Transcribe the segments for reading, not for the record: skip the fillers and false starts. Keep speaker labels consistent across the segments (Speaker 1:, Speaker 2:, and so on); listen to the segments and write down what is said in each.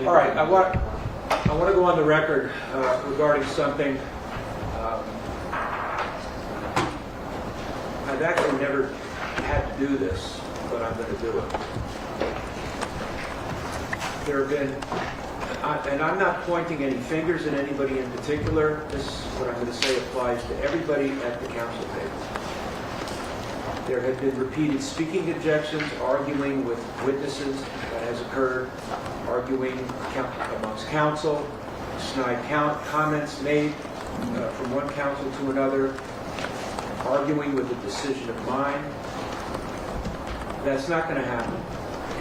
Speaker 1: All right, I want to go on the record regarding something. I've actually never had to do this, but I'm going to do it. There have been, and I'm not pointing any fingers at anybody in particular. This is what I'm going to say applies to everybody at the council table. There have been repeated speaking objections, arguing with witnesses that has occurred, arguing amongst counsel, snide comments made from one counsel to another, arguing with a decision of mine. That's not going to happen.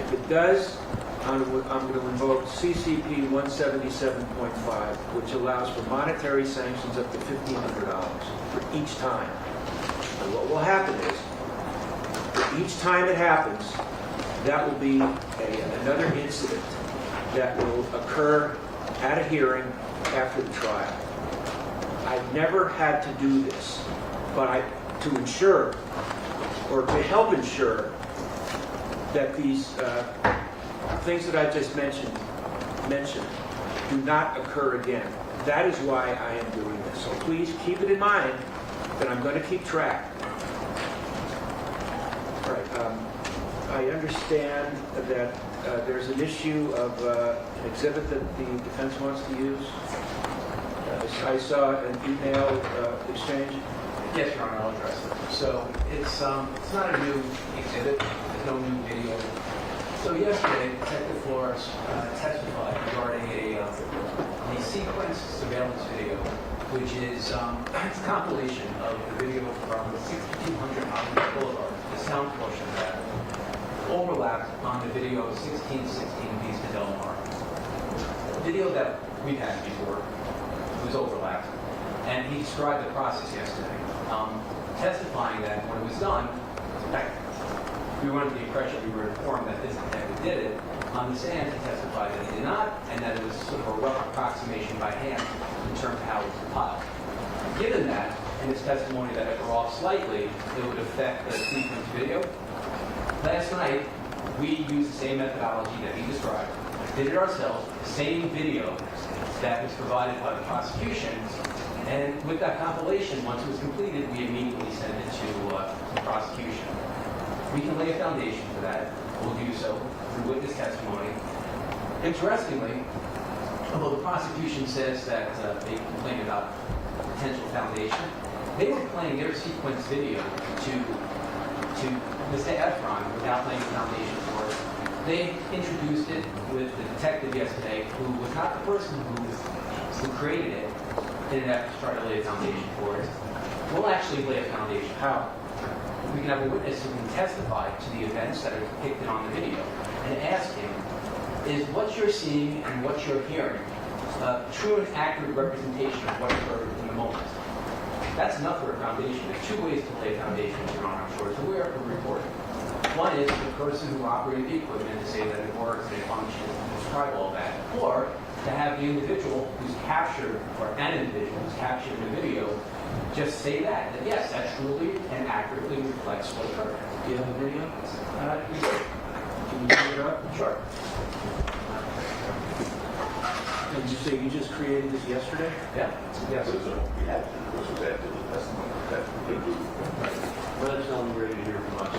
Speaker 1: If it does, I'm going to invoke CCP 177.5, which allows for monetary sanctions up to $1,500 for each time. And what will happen is, each time it happens, that will be another incident that will occur at a hearing after the trial. I've never had to do this, but to ensure, or to help ensure, that these things that I just mentioned do not occur again. That is why I am doing this. So please keep it in mind that I'm going to keep track. All right. I understand that there's an issue of an exhibit that the defense wants to use. I saw an email exchange.
Speaker 2: Yes, Your Honor, I'll address it. So it's not a new exhibit. There's no new video. So yesterday, Detective Flores testified regarding a sequence surveillance video, which is it's a compilation of the video from 6200 Hollywood Boulevard, the sound portion of that, overlapped on the video of 1616 Vista Del Mar. The video that we've had before was overlapped, and he described the process yesterday, testifying that when it was done, in fact, we were under the impression, we were informed that this detective did it. On the stand, he testified that he did not, and that it was sort of a rough approximation by hand in terms of how it was compiled. Given that, in his testimony that if we're off slightly, it would affect the sequence video. Last night, we used the same methodology that he described, did it ourselves, the same video that was provided by the prosecution, and with that compilation, once it was completed, we immediately sent it to the prosecution. We can lay a foundation for that. We'll do so through witness testimony. Interestingly, although the prosecution says that they complained about potential foundation, they were playing their sequence video to Mr. Ephron without laying a foundation for it. They introduced it with the detective yesterday, who was not the person who created it in an effort to try to lay a foundation for it. We'll actually lay a foundation. How? We can have a witness who can testify to the events that are depicted on the video and ask him, is what you're seeing and what you're hearing true and accurate representation of what occurred in the moment? That's enough for a foundation. There's two ways to lay a foundation, Your Honor, I'm sure. So we are reporting. One is the person who operated the equipment to say that it works and it functions and describe all that. Or to have the individual who's captured, or an individual who's captured in the video, just say that yes, that truly and accurately reflects what occurred.
Speaker 1: Do you have a video?
Speaker 2: We do.
Speaker 1: Can you bring it up?
Speaker 2: Sure.
Speaker 1: And you say you just created this yesterday?
Speaker 2: Yeah. Yes.
Speaker 3: This was after the testimony.
Speaker 4: Let us know when we're ready to hear from us.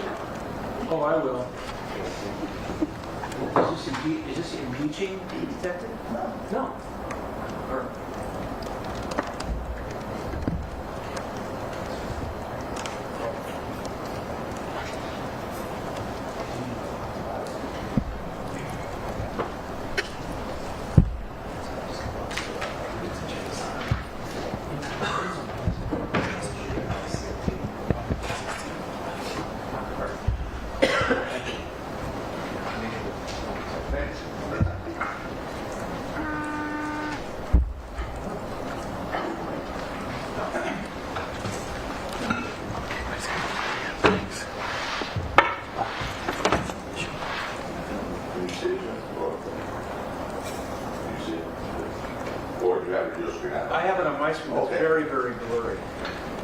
Speaker 1: Oh, I will. Is this impeaching the detective?
Speaker 2: No.
Speaker 1: Or I have it on my screen. It's very, very blurry.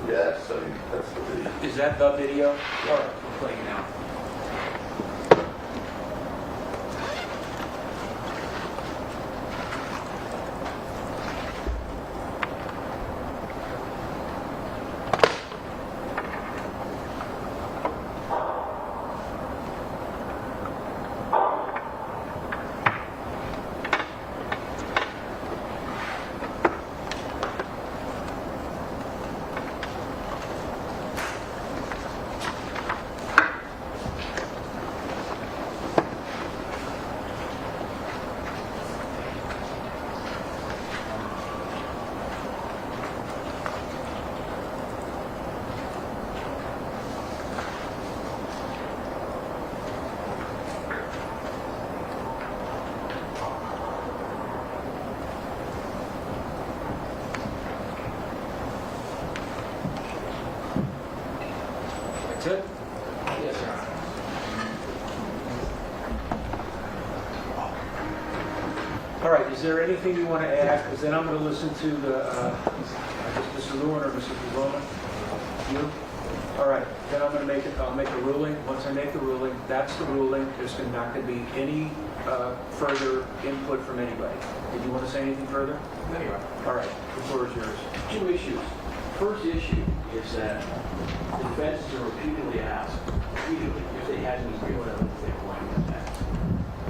Speaker 3: Yes, I mean, that's the video.
Speaker 1: Is that the video?
Speaker 2: All right, we're playing it now.
Speaker 1: That's it?
Speaker 2: Yes, Your Honor.
Speaker 1: All right, is there anything you want to add? Because then I'm going to listen to the, Mr. Lewin or Mr. Pavone? You? All right, then I'm going to I'll make a ruling. Once I make the ruling, that's the ruling. There's not going to be any further input from anybody. Did you want to say anything further?
Speaker 2: No, Your Honor.
Speaker 1: All right, the floor is yours.
Speaker 4: Two issues. First issue is that the defense is repeatedly asked, if they had any real evidence they were going to attack.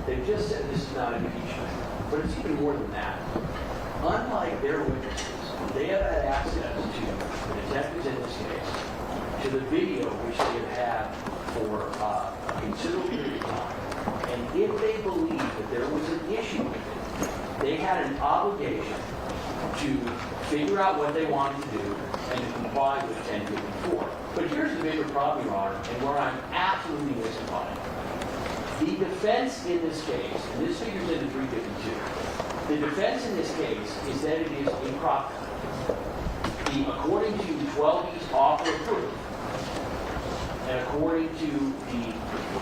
Speaker 4: They've just said this is not impeachment, but it's even more than that. Unlike their witnesses, they have had access to the detectives in this case, to the video which they have had for a considerable period of time. And if they believe that there was an issue with it, they had an obligation to figure out what they wanted to do and to comply with 1054. But here's the bigger problem, Your Honor, and where I'm absolutely mystified. The defense in this case, and this figures into 352, the defense in this case is that it is improper. According to 12E's offer of proof, and according to the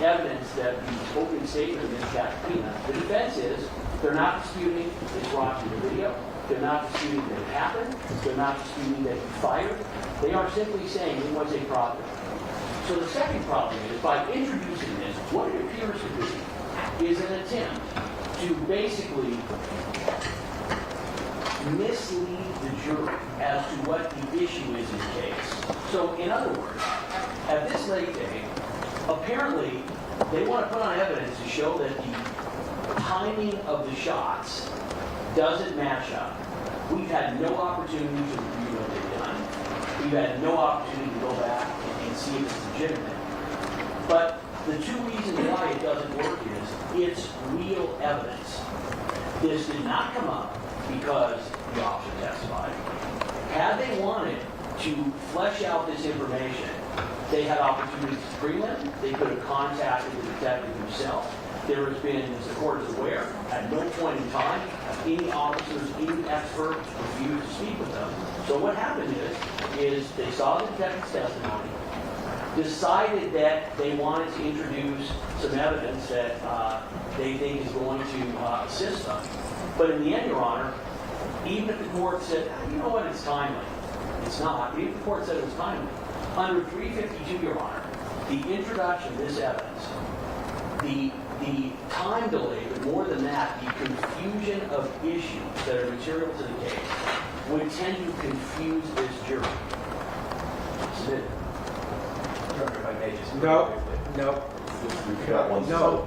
Speaker 4: evidence that the open statement of Ms. Capina, the defense is they're not disputing it's Rocky the video. They're not disputing that it happened. They're not disputing that he fired. They are simply saying it was a problem. So the second problem is, by introducing this, what it appears to be is an attempt to basically mislead the jury as to what the issue is in the case. So, in other words, at this late date, apparently they want to put on evidence to show that the timing of the shots doesn't match up. We've had no opportunity to review what they've done. We've had no opportunity to go back and see if it's legitimate. But the two reasons why it doesn't work is it's real evidence. This did not come up because the officer testified. Had they wanted to flesh out this information, they had opportunities to prelim. They could have contacted the detective himself. There has been, as the court is aware, at no point in time have any officers, any experts refused to speak with them. So what happened is they saw the detective's testimony, decided that they wanted to introduce some evidence that they think is going to assist them. But in the end, Your Honor, even if the court said, you know what, it's timely. It's not. Even if the court said it was timely. Under 352, Your Honor, the introduction of this evidence, the time delay, but more than that, the confusion of issues that are material to the case would tend to confuse this jury. Submit.
Speaker 2: Your Honor, if I may just...
Speaker 1: No.
Speaker 3: We've got one.
Speaker 1: No.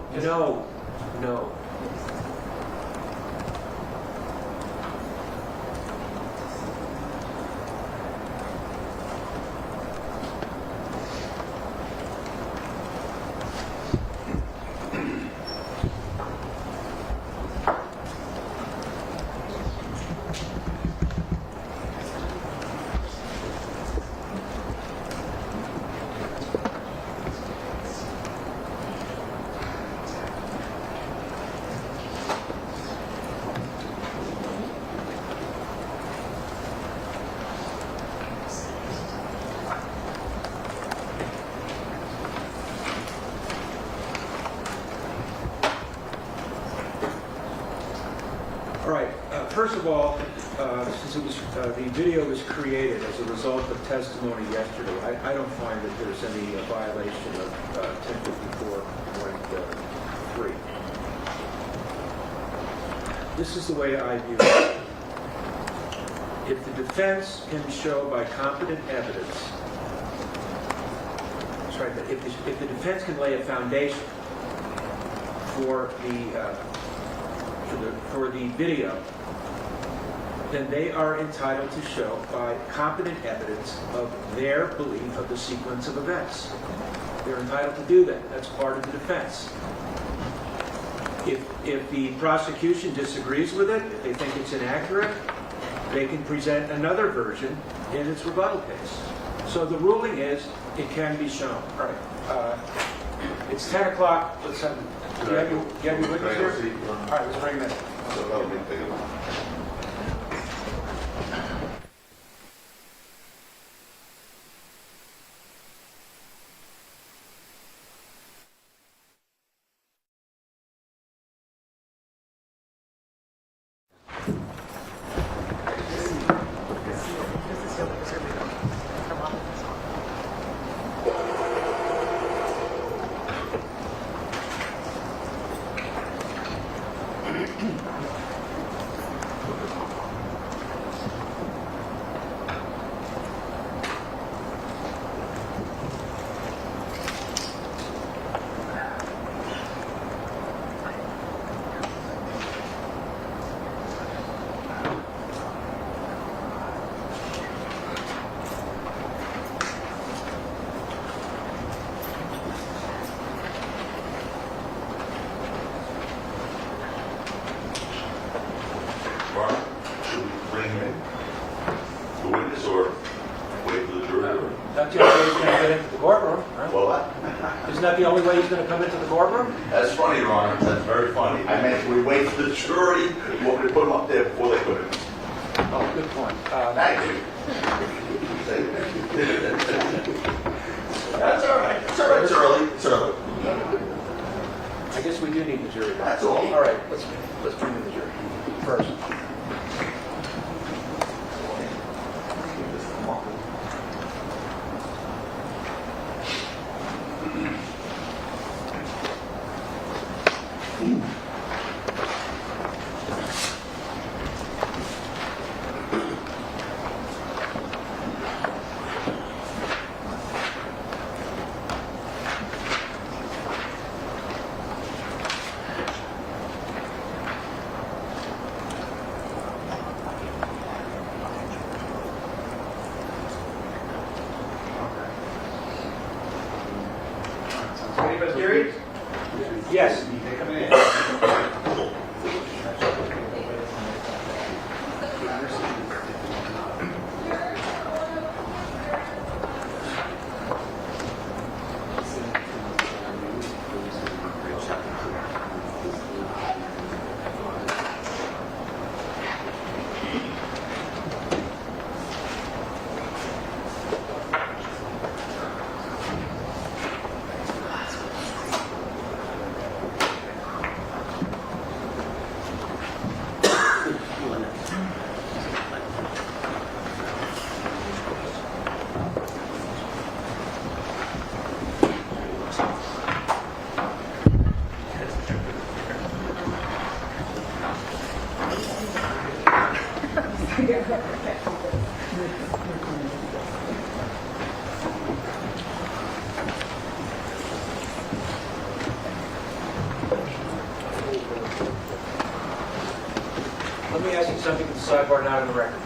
Speaker 1: All right. First of all, since it was the video was created as a result of testimony yesterday, I don't find that there's any violation of 1054.3. This is the way I view it. If the defense can show by competent evidence, sorry, if the defense can lay a foundation for the video, then they are entitled to show by competent evidence of their belief of the sequence of events. They're entitled to do that. That's part of the defense. If the prosecution disagrees with it, if they think it's inaccurate, they can present another version in its rebuttal case. So the ruling is it can be shown. All right. It's 10 o'clock. Let's have, do you have your witness here? All right, let's bring them in.
Speaker 3: So that'll be big enough.
Speaker 1: That's the only way he's going to get into the courtroom, right?
Speaker 3: Well, that,
Speaker 1: Isn't that the only way he's going to come into the courtroom?
Speaker 3: that's funny, Your Honor. That's very funny. I meant we wait for the jury. You want me to put them up there before they put it?
Speaker 1: Oh, good point.
Speaker 3: Thank you. That's all right. It's all right. It's early. It's early.
Speaker 1: I guess we do need the jury.
Speaker 3: That's all.
Speaker 1: All right, let's bring in the jury first.
Speaker 2: Ready for the jury?
Speaker 1: Yes.
Speaker 2: They come in.
Speaker 1: Let me ask you something at the sidebar, not in the record.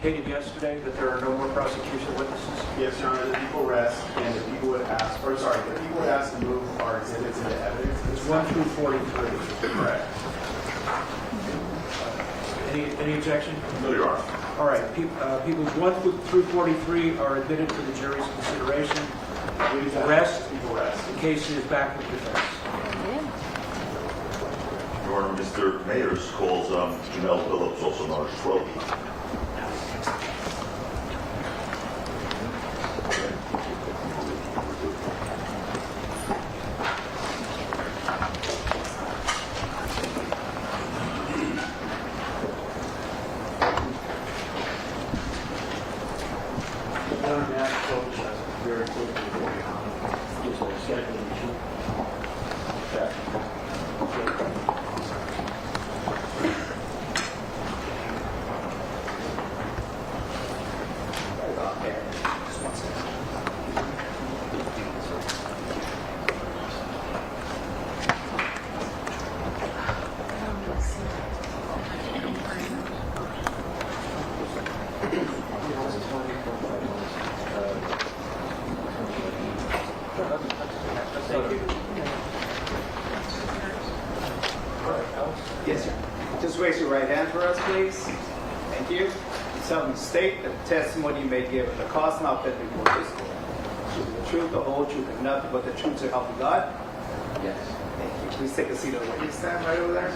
Speaker 1: Indicated yesterday that there are no more prosecution witnesses.
Speaker 5: Yes, Your Honor, the people rest, and the people would ask, or sorry, the people would ask to move our exhibits into evidence.
Speaker 1: It's 1 through 43.
Speaker 5: Correct.
Speaker 1: Any objection?
Speaker 3: No, Your Honor.
Speaker 1: All right, peoples 1 through 43 are admitted for the jury's consideration.
Speaker 5: Please ask
Speaker 1: Rest.
Speaker 5: the people rest.
Speaker 1: The case is back with defense.
Speaker 3: Your Honor, Mr. Mayers calls Janelle Phillips, also known as 12.
Speaker 4: Very quickly, just a second.
Speaker 1: Thank you.
Speaker 6: Yes, sir. Just raise your right hand for us, please. Thank you. Solemnly state that the testimony you may give at the cause and outfit before this court should be the truth, the whole truth, and nothing but the truth to help you God.
Speaker 4: Yes.
Speaker 6: Thank you. Please take a seat over there. You stand right over there.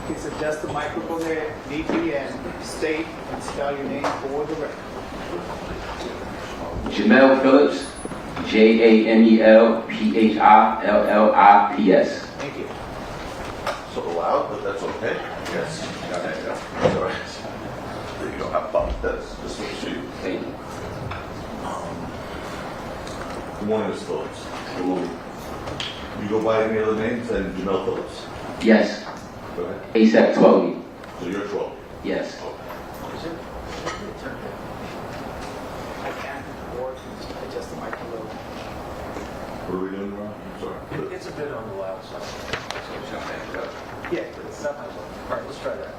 Speaker 6: Please adjust the microphone there neatly and state and spell your name for the record.
Speaker 7: Jamel Phillips, JAMELPHILLIPS.
Speaker 6: Thank you.
Speaker 3: So loud, but that's okay. Yes. That's all right. There you go. Have fun. That's just what you.
Speaker 7: Thank you.
Speaker 3: Good morning, Mr. Phillips. Good morning. You go by any other names than Jamel Phillips?
Speaker 7: Yes,
Speaker 3: Go ahead.
Speaker 7: ASAP 12.
Speaker 3: So you're 12.
Speaker 7: Yes.
Speaker 6: I can't afford to adjust the mic a little.
Speaker 3: What are we doing wrong? I'm sorry.
Speaker 1: It's a bit on the loud side.
Speaker 6: Yeah,
Speaker 1: It's not my fault. All right, let's try that.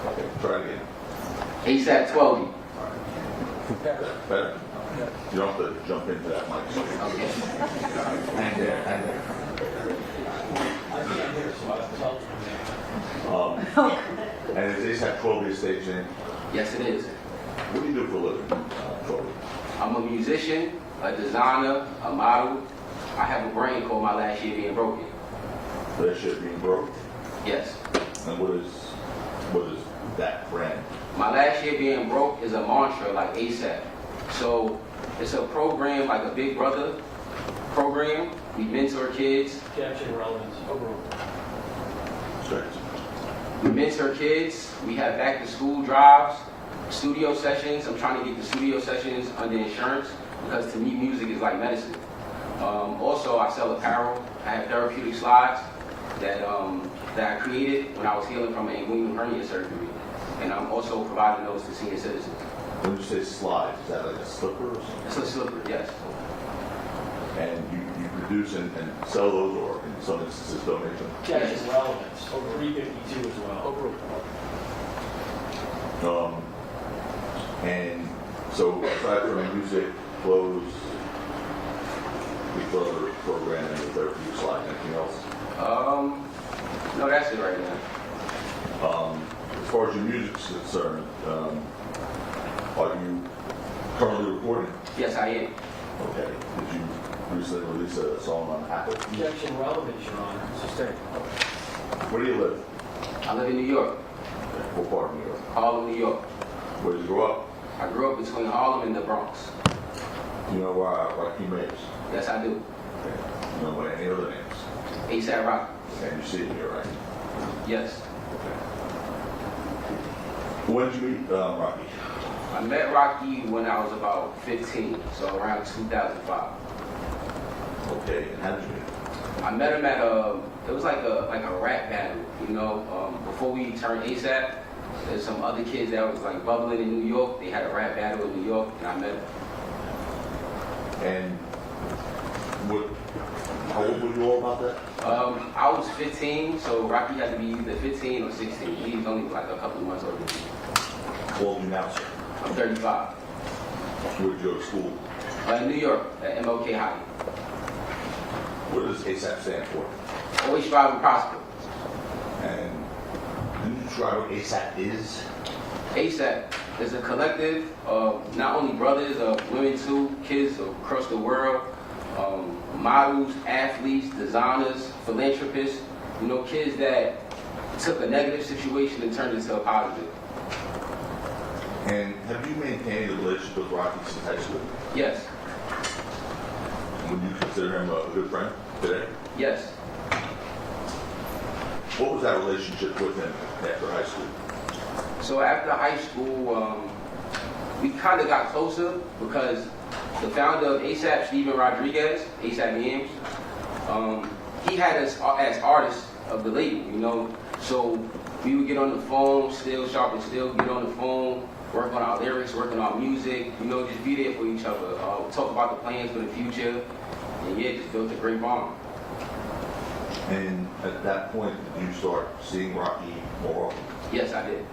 Speaker 3: Okay, try it again.
Speaker 7: ASAP 12.
Speaker 1: Better.
Speaker 3: Better?
Speaker 1: Yeah.
Speaker 3: You don't have to jump into that mic.
Speaker 7: Okay.
Speaker 3: Hang there, hang there.
Speaker 4: I can't hear, so I'll tell you.
Speaker 3: And is ASAP 12 your stage name?
Speaker 7: Yes, it is.
Speaker 3: What do you do for a living, 12?
Speaker 7: I'm a musician, a designer, a model. I have a brand called My Last Year Being Broken.
Speaker 3: That shit being broke?
Speaker 7: Yes.
Speaker 3: And what is that brand?
Speaker 7: My Last Year Being Broke is a mantra like ASAP. So it's a program like a Big Brother program. We mentor kids.
Speaker 4: Caption relevance. Overall.
Speaker 3: Great.
Speaker 7: We mentor kids. We have back to school drives, studio sessions. I'm trying to get the studio sessions under insurance because to me music is like medicine. Also, I sell apparel. I have therapeutic slides that I created when I was healing from an inguinal hernia surgery. And I'm also providing those to senior citizens.
Speaker 3: When you say slides, is that like a slipper or something?
Speaker 7: It's a slipper, yes.
Speaker 3: And you produce and sell those, or in some instances donate them?
Speaker 4: Caption relevance. Over 352 as well.
Speaker 3: And so aside from music, clothes, the other programming, the therapeutic slide, anything else?
Speaker 7: No, that's it right now.
Speaker 3: As far as your music's concerned, are you currently recording?
Speaker 7: Yes, I am.
Speaker 3: Okay. Did you recently release a song on Apple?
Speaker 4: Caption relevance, Your Honor.
Speaker 1: Sustain.
Speaker 3: Where do you live?
Speaker 7: I live in New York,
Speaker 3: Okay. What part of New York?
Speaker 7: Harlem, New York.
Speaker 3: Where did you grow up?
Speaker 7: I grew up between Harlem and the Bronx.
Speaker 3: Do you know Rakim Mayers?
Speaker 7: Yes, I do.
Speaker 3: Okay. You know any other names?
Speaker 7: ASAP Rocky.
Speaker 3: Okay, you see it here, right?
Speaker 7: Yes.
Speaker 3: When did you meet Rocky?
Speaker 7: I met Rocky when I was about 15, so around 2005.
Speaker 3: Okay, and how did you meet him?
Speaker 7: I met him at it was like a rap battle, you know. Before we turned ASAP, there's some other kids that was like bubbling in New York. They had a rap battle in New York, and I met him.
Speaker 3: And how old were you all about that?
Speaker 7: I was 15, so Rocky had to be either 15 or 16. He was only like a couple of months older than me.
Speaker 3: How old are you now, sir?
Speaker 7: I'm 35.
Speaker 3: Where did you go to school?
Speaker 7: In New York, at MLK High.
Speaker 3: What does ASAP stand for?
Speaker 7: Always strive and prosper.
Speaker 3: And can you describe what ASAP is?
Speaker 7: ASAP is a collective of not only brothers, women too, kids across the world, models, athletes, designers, philanthropists, you know, kids that took a negative situation and turned it into a positive.
Speaker 3: And have you maintained a relationship with Rocky since high school?
Speaker 7: Yes,
Speaker 3: Would you consider him a good friend today?
Speaker 7: yes.
Speaker 3: What was that relationship with him after high school?
Speaker 7: So after high school, we kind of got closer because the founder of ASAP, Steven Rodriguez, ASAP Yams, he had us as artists of the label, you know. So we would get on the phone, still sharp and still get on the phone, work on our lyrics, work on our music, you know, just be there for each other, talk about the plans for the future, and yeah, just built a great bond.
Speaker 3: And at that point, did you start seeing Rocky more often?
Speaker 7: Yes, I did.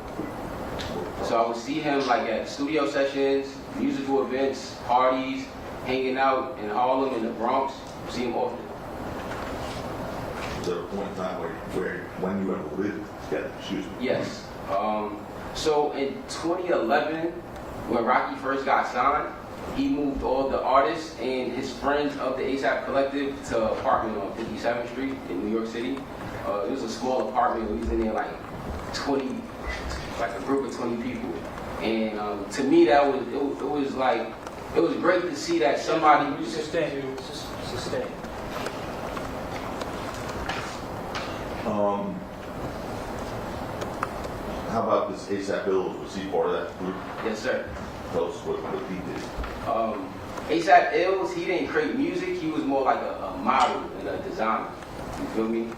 Speaker 7: So I would see him like at studio sessions, musical events, parties, hanging out in Harlem and the Bronx. See him often.
Speaker 3: Was there a point in time when you ever lived together? Excuse me.
Speaker 7: Yes. So in 2011, when Rocky first got signed, he moved all the artists and his friends of the ASAP Collective to an apartment on 57th Street in New York City. It was a small apartment. We was in there like 20, like a group of 20 people. And to me, that was it was like it was great to see that somebody.
Speaker 1: Sustain. Sustain.
Speaker 3: How about this ASAP Bills? Was he part of that group?
Speaker 7: Yes, sir.
Speaker 3: Tell us what he did.
Speaker 7: ASAP Ills, he didn't create music. He was more like a model and a designer. You feel me?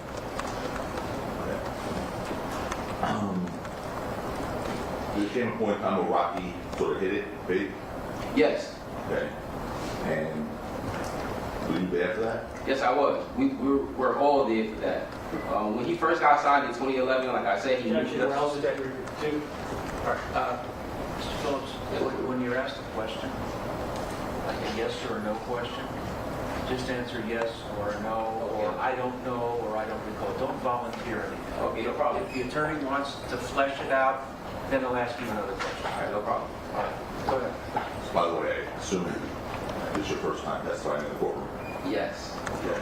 Speaker 3: There came a point in time where Rocky sort of hit it big.
Speaker 7: Yes.
Speaker 3: Okay. And were you there for that?
Speaker 7: Yes, I was. We're all there for that. When he first got signed in 2011, like I said, he
Speaker 1: Judge,
Speaker 7: moved
Speaker 1: what
Speaker 7: us.
Speaker 1: else did that do? Mr. Phillips, when you're asked a question, like a yes or a no question, just answer yes or no, or I don't know, or I don't recall. Don't volunteer anything.
Speaker 7: Okay, no problem.
Speaker 1: If the attorney wants to flesh it out, then he'll ask you another question.
Speaker 7: All right, no problem.
Speaker 1: All right, go ahead.
Speaker 3: By the way, I assume this is your first time testifying in the courtroom.
Speaker 7: Yes.
Speaker 3: Okay.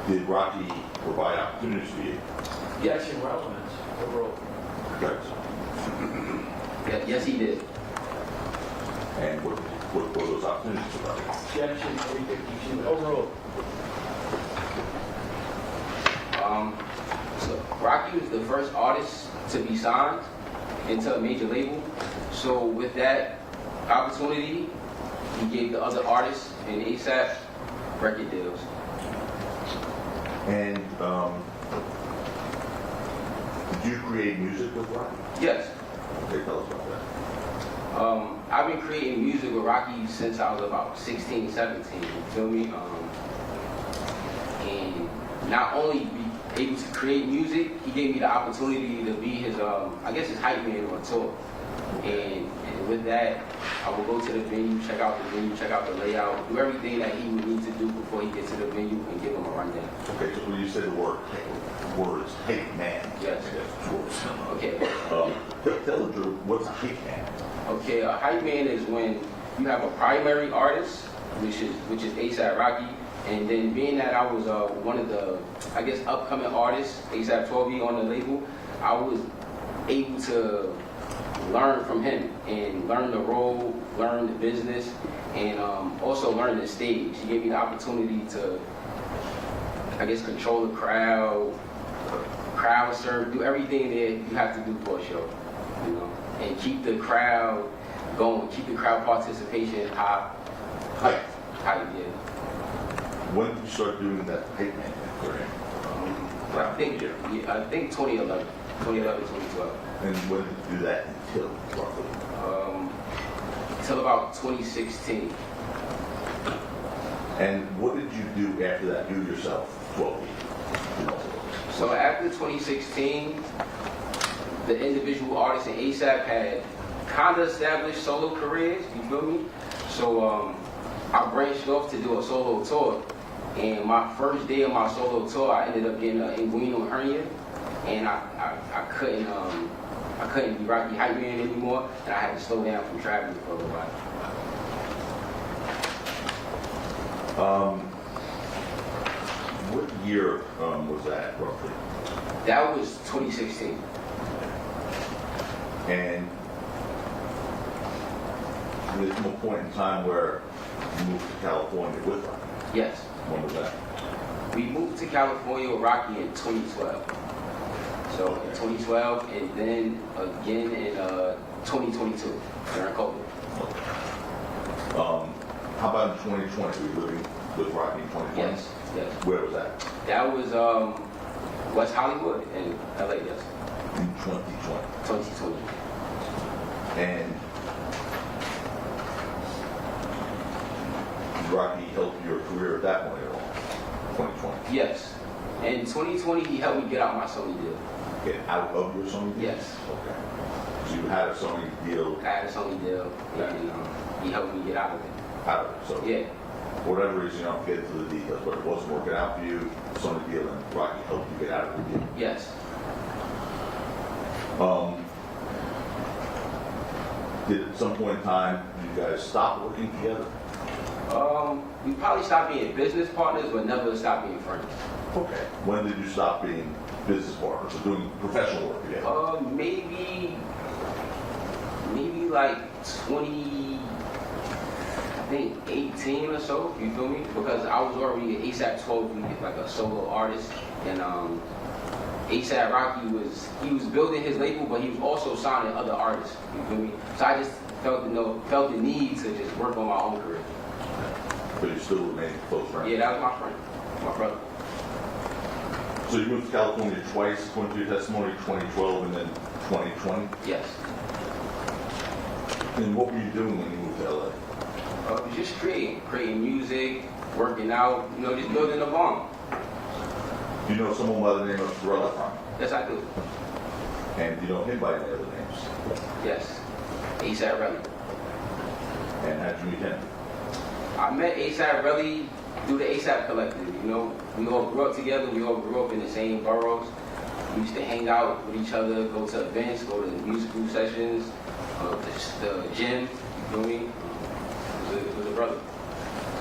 Speaker 3: Did Rocky provide opportunities for you?
Speaker 7: Yes.
Speaker 1: In relevance, the rule.
Speaker 3: Okay.
Speaker 7: Yes, he did.
Speaker 3: And what were those opportunities for Rocky?
Speaker 1: Objection 352. Overruled.
Speaker 7: So Rocky was the first artist to be signed into a major label. So with that opportunity, he gave the other artists and ASAP record deals.
Speaker 3: And did you create music with Rocky?
Speaker 7: Yes.
Speaker 3: Okay, tell us about that.
Speaker 7: I've been creating music with Rocky since I was about 16, 17, you feel me? And not only be able to create music, he gave me the opportunity to be his, I guess his hype man on tour. And with that, I will go to the venue, check out the layout, do everything that he would need to do before he gets to the venue and give him a rundown.
Speaker 3: Okay, so when you said the words hate man.
Speaker 7: Yes. Okay.
Speaker 3: Tell the jury, what's a hate man?
Speaker 7: Okay, a hype man is when you have a primary artist, which is ASAP Rocky, and then being that I was one of the, I guess, upcoming artists, ASAP 12E on the label, I was able to learn from him and learn the role, learn the business, and also learn the stage. He gave me the opportunity to, I guess, control the crowd serve, do everything that you have to do for a show, you know, and keep the crowd going, keep the crowd participation high. Yeah.
Speaker 3: When did you start doing that hate man for him?
Speaker 7: I think 2011, 2012.
Speaker 3: And when did you do that until, roughly?
Speaker 7: Until about 2016.
Speaker 3: And what did you do after that, you yourself, 12
Speaker 7: So after 2016, the individual artists in ASAP had kind of established solo careers, you feel me? So I branched off to do a solo tour. And my first day of my solo tour, I ended up getting an inguinal hernia. And I couldn't be Rocky hype man anymore, and I had to slow down from traveling for a little while.
Speaker 3: What year was that, roughly?
Speaker 7: That was 2016.
Speaker 3: And there's no point in time where you moved to California with Rocky.
Speaker 7: Yes.
Speaker 3: When was that?
Speaker 7: We moved to California with Rocky in 2012. So in 2012, and then again in 2022 during COVID.
Speaker 3: How about in 2020? Were you living with Rocky in 2020?
Speaker 7: Yes, yes.
Speaker 3: Where was that?
Speaker 7: That was West Hollywood in LA, yes.
Speaker 3: In 2020.
Speaker 7: 2020.
Speaker 3: And did Rocky help your career at that point at all? 2020.
Speaker 7: Yes. In 2020, he helped me get out my Sony deal.
Speaker 3: get out of your Sony deal?
Speaker 7: Yes.
Speaker 3: Okay. So you had a Sony deal
Speaker 7: I had a Sony deal, and he helped me get out of it.
Speaker 3: out of it. So
Speaker 7: Yeah.
Speaker 3: for whatever reason, you don't get into the details, but it wasn't working out for you, the Sony deal, and Rocky helped you get out of the deal.
Speaker 7: Yes.
Speaker 3: Did at some point in time you guys stop working together?
Speaker 7: We probably stopped being business partners, but never stopped being friends.
Speaker 3: Okay. When did you stop being business partners or doing professional work together?
Speaker 7: Maybe like 20, I think 18 or so, you feel me? Because I was already an ASAP 12, like a solo artist, and ASAP Rocky was building his label, but he was also signing other artists, you feel me? So I just felt the need to just work on my own career.
Speaker 3: But you still remain close friends?
Speaker 7: Yeah, that was my friend, my brother.
Speaker 3: So you moved to California twice, according to your testimony, 2012 and then 2020?
Speaker 7: Yes.
Speaker 3: And what were you doing when you moved to LA?
Speaker 7: Just creating music, working out, just building a bond.
Speaker 3: Do you know someone by the name of Terell Ephron?
Speaker 7: Yes, I do.
Speaker 3: And do you know him by any other names?
Speaker 7: Yes. A AP Relli.
Speaker 3: And how'd you meet him?
Speaker 7: I met A AP Relli through the ASAP Collective. We all grew up together. We all grew up in the same boroughs. We used to hang out with each other, go to events, go to musical sessions, the gym. You feel me? It was a brother.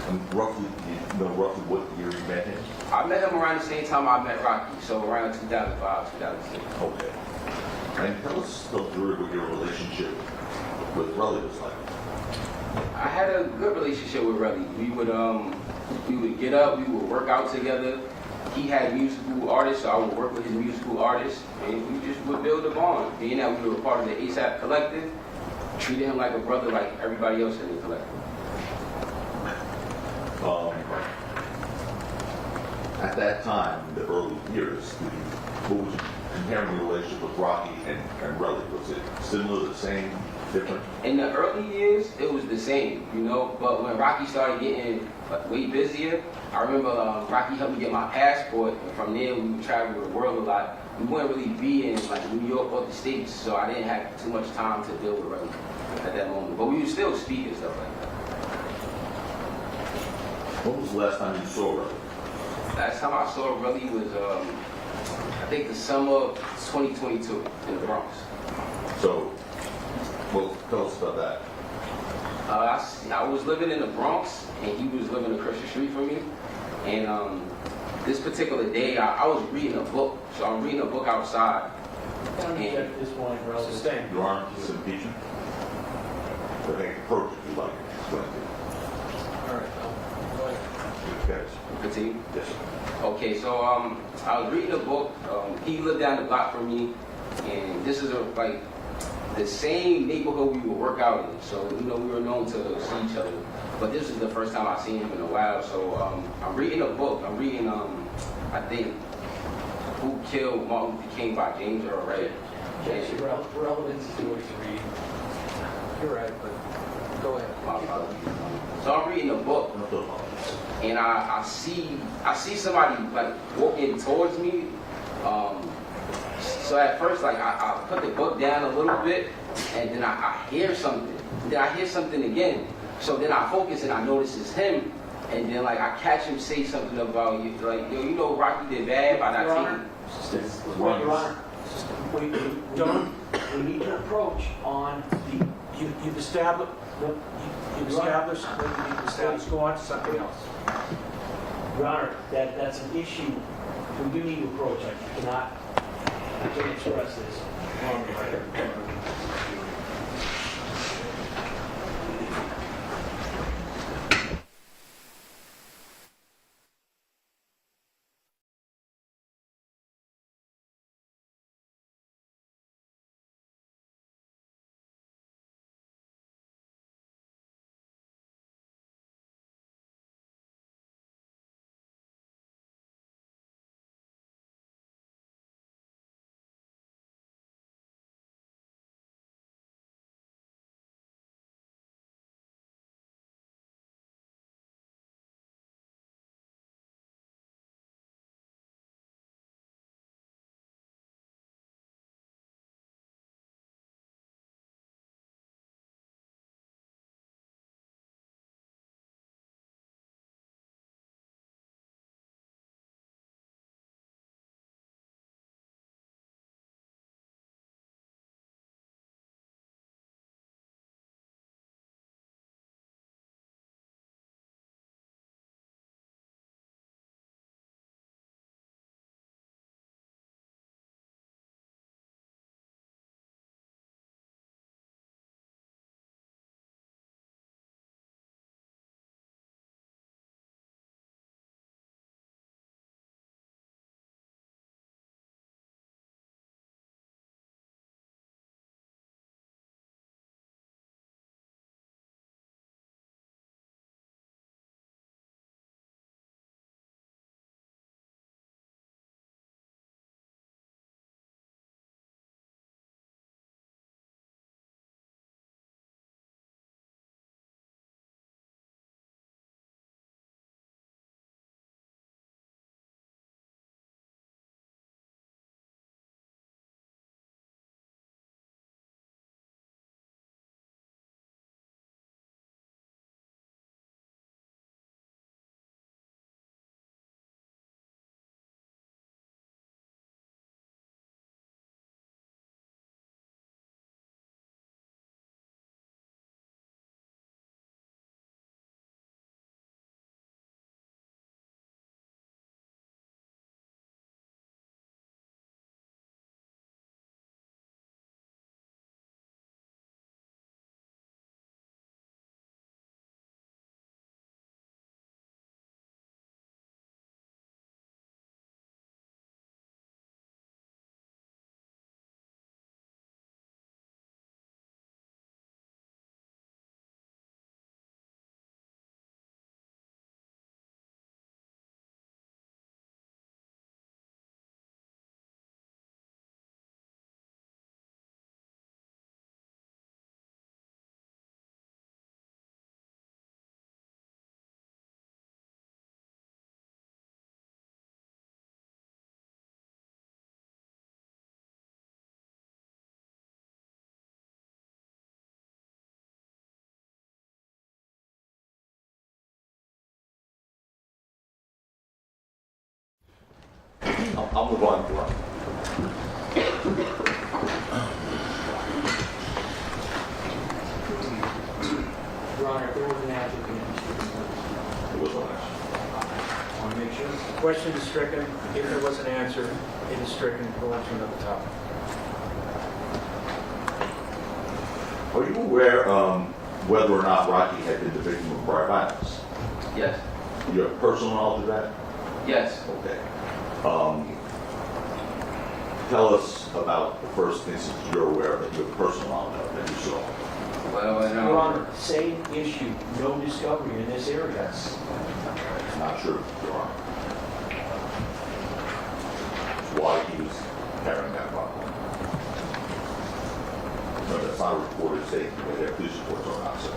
Speaker 3: And roughly, you know roughly what year you met him?
Speaker 7: I met him around the same time I met Rocky, so around 2005, 2006.
Speaker 3: Okay. And tell us the story what your relationship with Relli was like.
Speaker 7: I had a good relationship with Relli. We would get up, we would work out together. He had musical artists, so I would work with his musical artists, and we just would build a bond. Being that we were part of the ASAP Collective, treated him like a brother, like everybody else in the collective.
Speaker 3: At that time, in the early years, what was comparing your relationship with Rocky and Relli? Was it similar, the same, different?
Speaker 7: In the early years, it was the same, but when Rocky started getting way busier, I remember Rocky helped me get my passport, and from there we would travel the world a lot. We wouldn't really be in like New York or the States, so I didn't have too much time to deal with Relli at that moment. But we would still speak and stuff like that.
Speaker 3: When was the last time you saw Relli?
Speaker 7: Last time I saw Relli was, I think the summer of 2022 in the Bronx.
Speaker 3: So, well, tell us about that.
Speaker 7: I was living in the Bronx, and he was living across the street from me. And this particular day, I was reading a book. So I'm reading a book outside.
Speaker 4: At this point,
Speaker 1: Sustain.
Speaker 3: Your Honor, this is impeachment? Okay, approach if you like. Explain to you.
Speaker 1: All right, go ahead.
Speaker 3: Guys.
Speaker 7: Continue.
Speaker 3: Yes.
Speaker 7: Okay, so I was reading a book. He lived down the block from me, and this is like the same neighborhood we would work out in. So we were known to see each other. But this is the first time I've seen him in a while. So I'm reading a book. I'm reading I think Who Killed Martin Luther King by James Earl Ray.
Speaker 4: Yes, relevant to what you read.
Speaker 1: You're right, but go ahead.
Speaker 7: My apologies. So I'm reading a book.
Speaker 3: No apologies.
Speaker 7: And I see somebody like walking towards me. So at first, like I put the book down a little bit, and then I hear something. Then I hear something again. So then I focus and I notice it's him. And then like I catch him say something about you, like Rocky did bad by not
Speaker 4: Your
Speaker 7: taking.
Speaker 4: Honor, Your Honor, we need to approach on the.
Speaker 1: You've established what you need to establish. Go on to something else.
Speaker 4: Your Honor, that's an issue we do need to approach. I can't express this on the record.
Speaker 3: I'll move on to Rocky.
Speaker 4: Your Honor, if there was an applicant,
Speaker 3: It was on action.
Speaker 4: I want to make sure.
Speaker 1: The question is stricken. If there was an answer, it is stricken. Go on to another topic.
Speaker 3: Are you aware whether or not Rocky had been the victim of prior violence?
Speaker 7: Yes.
Speaker 3: You have personal knowledge of that?
Speaker 7: Yes.
Speaker 3: Okay. Tell us about the first instance you're aware of that you have personal knowledge of that you saw.
Speaker 7: Well, and,
Speaker 4: Your Honor, same issue, no discovery in this area.
Speaker 3: Not sure, Your Honor. Why he was carrying that weapon. No, that's not a reported statement. Their police reports are not so.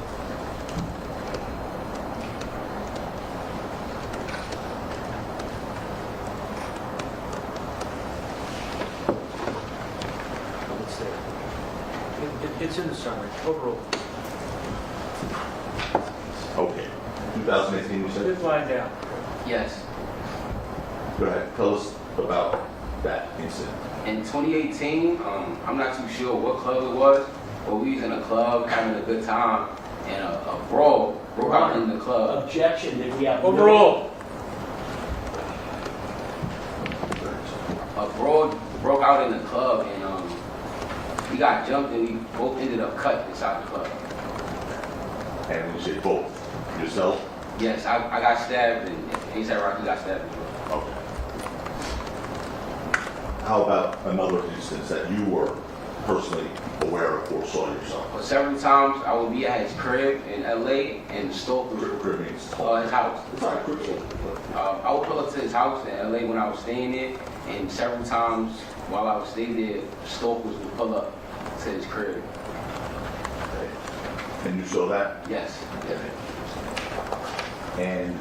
Speaker 1: It's there. It's in the summary. Overall,
Speaker 3: Okay. 2018, you said?
Speaker 1: fifth line down.
Speaker 7: yes.
Speaker 3: Go ahead. Tell us about that incident.
Speaker 7: In 2018, I'm not too sure what club it was, but we was in a club having a good time, and a brawl broke out in the club.
Speaker 4: Objection that we have. no-
Speaker 1: Overall,
Speaker 7: A brawl broke out in the club, and we got jumped, and we both ended up cut inside the club.
Speaker 3: And when you say both, yourself?
Speaker 7: Yes, I got stabbed, and ASAP Rocky got stabbed as well.
Speaker 3: Okay. How about another instance that you were personally aware of or saw yourself?
Speaker 7: But several times I would be at his crib in LA, and the store was
Speaker 3: Crib means
Speaker 7: his house.
Speaker 3: It's not a crib.
Speaker 7: I would pull up to his house in LA when I was staying there, and several times while I was staying there, stalkers would pull up to his crib.
Speaker 3: Okay. And you saw that?
Speaker 7: Yes.
Speaker 3: Okay. And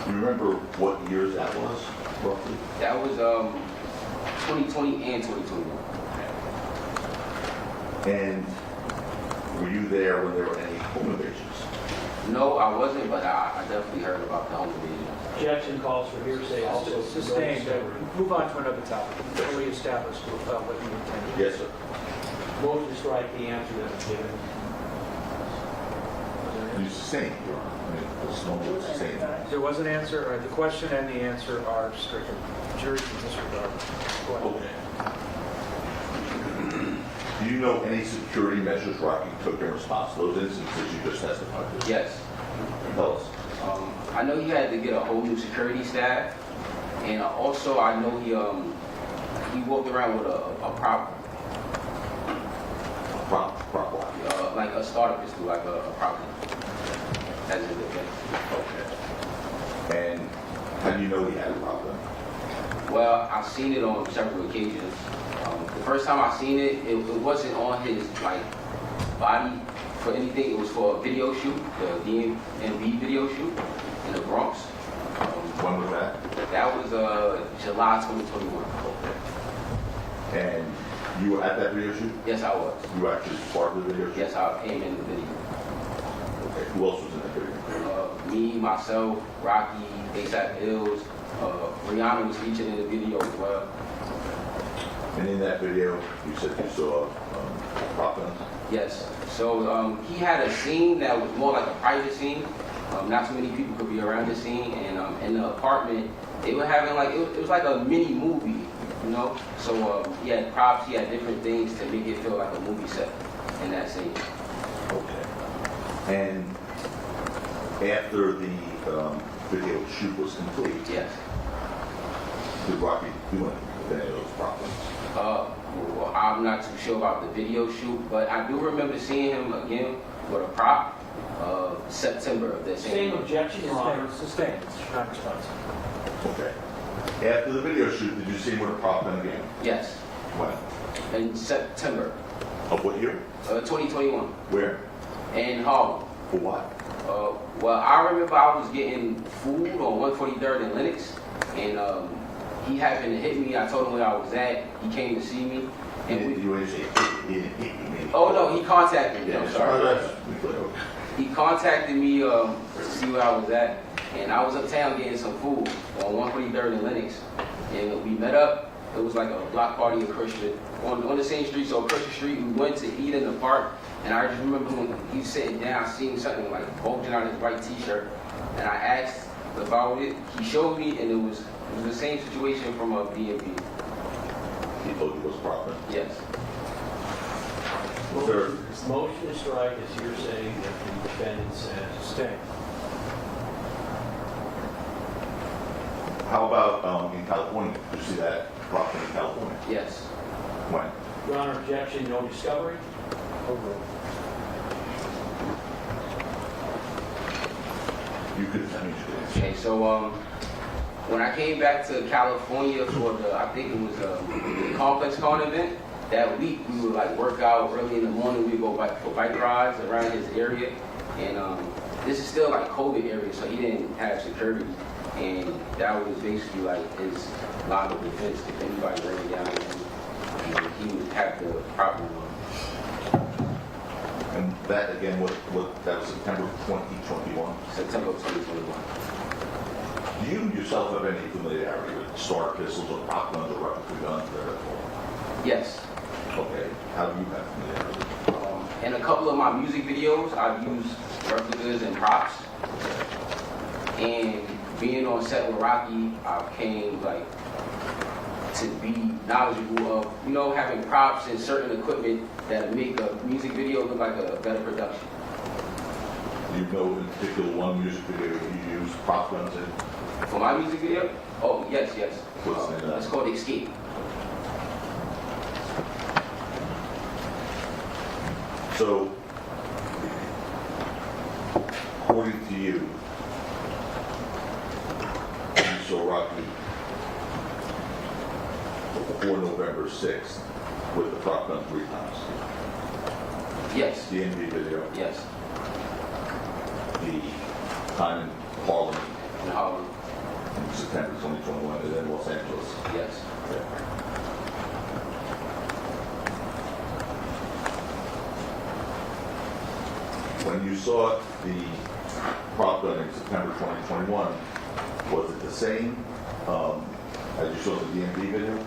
Speaker 3: you remember what years that was, roughly?
Speaker 7: That was 2020 and 2021.
Speaker 3: And were you there when there were any home invasions?
Speaker 7: No, I wasn't, but I definitely heard about the home invasion.
Speaker 4: Objection calls for hearsay also.
Speaker 1: sustained. Move on to another topic. Fully established what you intended.
Speaker 3: Yes, sir.
Speaker 4: Motion to strike the answer that was given.
Speaker 3: You sustained, Your Honor. I mean, this moment was sustained.
Speaker 1: There was an answer. The question and the answer are stricken. Jury can disregard. Go ahead.
Speaker 3: Okay. Do you know any security measures Rocky took in response to those instances you just testified to?
Speaker 7: Yes.
Speaker 3: Tell us.
Speaker 7: I know he had to get a whole new security staff, and also I know he walked around with a prop,
Speaker 3: Prop what?
Speaker 7: like a starter pistol, like a prop. That's a good thing.
Speaker 3: Okay. And how do you know he had a problem?
Speaker 7: Well, I've seen it on several occasions. The first time I seen it, it wasn't on his like body for anything. It was for a video shoot, the DMV video shoot in the Bronx.
Speaker 3: When was that?
Speaker 7: That was July 2021.
Speaker 3: And you were at that video shoot?
Speaker 7: Yes, I was.
Speaker 3: You were actually part of the video shoot?
Speaker 7: Yes, I came in the video.
Speaker 3: Okay. Who else was in the video?
Speaker 7: Me, myself, Rocky, ASAP Ills, Rihanna was featured in the video as well.
Speaker 3: And in that video, you said you saw prop guns?
Speaker 7: Yes. So he had a scene that was more like a private scene. Not too many people could be around the scene, and in the apartment, they were having like it was like a mini movie, you know. So he had props, he had different things to make it feel like a movie set in that scene.
Speaker 3: Okay. And after the video shoot was complete,
Speaker 7: Yes.
Speaker 3: did Rocky do anything with any of those prop guns?
Speaker 7: Well, I'm not too sure about the video shoot, but I do remember seeing him again with a prop. September of this
Speaker 4: Same
Speaker 7: year.
Speaker 4: objection, Your Honor.
Speaker 1: Sustained. Not responsive.
Speaker 3: Okay. After the video shoot, did you see him with a prop gun again?
Speaker 7: Yes.
Speaker 3: When?
Speaker 7: In September
Speaker 3: Of what year?
Speaker 7: 2021
Speaker 3: Where?
Speaker 7: in Harlem.
Speaker 3: For what?
Speaker 7: Well, I remember I was getting food on 143rd and Lenox, and he happened to hit me. I told him where I was at. He came to see me. And
Speaker 3: You ain't say he didn't hit me.
Speaker 7: oh no, he contacted me. I'm sorry.
Speaker 3: Okay.
Speaker 7: He contacted me to see where I was at, and I was uptown getting some food on 143rd and Lenox, and we met up. It was like a block party in Christian on the same street, so Christian Street. We went to eat in the park, and I just remember when he was sitting down, seeing something like bulging out his white T-shirt, and I asked about it. He showed me, and it was the same situation from a B&B.
Speaker 3: He told you it was proper.
Speaker 7: Yes.
Speaker 3: Was there,
Speaker 4: Motion to strike is you're saying that the defendant says.
Speaker 1: Stay.
Speaker 3: how about in California? Did you see that property in California?
Speaker 7: Yes.
Speaker 3: When?
Speaker 4: Your Honor, objection, no discovery?
Speaker 3: You could, I mean, you could answer.
Speaker 7: Okay, so when I came back to California for I think it was the Complex Con event, that week we would like work out early in the morning. We would go for bike rides around his area, and this is still like COVID area, so he didn't have security, and that was basically like his line of defense. If anybody ran down him, he would have the property on.
Speaker 3: And that again, that was September 2021.
Speaker 7: September 2021.
Speaker 3: Do you yourself have any familiarity with starter pistols or prop guns or replica guns there?
Speaker 7: Yes.
Speaker 3: Okay. How do you have familiarity?
Speaker 7: In a couple of my music videos, I've used replicas and props. And being on set with Rocky, I came like to be knowledgeable of, having props and certain equipment that make a music video look like a better production.
Speaker 3: Do you know in particular one music video you use prop guns in?
Speaker 7: For my music video? Oh, yes.
Speaker 3: What's the name of that?
Speaker 7: It's called Escape.
Speaker 3: So, according to you, you saw Rocky before November 6th with the prop gun 3 times.
Speaker 7: Yes.
Speaker 3: The NB video,
Speaker 7: Yes.
Speaker 3: the time in Harlem
Speaker 7: In Harlem.
Speaker 3: in September 2021, and then Los Angeles.
Speaker 7: Yes.
Speaker 3: When you saw the prop gun in September 2021, was it the same as you saw the DMV video?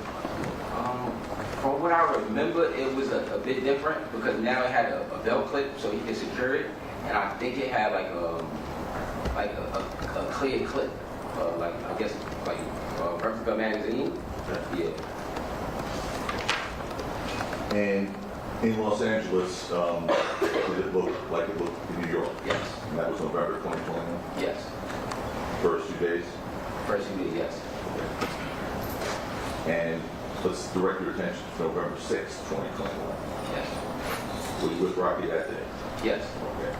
Speaker 7: From what I remember, it was a bit different because now it had a belt clip so he could secure it, and I think it had like a clear clip, like I guess like replica magazine. Yeah.
Speaker 3: And in Los Angeles, did it look like it looked in New York?
Speaker 7: Yes.
Speaker 3: And that was November 2021?
Speaker 7: Yes.
Speaker 3: First few days?
Speaker 7: First few days, yes.
Speaker 3: And let's direct your attention to November 6th, 2021.
Speaker 7: Yes.
Speaker 3: Were you with Rocky that day?
Speaker 7: Yes.
Speaker 3: Okay.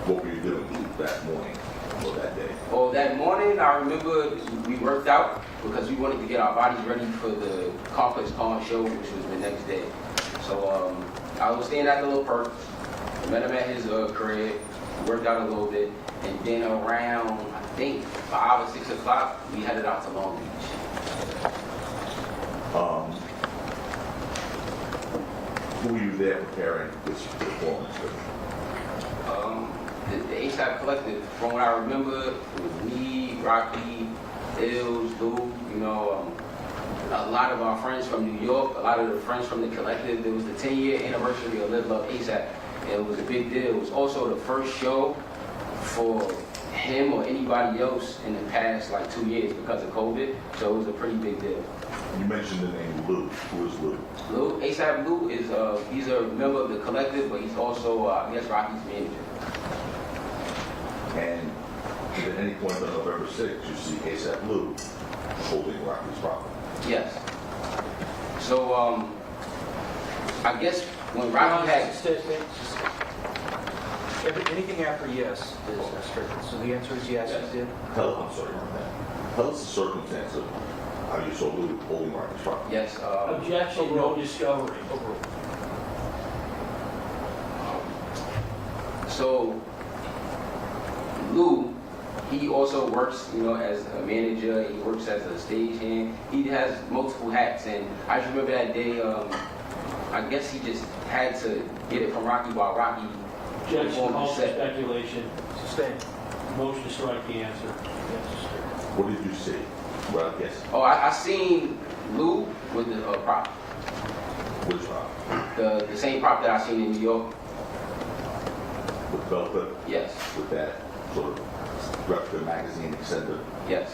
Speaker 3: What were you doing that morning or that day?
Speaker 7: Well, that morning, I remember we worked out because we wanted to get our bodies ready for the Complex Con show, which was the next day. So I was staying at the little perk, met him at his crib, worked out a little bit, and then around, I think, 5 or 6 o'clock, we headed out to Long Beach.
Speaker 3: Who were you there preparing this performance with?
Speaker 7: The ASAP Collective, from what I remember, it was me, Rocky, Ills, Lou, a lot of our friends from New York, a lot of the friends from the Collective. There was the 10-year anniversary of Live Love ASAP, and it was a big deal. It was also the first show for him or anybody else in the past 2 years because of COVID, so it was a pretty big deal.
Speaker 3: You mentioned the name Lou. Who is Lou?
Speaker 7: Lou, ASAP Lou is he's a member of the Collective, but he's also I guess Rocky's manager.
Speaker 3: And at any point on November 6th, you see ASAP Lou holding Rocky's property.
Speaker 7: Yes. So I guess when Rocky had
Speaker 1: Anything after yes is restricted. So the answer is yes, you did?
Speaker 3: Tell us the circumstance of how you saw Lou holding Rocky's property.
Speaker 7: yes.
Speaker 4: Objection, no discovery.
Speaker 7: So Lou, he also works, as a manager. He works as a stagehand. He has multiple hats, and I just remember that day. I guess he just had to get it from Rocky while Rocky
Speaker 4: Objection,
Speaker 7: performed the
Speaker 4: also
Speaker 7: set.
Speaker 4: speculation.
Speaker 1: Sustain.
Speaker 8: Motion to strike the answer.
Speaker 3: What did you see? Well, yes.
Speaker 7: Oh, I seen Lou with the prop.
Speaker 3: Which prop?
Speaker 7: The same prop that I seen in New York.
Speaker 3: With Velcro?
Speaker 7: Yes,
Speaker 3: With that sort of replica magazine extender?
Speaker 7: yes.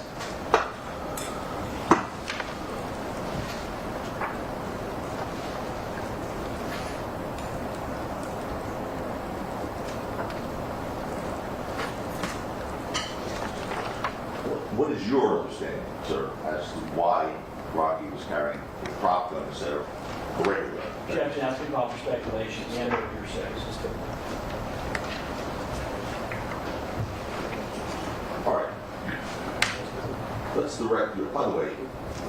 Speaker 3: What is your understanding, sir, as to why Rocky was carrying a prop gun instead of a regular gun?
Speaker 8: Objection, that's been called for speculation, and or hearsay.
Speaker 3: All right. Let's direct you, by the way,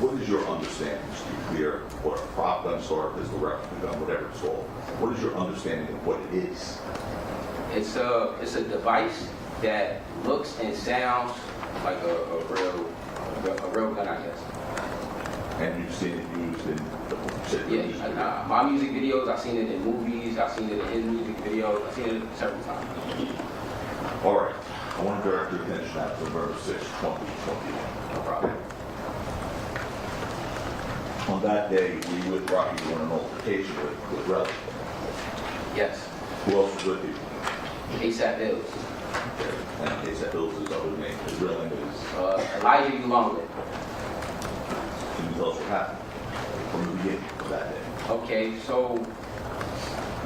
Speaker 3: what is your understanding, just to be clear, what a prop gun, sort of, is the replica gun, whatever it's called? What is your understanding of what it is?
Speaker 7: It's a device that looks and sounds like a real gun, I guess.
Speaker 3: And you've seen it used in
Speaker 7: Yeah, my music videos, I've seen it in movies, I've seen it in his music videos, I've seen it several times.
Speaker 3: All right. I want to direct your attention now to November 6, 2021.
Speaker 7: No problem.
Speaker 3: On that day, we with Rocky were in an altercation with Relli.
Speaker 7: Yes.
Speaker 3: Who else was with you?
Speaker 7: ASAP Bills.
Speaker 3: And A$AP Bill's his other name. His real name is.
Speaker 7: Elijah Ulonga.
Speaker 3: Can you tell us what happened from the beginning of that day?
Speaker 7: Okay, so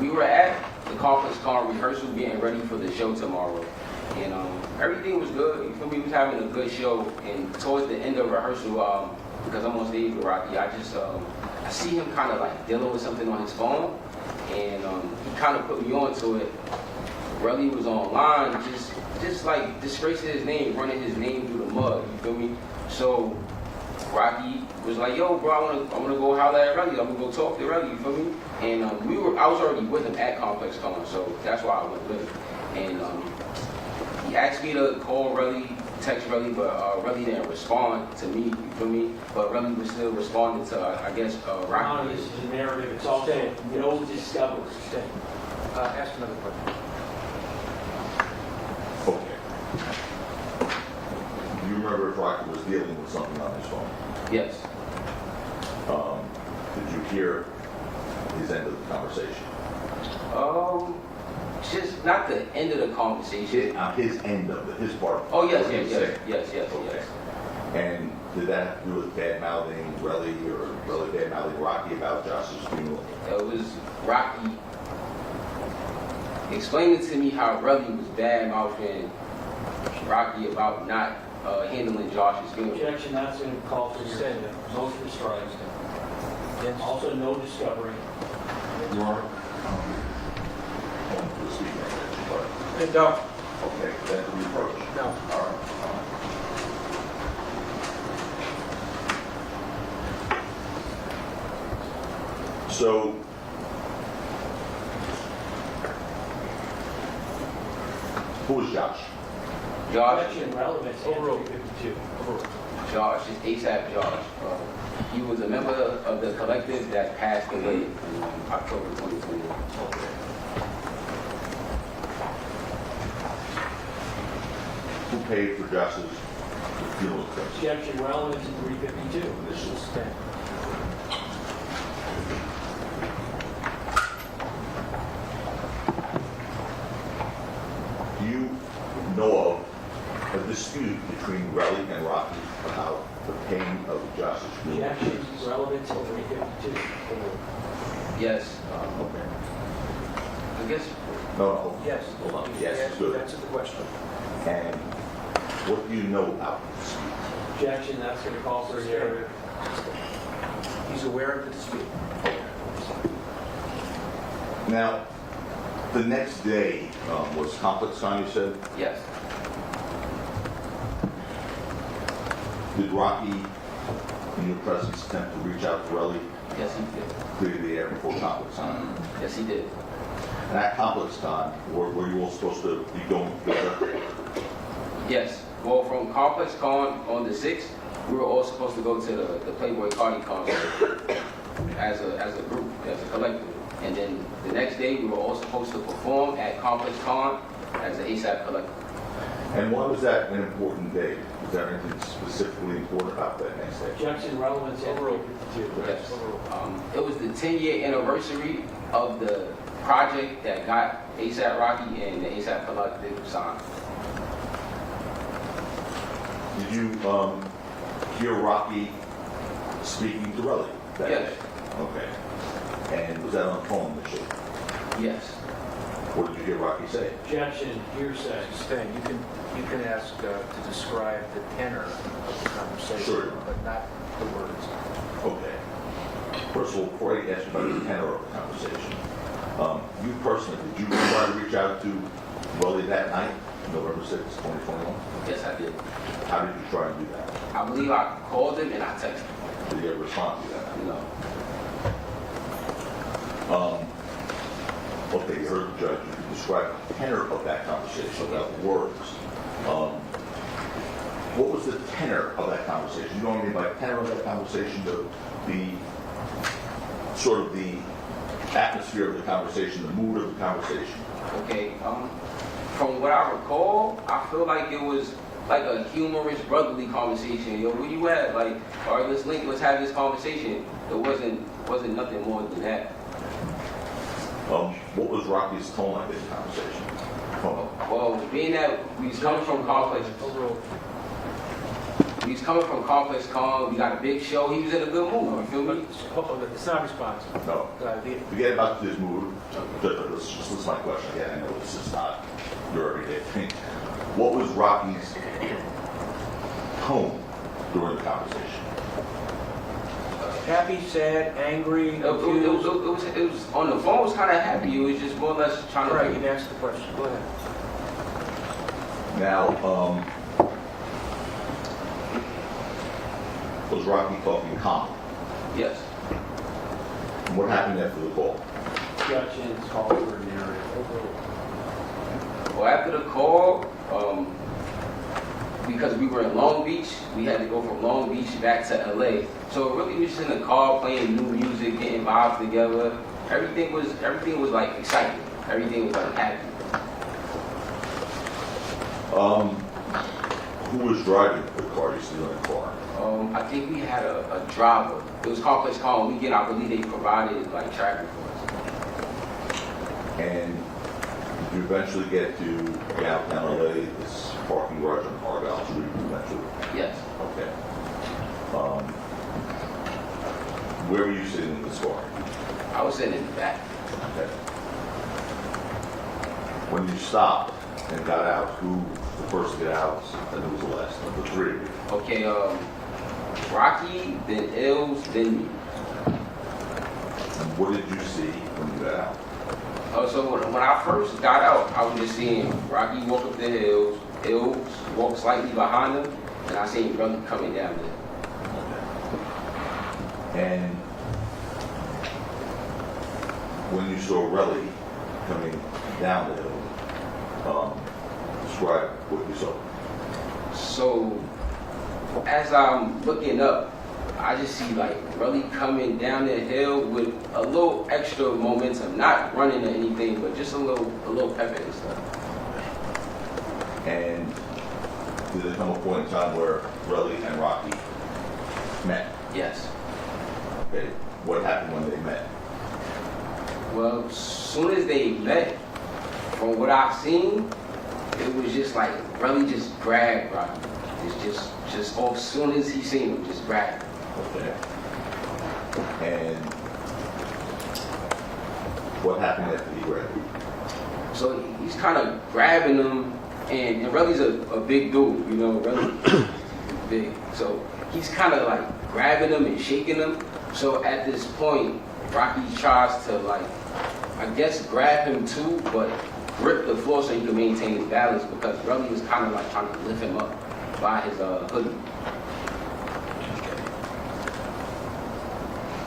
Speaker 7: we were at the conference call rehearsal getting ready for the show tomorrow. And everything was good. You feel me? We was having a good show. And towards the end of rehearsal, because I'm on stage with Rocky, I just I see him kind of like dealing with something on his phone. And he kind of put me on to it. Relli was online, just like disgracing his name, running his name through the mud. You feel me? So Rocky was like, "Yo, bro, I wanna go holler at Relli. I'm gonna go talk to Relli." You feel me? And I was already with him at Complex Con, so that's why I went with him. And he asked me to call Relli, text Relli, but Relli didn't respond to me. You feel me? But Relli was still responding to, I guess,
Speaker 8: No,
Speaker 7: Rocky.
Speaker 8: this is a narrative. It's also no discovery.
Speaker 1: Ask another question.
Speaker 3: Okay. Do you remember if Rocky was dealing with something on his phone?
Speaker 7: Yes.
Speaker 3: Did you hear his end of the conversation?
Speaker 7: Just not the end of the conversation.
Speaker 3: His end of it, his part.
Speaker 7: Oh, yes,
Speaker 3: What he was
Speaker 7: yes.
Speaker 3: saying. And did that have to do with bad-mouthing Relli or Relli bad-mouthing Rocky about Josh's funeral?
Speaker 7: It was Rocky explaining to me how Relli was bad-mouthing Rocky about not handling Josh's funeral.
Speaker 8: Objection, that's been called for hearsay. Motion to strike. Also no discovery.
Speaker 3: You are going to speak on that,
Speaker 1: No,
Speaker 3: okay, then reproach.
Speaker 1: no.
Speaker 3: All right. So, who was Josh?
Speaker 7: Josh,
Speaker 8: Objection, relevance,
Speaker 1: Overruled.
Speaker 8: 352.
Speaker 7: Josh, it's ASAP Josh. He was a member of the collective that passed away in October 2021.
Speaker 3: Who paid for Josh's funeral expenses?
Speaker 8: Objection, relevance, 352.
Speaker 1: This is 10.
Speaker 3: Do you know of a dispute between Relli and Rocky about the paying of Josh's funeral?
Speaker 8: Objection, relevance, 352.
Speaker 7: Yes,
Speaker 3: Okay.
Speaker 7: I guess
Speaker 3: No.
Speaker 1: Yes.
Speaker 3: Hold on. Yes, good.
Speaker 1: Answer the question.
Speaker 3: And what do you know about the dispute?
Speaker 8: Objection, that's going to call for a narrative.
Speaker 1: He's aware of the dispute.
Speaker 3: Now, the next day was Complex Con, you said?
Speaker 7: yes.
Speaker 3: Did Rocky, in your presence, attempt to reach out to Relli,
Speaker 7: Yes, he did.
Speaker 3: clear the air before Complex Con?
Speaker 7: Yes, he did.
Speaker 3: And at Complex Con, were you all supposed to be going together?
Speaker 7: Yes. Well, from Complex Con on the 6th, we were all supposed to go to the Playboy Cardi concert as a group, as a collective. And then the next day, we were all supposed to perform at Complex Con as an ASAP collective.
Speaker 3: And why was that an important day? Was there anything specifically important about that next day?
Speaker 8: Objection, relevance, overruled.
Speaker 7: Yes. It was the 10-year anniversary of the project that got ASAP Rocky and the ASAP Collective signed.
Speaker 3: Did you hear Rocky speaking to Relli that
Speaker 7: Yes.
Speaker 3: day? Okay. And was that on the phone initially?
Speaker 7: Yes.
Speaker 3: What did you hear Rocky say?
Speaker 8: Objection, hearsay.
Speaker 1: Stan, you can ask to describe the tenor of the conversation,
Speaker 3: Sure.
Speaker 1: but not the words.
Speaker 3: Okay. First of all, before I ask you about the tenor of the conversation, you personally, did you try to reach out to Relli that night, November 6, 2021?
Speaker 7: Yes, I did.
Speaker 3: How did you try to do that?
Speaker 7: I believe I called him and I texted him.
Speaker 3: Did he ever respond to you that night?
Speaker 7: No.
Speaker 3: Okay, you heard the judge. You can describe the tenor of that conversation without words. What was the tenor of that conversation? You know what I mean by tenor of that conversation? The sort of the atmosphere of the conversation, the mood of the conversation.
Speaker 7: Okay. From what I recall, I feel like it was like a humorous, brotherly conversation. Yo, where you at? Like, all right, let's link, let's have this conversation. It wasn't nothing more than that.
Speaker 3: What was Rocky's tone like in the conversation?
Speaker 7: Well, being that we was coming from complex, we got a big show. He was in a good mood. You feel me?
Speaker 1: It's not responsive.
Speaker 3: No. Forget about this mood. Let's just listen to my question again. I know this is not your everyday thing. What was Rocky's tone during the conversation?
Speaker 1: Happy, sad, angry,
Speaker 7: It
Speaker 1: confused?
Speaker 7: was on the phone. It was kind of happy. It was just more or less trying to.
Speaker 1: Right, you can ask the question. Go ahead.
Speaker 3: Now, was Rocky talking calm?
Speaker 7: Yes.
Speaker 3: And what happened after the call?
Speaker 8: Objection, it's called for narrative. Overruled.
Speaker 7: Well, after the call, because we were in Long Beach, we had to go from Long Beach back to LA. So it really was just in the car playing new music, getting vibes together. Everything was like exciting. Everything was like happy.
Speaker 3: Who was driving the car? You still in the car?
Speaker 7: I think we had a driver. It was Complex Car Weekend. I believe they provided like traffic for us.
Speaker 3: And did you eventually get to downtown LA, this parking garage on Argyle Street eventually?
Speaker 7: Yes.
Speaker 3: Okay. Where were you sitting in this car?
Speaker 7: I was sitting in the back.
Speaker 3: Okay. When you stopped and got out, who was the first to get out and who was the last? The three of you.
Speaker 7: Okay, Rocky, then Ills, then me.
Speaker 3: And what did you see when you got out?
Speaker 7: So when I first got out, I was just seeing Rocky walk up the hills, Ills walk slightly behind him, and I seen brother coming down there.
Speaker 3: And when you saw Relli coming down the hill, describe what you saw.
Speaker 7: So as I'm looking up, I just see like Relli coming down the hill with a little extra momentum, not running or anything, but just a little pep and stuff.
Speaker 3: And did there come a point in time where Relli and Rocky met?
Speaker 7: Yes.
Speaker 3: Okay. What happened when they met?
Speaker 7: Well, as soon as they met, from what I've seen, it was just like Relli just grabbed Rocky. It's just as soon as he seen him, just grabbed him.
Speaker 3: Okay. And what happened after he grabbed you?
Speaker 7: So he's kind of grabbing him, and Relli's a big dude, you know, Relli big. So he's kind of like grabbing him and shaking him. So at this point, Rocky tries to like, I guess grab him too, but grip the floor so he can maintain his balance because Relli was kind of like trying to lift him up by his hoodie.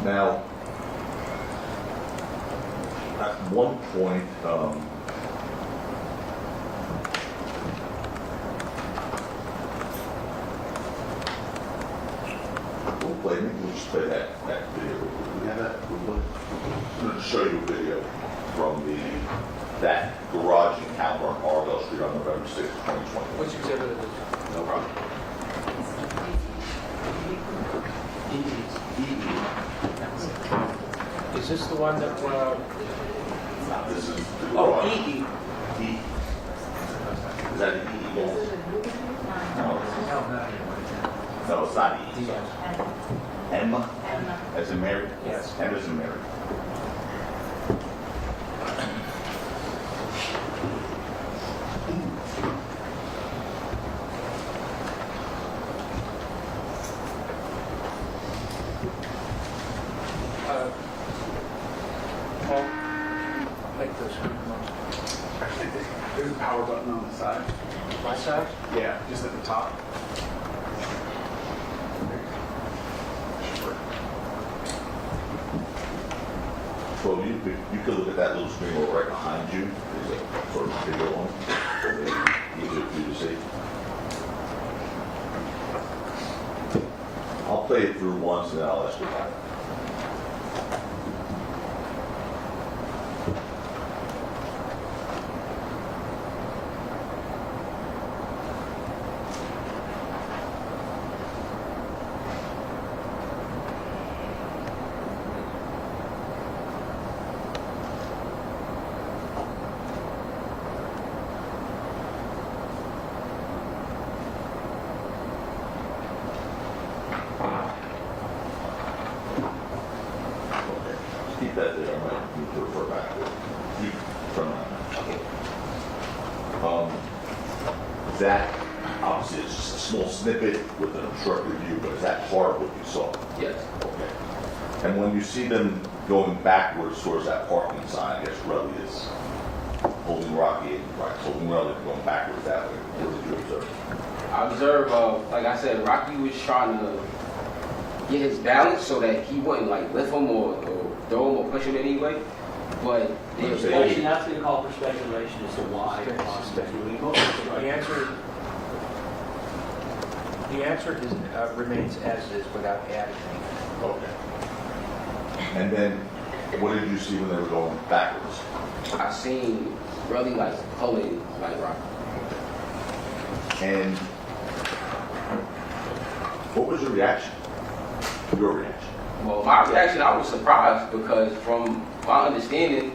Speaker 3: Now, at one point, we'll just play that video. We have that? I'm going to show you a video from that garage encounter on Argyle Street on November 6, 2020.
Speaker 1: What's your Is this the one that,
Speaker 3: This is.
Speaker 1: oh, E.
Speaker 3: E. Is that an E goal? No. No, it's not E. Emma? As in Mary?
Speaker 1: Yes.
Speaker 3: M as in Mary.
Speaker 1: Paul, make those screen
Speaker 5: There's a power button on the side.
Speaker 1: my side?
Speaker 5: Yeah, just at the top.
Speaker 3: Well, you could look at that little screen over right behind you. There's a sort of video on. Easier for you to see. I'll play it through once and then I'll ask you about it. Keep that there, I might need to refer back to it. Keep from that, obviously, it's just a small snippet with an obstructed view, but is that part of what you saw?
Speaker 7: Yes.
Speaker 3: Okay. And when you see them going backwards towards that parking sign, I guess Relli is holding Rocky, right, holding Relli going backwards that way. What did you observe?
Speaker 7: I observed, like I said, Rocky was trying to get his balance so that he wouldn't like lift him or throw him or push him anyway. But there's
Speaker 4: Speculation, that's been called for speculation as to why it possibly illegal.
Speaker 1: The answer is, remains as is without adding anything.
Speaker 3: Okay. And then, what did you see when they were going backwards?
Speaker 7: I seen really like pulling like Rocky.
Speaker 3: And what was your reaction? Your reaction?
Speaker 7: Well, my reaction, I was surprised because from my understanding,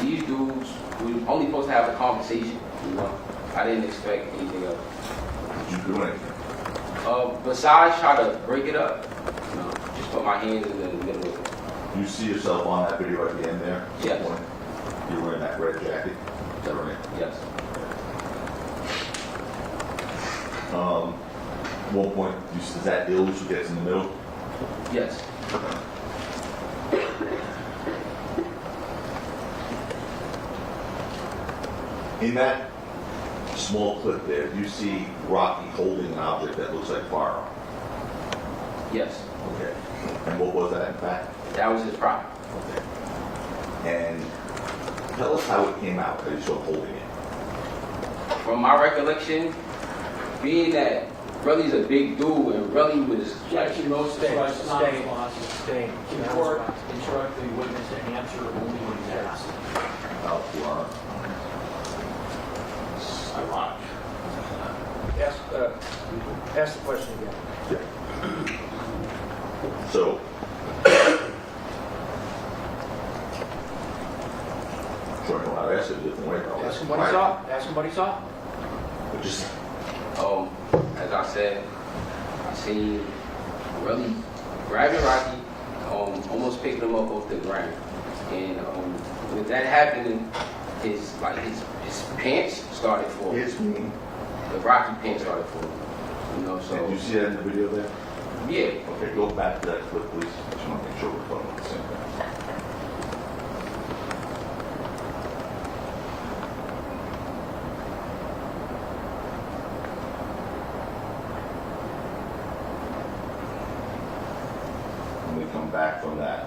Speaker 7: these dudes were only supposed to have a conversation, you know. I didn't expect anything else.
Speaker 3: Did you do anything?
Speaker 7: Besides try to break it up, you know, just put my hands in the middle of it.
Speaker 3: You see yourself on that video at the end there?
Speaker 7: Yes.
Speaker 3: You're wearing that red jacket? Is that right?
Speaker 7: Yes.
Speaker 3: One point, is that Ills who gets in the middle?
Speaker 7: Yes.
Speaker 3: In that small clip there, you see Rocky holding an object that looks like firearm.
Speaker 7: Yes.
Speaker 3: Okay. And what was that in fact?
Speaker 7: That was his pride.
Speaker 3: Okay. And tell us how it came out, how you saw him holding it.
Speaker 7: From my recollection, being that Relli's a big dude and Relli was
Speaker 4: Objection, most strikes, non-responsive.
Speaker 1: Stay.
Speaker 4: The court instruct the witness to answer only when he's asked.
Speaker 3: Firearm.
Speaker 5: Ironic.
Speaker 1: Ask the question again.
Speaker 3: So, sure, I know how to ask it a different way. I'll
Speaker 1: Ask him what he saw. Ask him what he saw.
Speaker 3: But just,
Speaker 7: as I said, I seen Relli grabbing Rocky, almost picking him up off the ground. And with that happening, his pants started falling.
Speaker 3: it's me.
Speaker 7: The Rocky pants started falling. You know, so
Speaker 3: Did you see that in the video there?
Speaker 7: yeah.
Speaker 3: Okay, go back to that clip, please. Just want to make sure we're talking about the same thing. When we come back from that,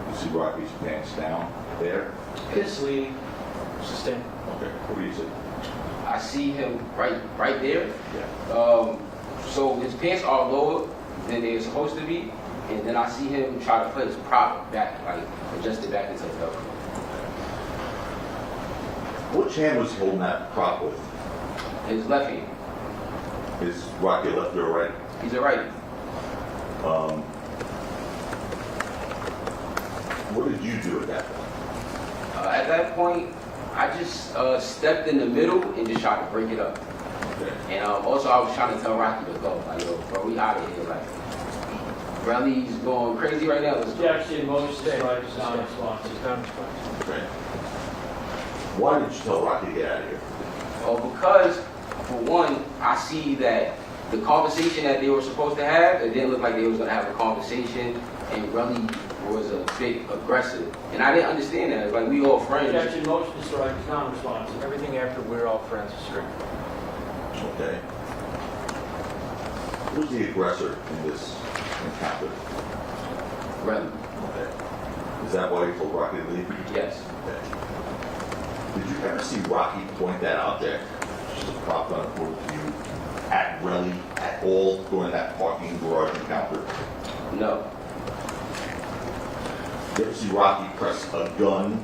Speaker 3: you see Rocky's pants down there?
Speaker 4: His sleeve.
Speaker 1: Sustain.
Speaker 3: Okay, what do you see?
Speaker 7: I see him right there.
Speaker 3: Yeah.
Speaker 7: So his pants are lower than they're supposed to be, and then I see him try to put his prop back, like adjust it back into the belt.
Speaker 3: Which hand was he holding that prop with?
Speaker 7: His left hand.
Speaker 3: Is Rocky a lefty or right?
Speaker 7: He's a righty.
Speaker 3: What did you do at that point?
Speaker 7: At that point, I just stepped in the middle and just tried to break it up.
Speaker 3: Okay.
Speaker 7: And also, I was trying to tell Rocky to go. Like, yo, bro, we out of here. Like, Relli's going crazy right now. Let's go.
Speaker 8: Objection, motion to strike is non-responsive.
Speaker 1: It's non-responsive.
Speaker 3: Okay. Why did you tell Rocky to get out of here?
Speaker 7: Because, for one, I see that the conversation that they were supposed to have, it didn't look like they was going to have a conversation, and Relli was a bit aggressive. And I didn't understand that. It's like, we all friends.
Speaker 8: Objection, motion to strike is non-responsive.
Speaker 1: Everything after we're all friends is strict.
Speaker 3: Okay. Who's the aggressor in this encounter?
Speaker 7: Relli.
Speaker 3: Okay. Is that why you told Rocky to leave?
Speaker 7: Yes.
Speaker 3: Okay. Did you ever see Rocky point that object, just a prop gun according to you, at Relli at all during that parking garage encounter?
Speaker 7: No.
Speaker 3: You ever see Rocky press a gun,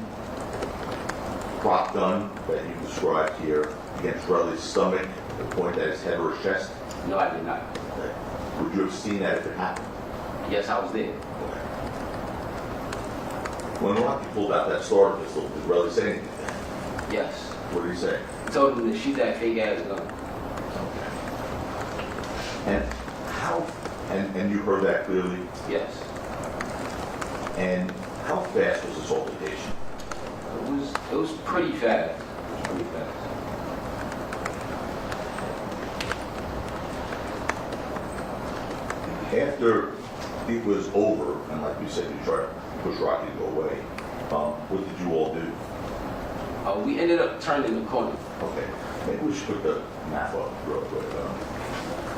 Speaker 3: prop gun that you described here, against Relli's stomach, to point at his head or his chest?
Speaker 7: No, I did not.
Speaker 3: Okay. Would you have seen that if it happened?
Speaker 7: Yes, I was there.
Speaker 3: Okay. When Rocky pulled out that starter pistol, did Relli say anything?
Speaker 7: Yes.
Speaker 3: What did he say?
Speaker 7: He told him to shoot that fake ass gun.
Speaker 3: And how, and you heard that clearly?
Speaker 7: Yes.
Speaker 3: And how fast was this altercation?
Speaker 7: It was pretty fast. Pretty fast.
Speaker 3: After it was over, and like you said, you tried to push Rocky to go away, what did you all do?
Speaker 7: We ended up turning the corner.
Speaker 3: Okay, maybe we should put the map up real quick. I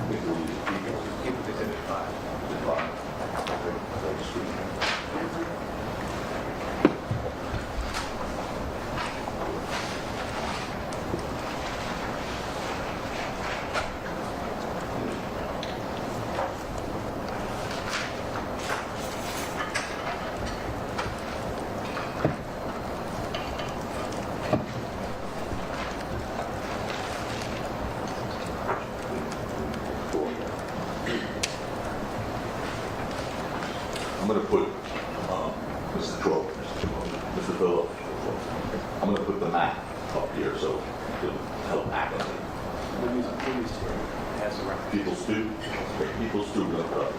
Speaker 3: think we'll use people.
Speaker 1: Keep it within 5.
Speaker 3: I'm going to put, Mr. Troll, Mr. Phillip, I'm going to put the map up here so it'll help accurately. People stew? People stew, we're going to put up.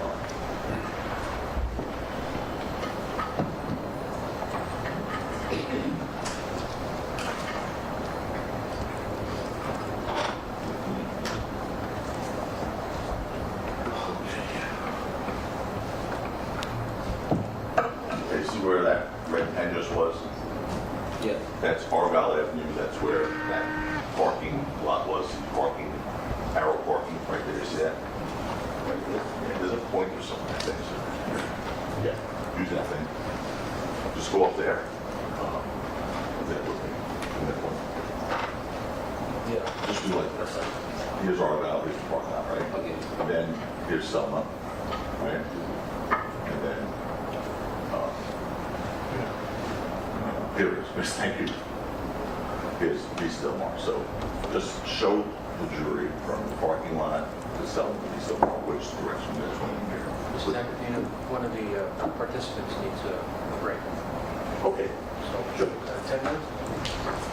Speaker 3: Okay, see where that red pen just was?
Speaker 7: Yeah.
Speaker 3: That's Argyle Avenue, that's where that parking lot was, parking, arrow parking, right there, you see that? Right there, yeah, there's a pointer somewhere, I think, so. Yeah, use that thing. Just go up there. That would be, in that point.
Speaker 8: Yeah.
Speaker 3: Just do like this. Here's Argyle, here's the parking lot, right?
Speaker 7: Okay.
Speaker 3: And then here's Selma, right? And then, here it is, thank you. Here's East Delmar. So just show the jury from the parking lot to Selma, East Delmar, which direction they're swinging here.
Speaker 1: Mrs. Zaccatina, one of the participants needs a break.
Speaker 3: Okay.
Speaker 1: So,
Speaker 3: Sure.
Speaker 1: 10 minutes?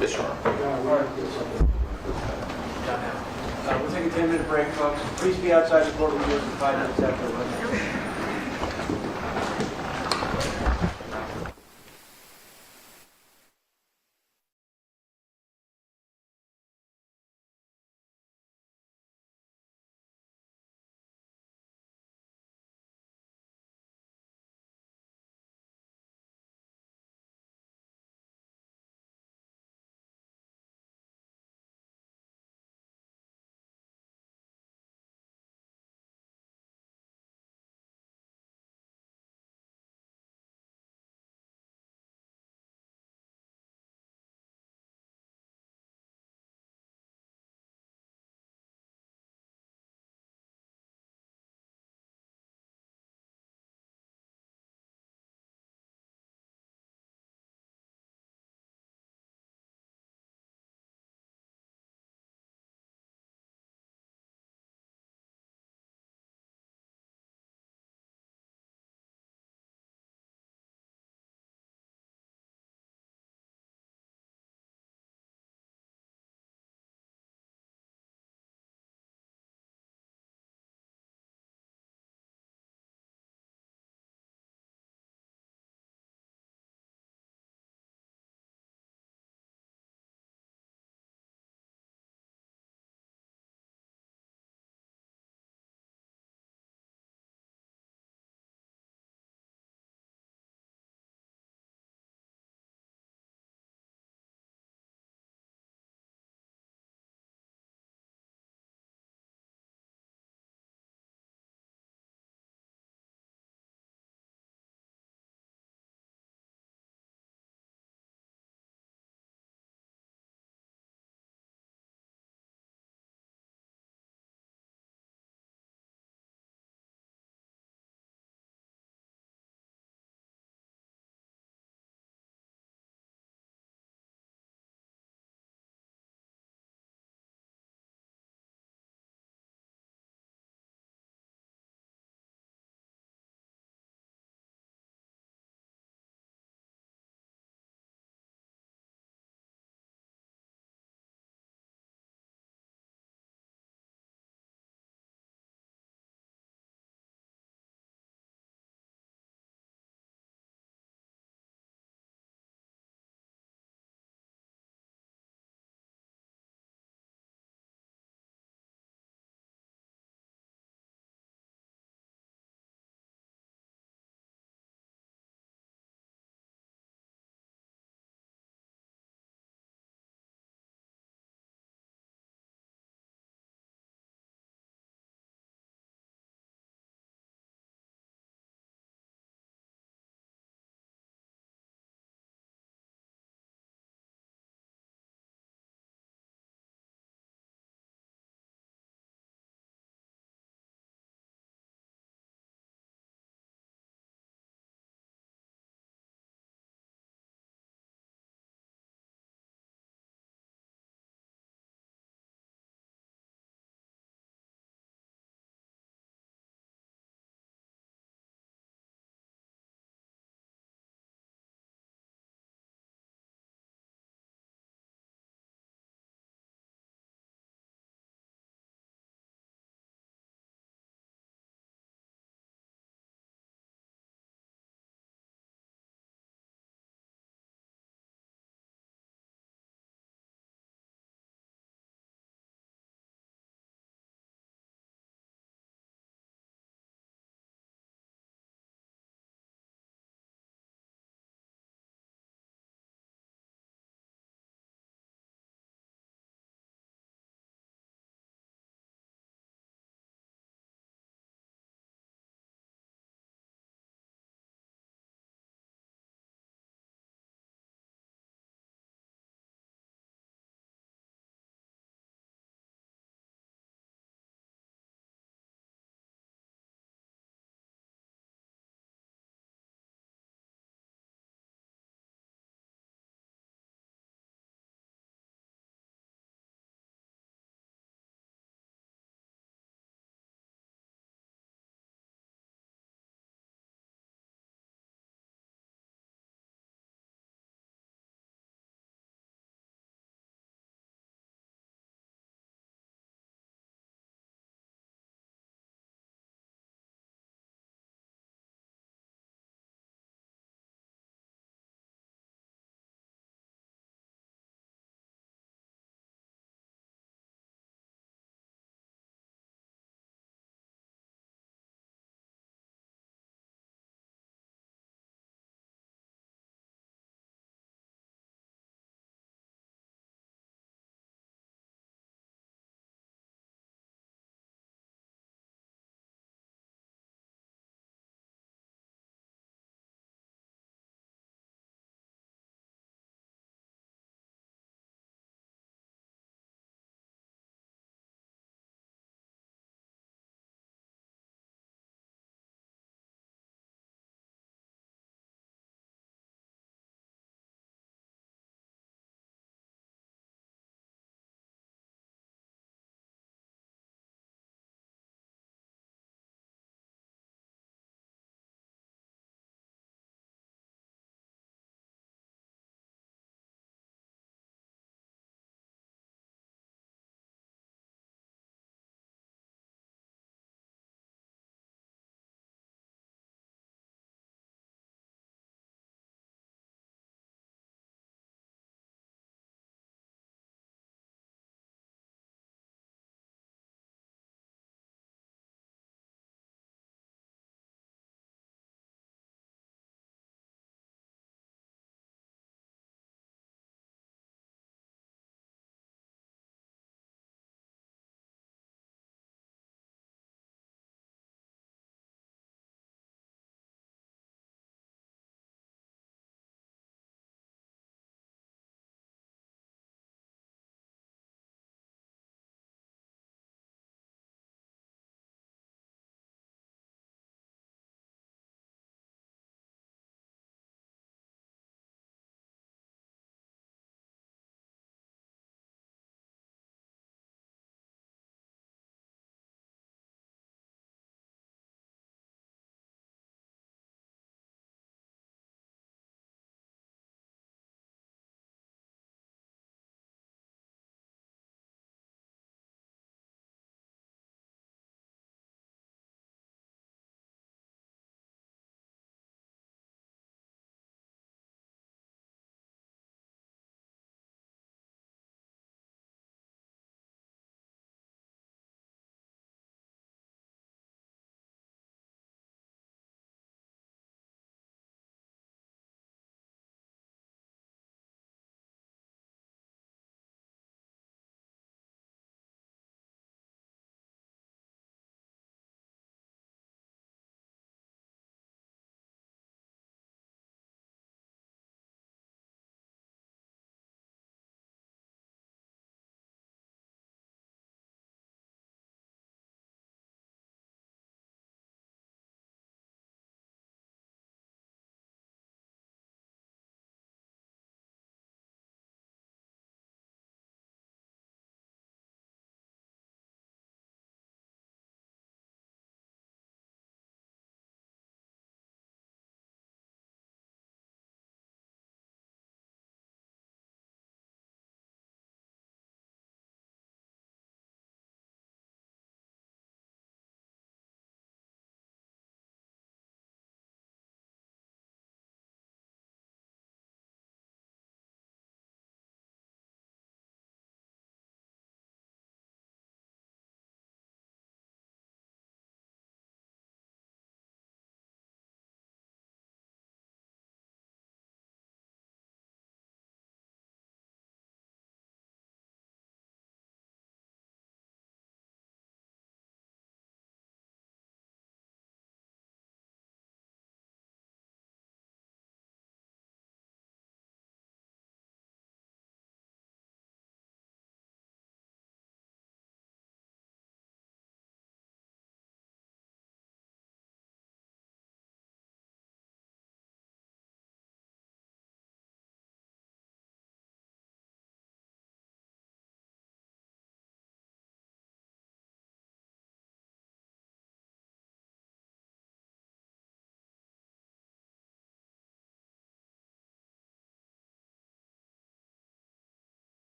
Speaker 3: Yes, sir.
Speaker 1: John Allen.
Speaker 6: We'll take a 10-minute break, folks. Please be outside the courtroom doors in 5 minutes after the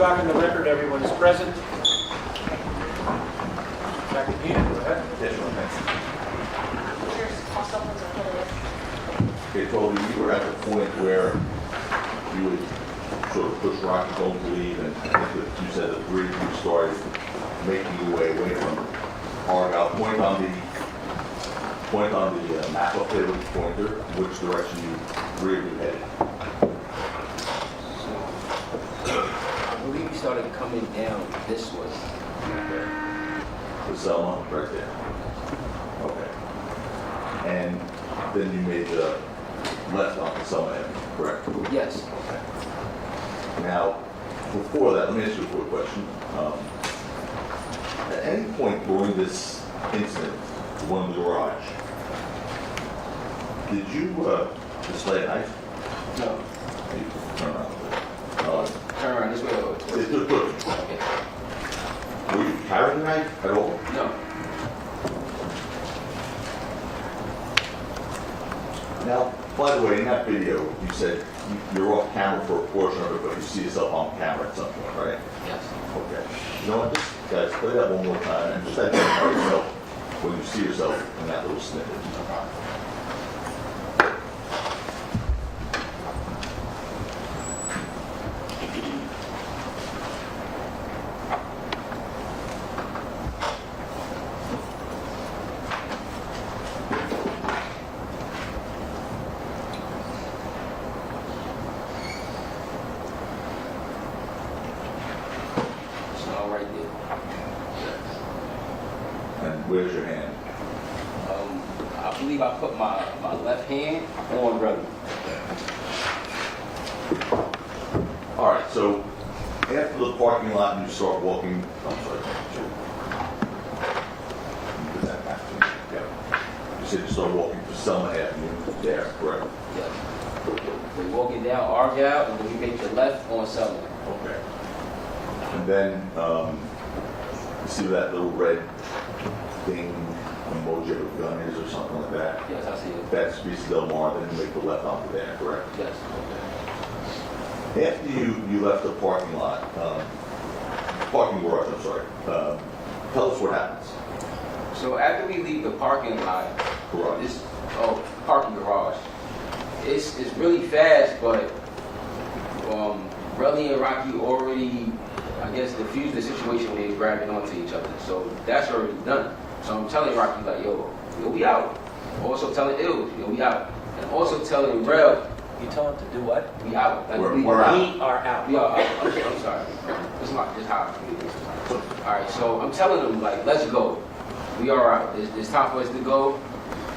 Speaker 1: o'clock in the record, everyone is present. Dr. Peter, go ahead.
Speaker 3: Yes, sure, thanks. Okay, Toby, you were at the point where you would sort of push Rocky home to leave, and I think that you said the three of you started making your way away from Argyle. Point on the map up there with the pointer, which direction you three of you headed.
Speaker 7: I believe we started coming down this way.
Speaker 3: The Selma, right there. Okay. And then you made the left on the Selma Avenue, correct?
Speaker 7: Yes.
Speaker 3: Okay. Now, before that, let me ask you a quick question. At any point during this incident, the one in the garage, did you display a knife?
Speaker 7: No.
Speaker 3: You turn around a bit.
Speaker 7: Turn around this way.
Speaker 3: Good.
Speaker 7: Okay.
Speaker 3: Were you carrying a knife at all?
Speaker 7: No.
Speaker 3: Now, by the way, in that video, you said you're off camera for a portion of it, but you see yourself on camera at some point, right?
Speaker 7: Yes.
Speaker 3: Okay. You know what, just, guys, play that one more time and just identify yourself when you see yourself in that little snippet.
Speaker 7: It's all right there.
Speaker 3: And where's your hand?
Speaker 7: I believe I put my left hand on Relli.
Speaker 3: All right, so after the parking lot, you start walking. I'm sorry. Put that back to me. Yeah. You said you start walking to Selma Avenue there, correct?
Speaker 7: Yes. We're walking down Argyle, and then we make the left on Selma.
Speaker 3: Okay. And then you see that little red thing, emoji of a gun is or something like that?
Speaker 7: Yes, I see it.
Speaker 3: That's Vista Del Mar, then you make the left onto there, correct?
Speaker 7: Yes.
Speaker 3: After you left the parking lot, parking garage, I'm sorry, tell us what happens.
Speaker 7: So after we leave the parking lot,
Speaker 3: Garage.
Speaker 7: parking garage, it's really fast, but Relli and Rocky already, I guess, diffused the situation when they were grabbing onto each other. So that's already done. So I'm telling Rocky, like, yo, we out. Also telling Ill, yo, we out. And also telling Rel,
Speaker 8: You tell him to do what?
Speaker 7: we out. Like,
Speaker 3: We're out.
Speaker 8: We are out.
Speaker 7: We are out. I'm sorry. It's not just how I feel. All right, so I'm telling them, like, let's go. We are out. It's time for us to go.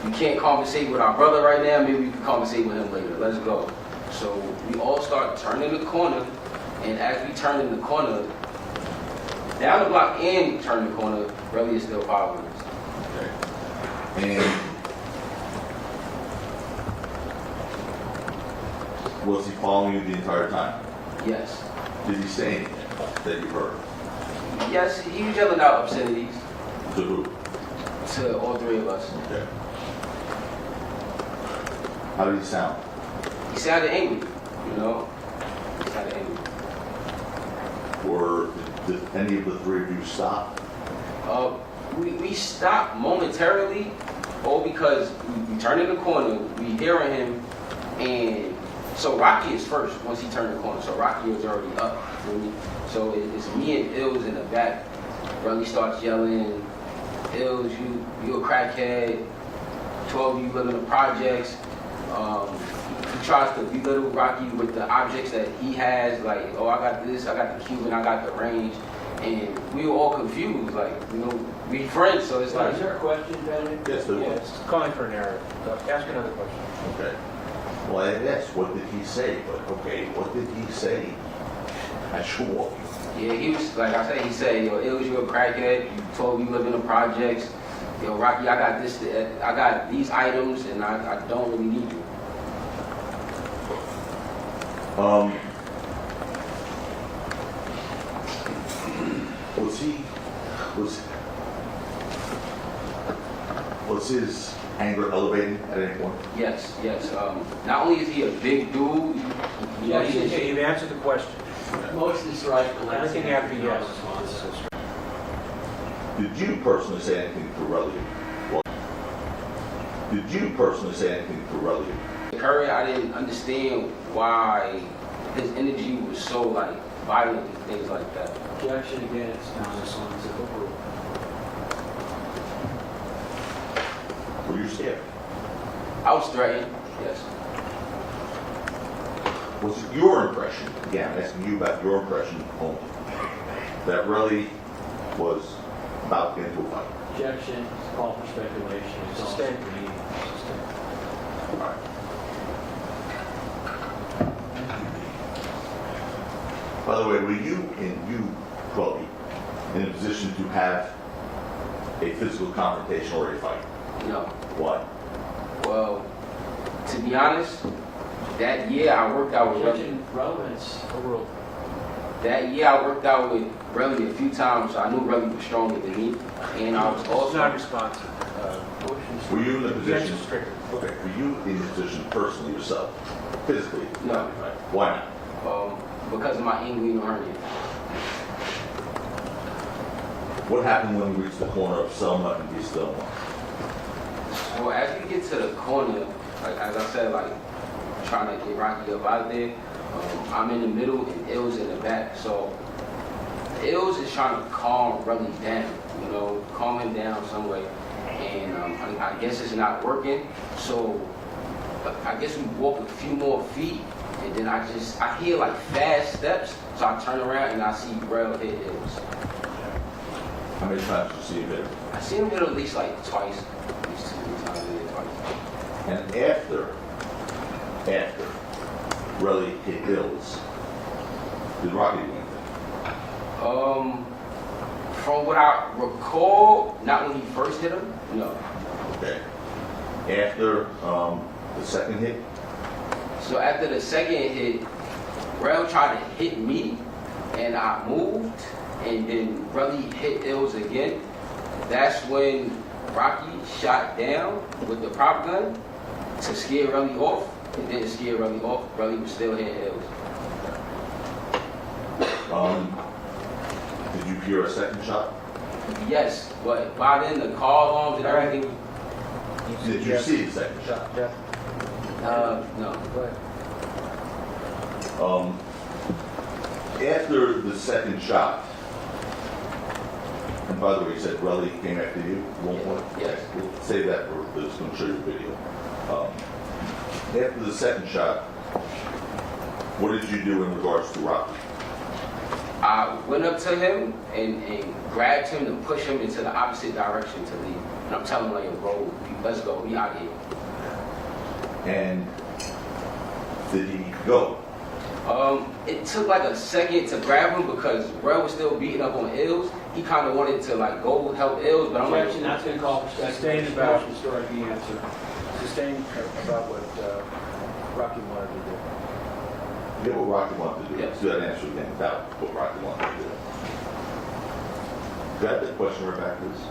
Speaker 7: We can't conversate with our brother right now. Maybe we can conversate with him later. Let's go. So we all start turning the corner, and as we turn in the corner, down the block and turn the corner, Relli is still following us.
Speaker 3: Okay. And was he following you the entire time?
Speaker 7: Yes.
Speaker 3: Did he say anything that you heard?
Speaker 7: Yes, he was yelling out obscenities
Speaker 3: To who?
Speaker 7: to all three of us.
Speaker 3: Okay. How did he sound?
Speaker 7: He sounded angry, you know? He sounded angry.
Speaker 3: Or did any of the three of you stop?
Speaker 7: We stopped momentarily, all because we turned in the corner, we hearing him, and so Rocky is first once he turned the corner. So Rocky was already up. You know? So it's me and Ills in the back. Relli starts yelling, Ills, you a crackhead. 12 of you live in the projects. He tries to belittle Rocky with the objects that he has, like, oh, I got this, I got the Cuban, I got the range. And we were all confused, like, you know, we friends, so it's like...
Speaker 8: Is there a question, Benny?
Speaker 3: Yes, there was.
Speaker 1: Yes, calling for an error. Ask another question.
Speaker 3: Okay. Well, I asked, what did he say? But, okay, what did he say as you walking?
Speaker 7: Yeah, he was, like I said, he said, yo, Ills, you a crackhead, you told me you live in the projects. Yo, Rocky, I got this, I got these items, and I don't really need you.
Speaker 3: Was his anger elevating at any point?
Speaker 7: Yes. Not only is he a big dude, you know,
Speaker 1: Yes, you've answered the question.
Speaker 4: Motion to strike the last.
Speaker 1: Everything after yes.
Speaker 4: Response.
Speaker 3: Did you personally say anything to Relli? Did you personally say anything to Relli?
Speaker 7: Curry, I didn't understand why his energy was so like violent and things like that.
Speaker 4: Objection again, it's non-responsive. Overruled.
Speaker 3: Were you scared?
Speaker 7: I was threatened, yes.
Speaker 3: Was it your impression, again, I'm asking you about your impression only, that Relli was about to get into a fight?
Speaker 4: Objection, call for speculation. It's all
Speaker 1: Sustained.
Speaker 4: agreed.
Speaker 3: All right. By the way, were you, Chloe, in a position to have a physical confrontation or a fight?
Speaker 7: No.
Speaker 3: Why?
Speaker 7: Well, to be honest, that year I worked out with Relli.
Speaker 4: Objection, relevance. Overruled.
Speaker 7: That year I worked out with Relli a few times, so I knew Relli was stronger than me. And I was
Speaker 1: It's
Speaker 7: also
Speaker 1: not responsive.
Speaker 4: Motion
Speaker 3: Were you in a position?
Speaker 1: Objection stricken.
Speaker 3: Okay. Were you in a position personally yourself, physically?
Speaker 7: No.
Speaker 3: Why not?
Speaker 7: because of my inguinal hernia.
Speaker 3: What happened when you reached the corner of Selma and East Selma?
Speaker 7: Well, as we get to the corner, like as I said, like trying to get Rocky up out there, I'm in the middle and Ills in the back. So Ills is trying to calm Relli down, you know, calm him down some way. And I guess it's not working. So I guess we walk a few more feet, and then I hear like fast steps. So I turn around and I see Rel hit Ills.
Speaker 3: How many times did you see him hit?
Speaker 7: I seen him hit at least like twice. At least 2 times he hit twice.
Speaker 3: And after Relli hit Ills, did Rocky do anything?
Speaker 7: From what I recall, not when he first hit him, no.
Speaker 3: Okay. After the second hit,
Speaker 7: So after the second hit, Rel tried to hit me, and I moved, and then Relli hit Ills again. That's when Rocky shot down with the prop gun to scare Relli off. It didn't scare Relli off. Relli was still hitting Ills.
Speaker 3: did you hear a second shot?
Speaker 7: Yes, but by then the car alarms and everything.
Speaker 3: Did you see the second shot?
Speaker 1: Jeff?
Speaker 7: No.
Speaker 1: Go ahead.
Speaker 3: After the second shot, and by the way, you said Relli came after you at one point?
Speaker 7: Yes.
Speaker 3: We'll say that for this, going to show you the video. After the second shot, what did you do in regards to Rocky?
Speaker 7: I went up to him and grabbed him to push him into the opposite direction to leave. And I'm telling him, like, bro, let's go, we out here.
Speaker 3: And did he go?
Speaker 7: It took like a second to grab him because Rel was still beating up on Ills. He kind of wanted to like go help Ills, but I'm like,
Speaker 4: Objection, that's going to call for
Speaker 1: Sustained
Speaker 4: speculation.
Speaker 1: about-
Speaker 4: Motion to strike the answer.
Speaker 1: Sustained about what Rocky wanted to do.
Speaker 3: Get what Rocky wanted to do.
Speaker 7: Yes.
Speaker 3: Do that answer again about what Rocky wanted to do. Got that question right back, please?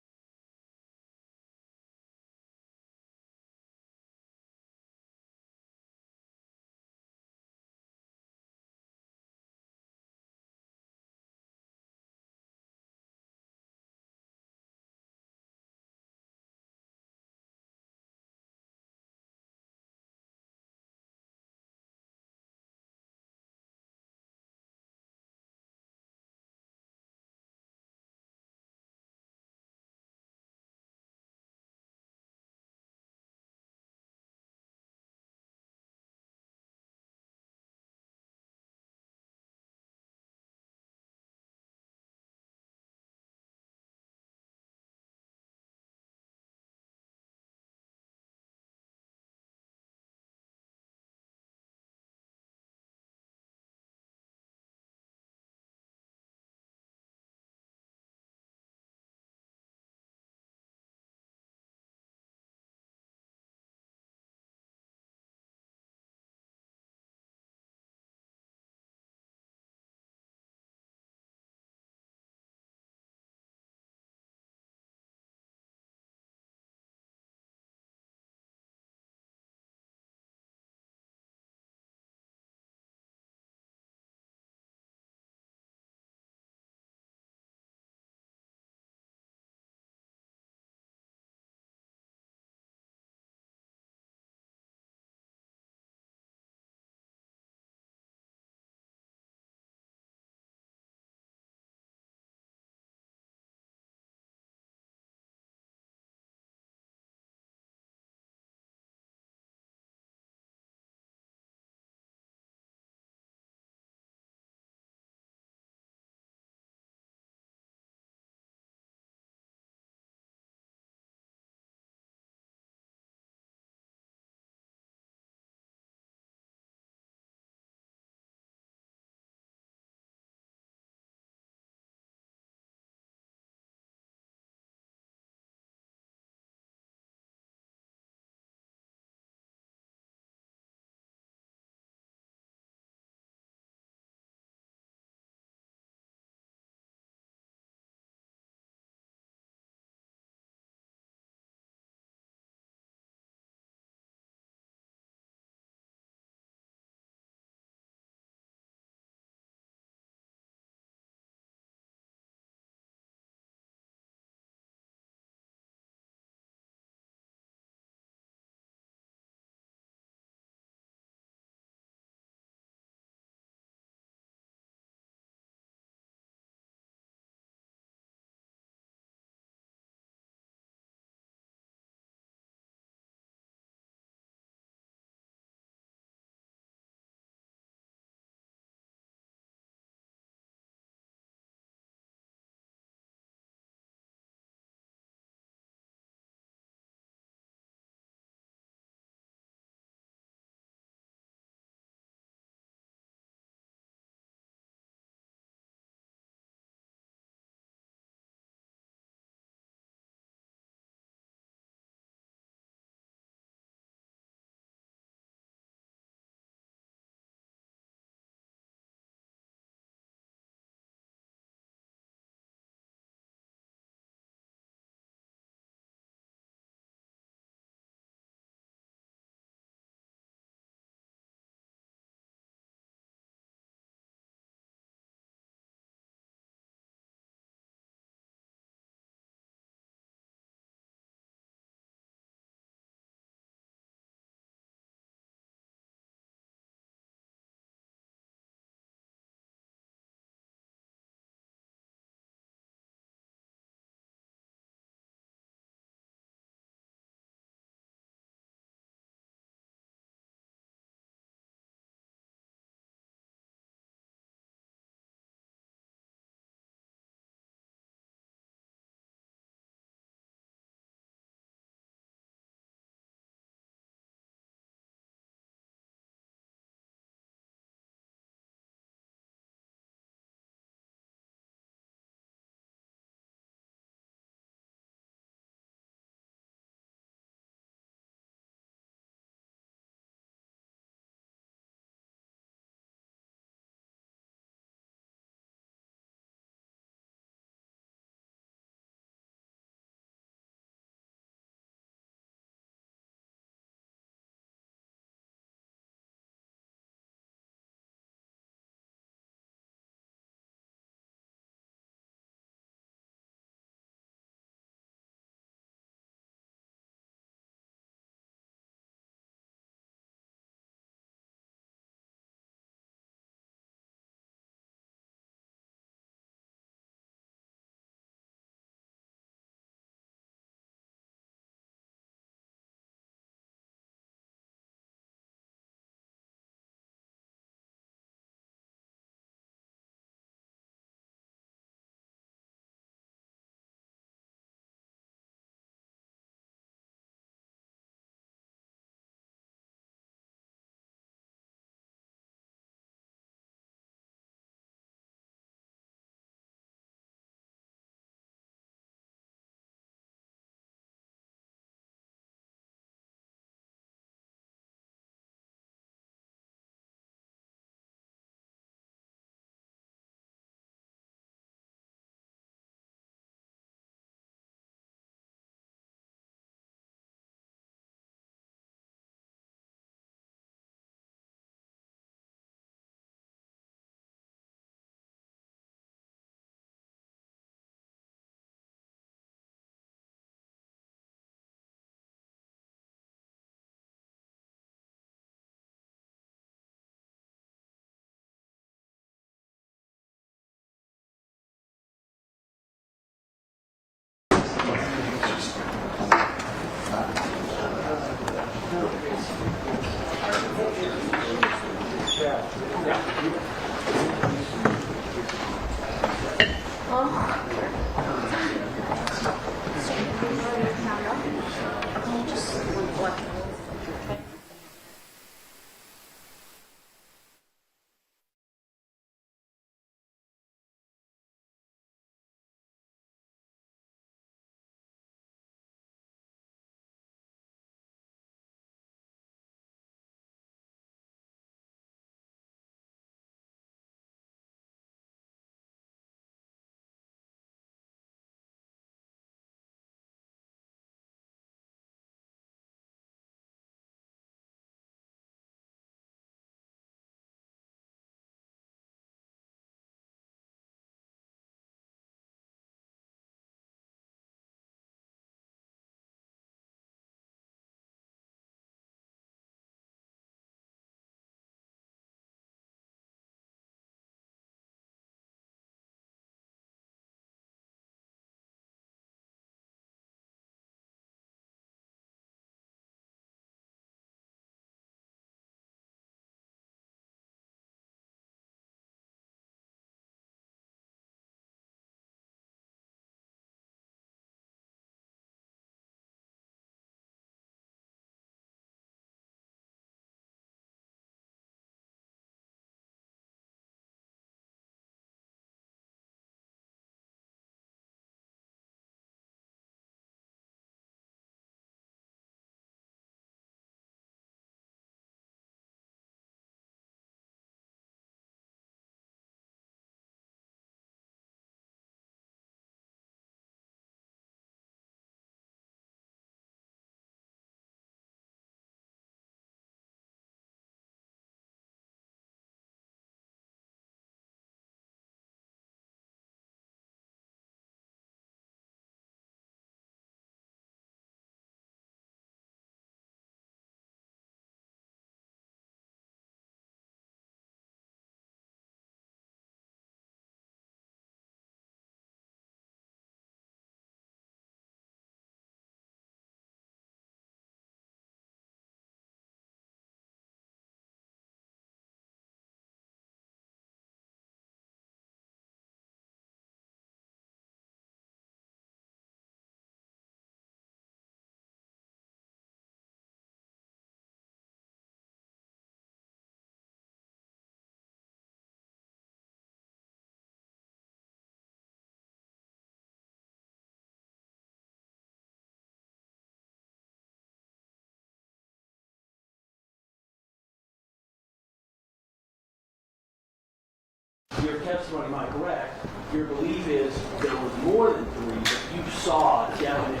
Speaker 4: Your testimony, am I correct? Your belief is there was more than three, but you saw definite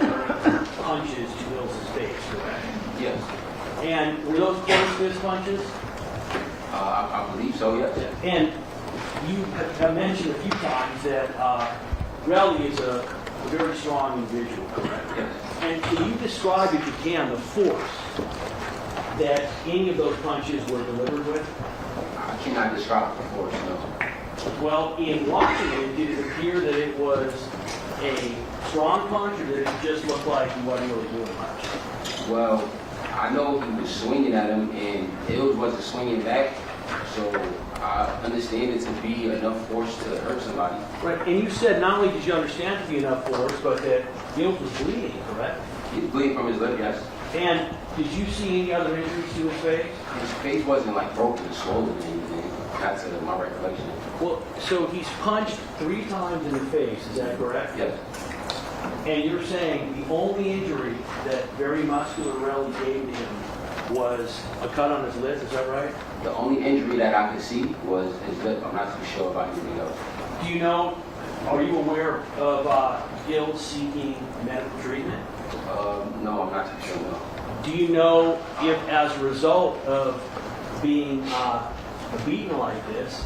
Speaker 4: punches to Mills' face, correct?
Speaker 7: Yes.
Speaker 4: And were those close fist punches?
Speaker 7: I believe so, yes.
Speaker 4: And you have mentioned a few times that Relli is a very strong individual, correct?
Speaker 7: Yes.
Speaker 4: And can you describe, if you can, the force that any of those punches were delivered with?
Speaker 7: I cannot describe the force, no.
Speaker 4: Well, in watching it, did it appear that it was a strong punch, or did it just look like he wasn't really doing much?
Speaker 7: Well, I know he was swinging at him, and Ills wasn't swinging back, so I understand it to be enough force to hurt somebody.
Speaker 4: Right, and you said not only did you understand it to be enough force, but that Ills was bleeding, correct?
Speaker 7: He was bleeding from his lip, yes.
Speaker 4: And did you see any other injuries to his face?
Speaker 7: His face wasn't like broken or swollen or anything, not to my recollection.
Speaker 4: Well, so he's punched 3 times in the face, is that correct?
Speaker 7: Yes.
Speaker 4: And you're saying the only injury that very muscular Relli gave to him was a cut on his lip, is that right?
Speaker 7: The only injury that I could see was his lip. I'm not too sure about anything else.
Speaker 4: Do you know, are you aware of Ills seeking medical treatment?
Speaker 7: No, I'm not too sure, no.
Speaker 4: Do you know if, as a result of being beaten like this,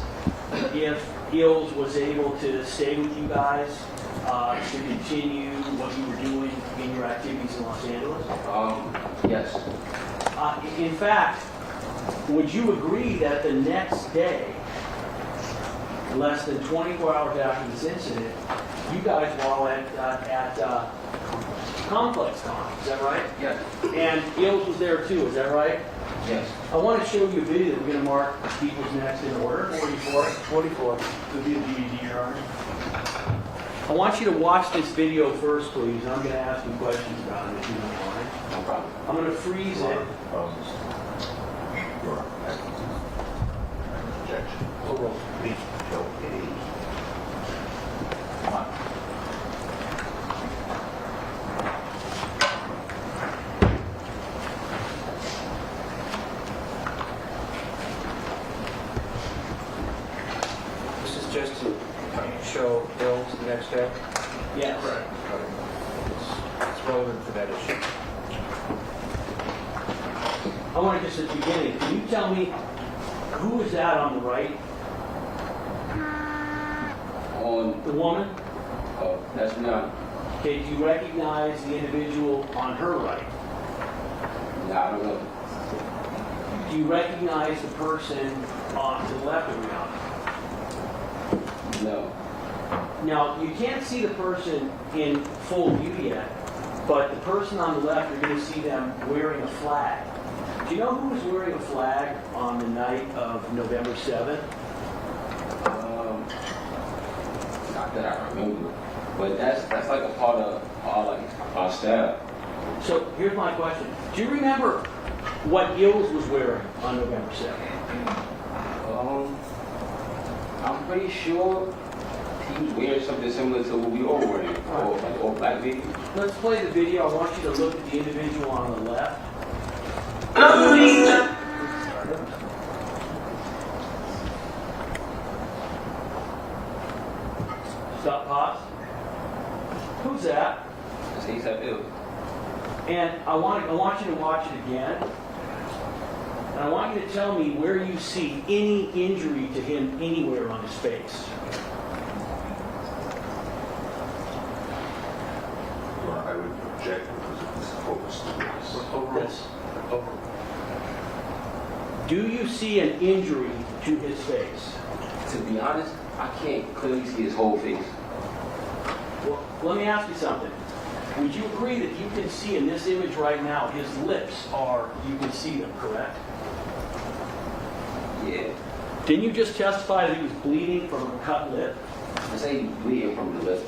Speaker 4: if Ills was able to stay with you guys to continue what you were doing in your activities in Los Angeles?
Speaker 7: Yes.
Speaker 4: In fact, would you agree that the next day, less than 24 hours after this incident, you guys were all at Complex Con, is that right?
Speaker 7: Yes.
Speaker 4: And Ills was there too, is that right?
Speaker 7: Yes.
Speaker 4: I want to show you a video that we're going to mark people's necks in order.
Speaker 1: 44.
Speaker 4: Could be a DVD, Your Honor. I want you to watch this video first, please, and I'm going to ask you questions about it if you don't mind.
Speaker 7: No problem.
Speaker 4: I'm going to freeze it.
Speaker 3: Your objection. Please, show a. Come on.
Speaker 1: This is just to show bills the next day.
Speaker 4: Yes.
Speaker 1: It's relevant to that issue.
Speaker 4: I want to just at the beginning, can you tell me who is that on the right?
Speaker 7: On,
Speaker 4: The woman?
Speaker 7: that's not,
Speaker 4: Okay, do you recognize the individual on her right?
Speaker 7: nah, I don't know.
Speaker 4: Do you recognize the person on to the left of me?
Speaker 7: No.
Speaker 4: Now, you can't see the person in full view yet, but the person on the left, you're going to see them wearing a flag. Do you know who was wearing a flag on the night of November 7th?
Speaker 7: Not that I remember. But that's like a part of our staff.
Speaker 4: So here's my question. Do you remember what Gills was wearing on November 7th?
Speaker 7: I'm pretty sure he was wearing something similar to what we all wearing, or like all black people.
Speaker 4: Let's play the video. I want you to look at the individual on the left. Stop, pause. Who's that?
Speaker 7: It's ASAP Ill.
Speaker 4: And I want you to watch it again. And I want you to tell me where you see any injury to him anywhere on his face.
Speaker 3: Your Honor, I would object because of this focus to this.
Speaker 4: Do you see an injury to his face?
Speaker 7: To be honest, I can't clearly see his whole face.
Speaker 4: Well, let me ask you something. Would you agree that you can see in this image right now, his lips are, you can see them, correct?
Speaker 7: Yeah.
Speaker 4: Didn't you just testify that he was bleeding from a cut lip?
Speaker 7: I say he was bleeding from the lip.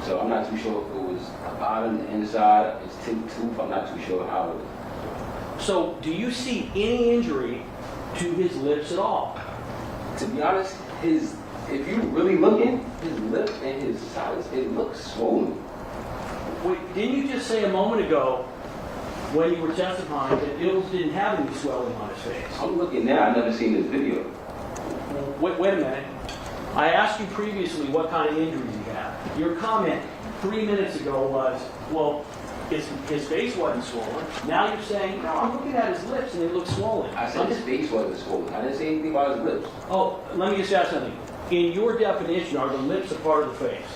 Speaker 7: So I'm not too sure if it was the bottom, the inside, his tooth. I'm not too sure how it was.
Speaker 4: So, do you see any injury to his lips at all?
Speaker 7: To be honest, if you really looking, his lip and his sides, it looks swollen.
Speaker 4: Wait, didn't you just say a moment ago, when you were testifying, that Ills didn't have any swelling on his face?
Speaker 7: I'm looking now, I've never seen this video.
Speaker 4: Wait a minute. I asked you previously what kind of injuries he had. Your comment 3 minutes ago was, well, his face wasn't swollen. Now you're saying, no, I'm looking at his lips and they look swollen.
Speaker 7: I said his face wasn't swollen. I didn't say anything about his lips.
Speaker 4: Oh, let me just ask something. In your definition, are the lips a part of the face?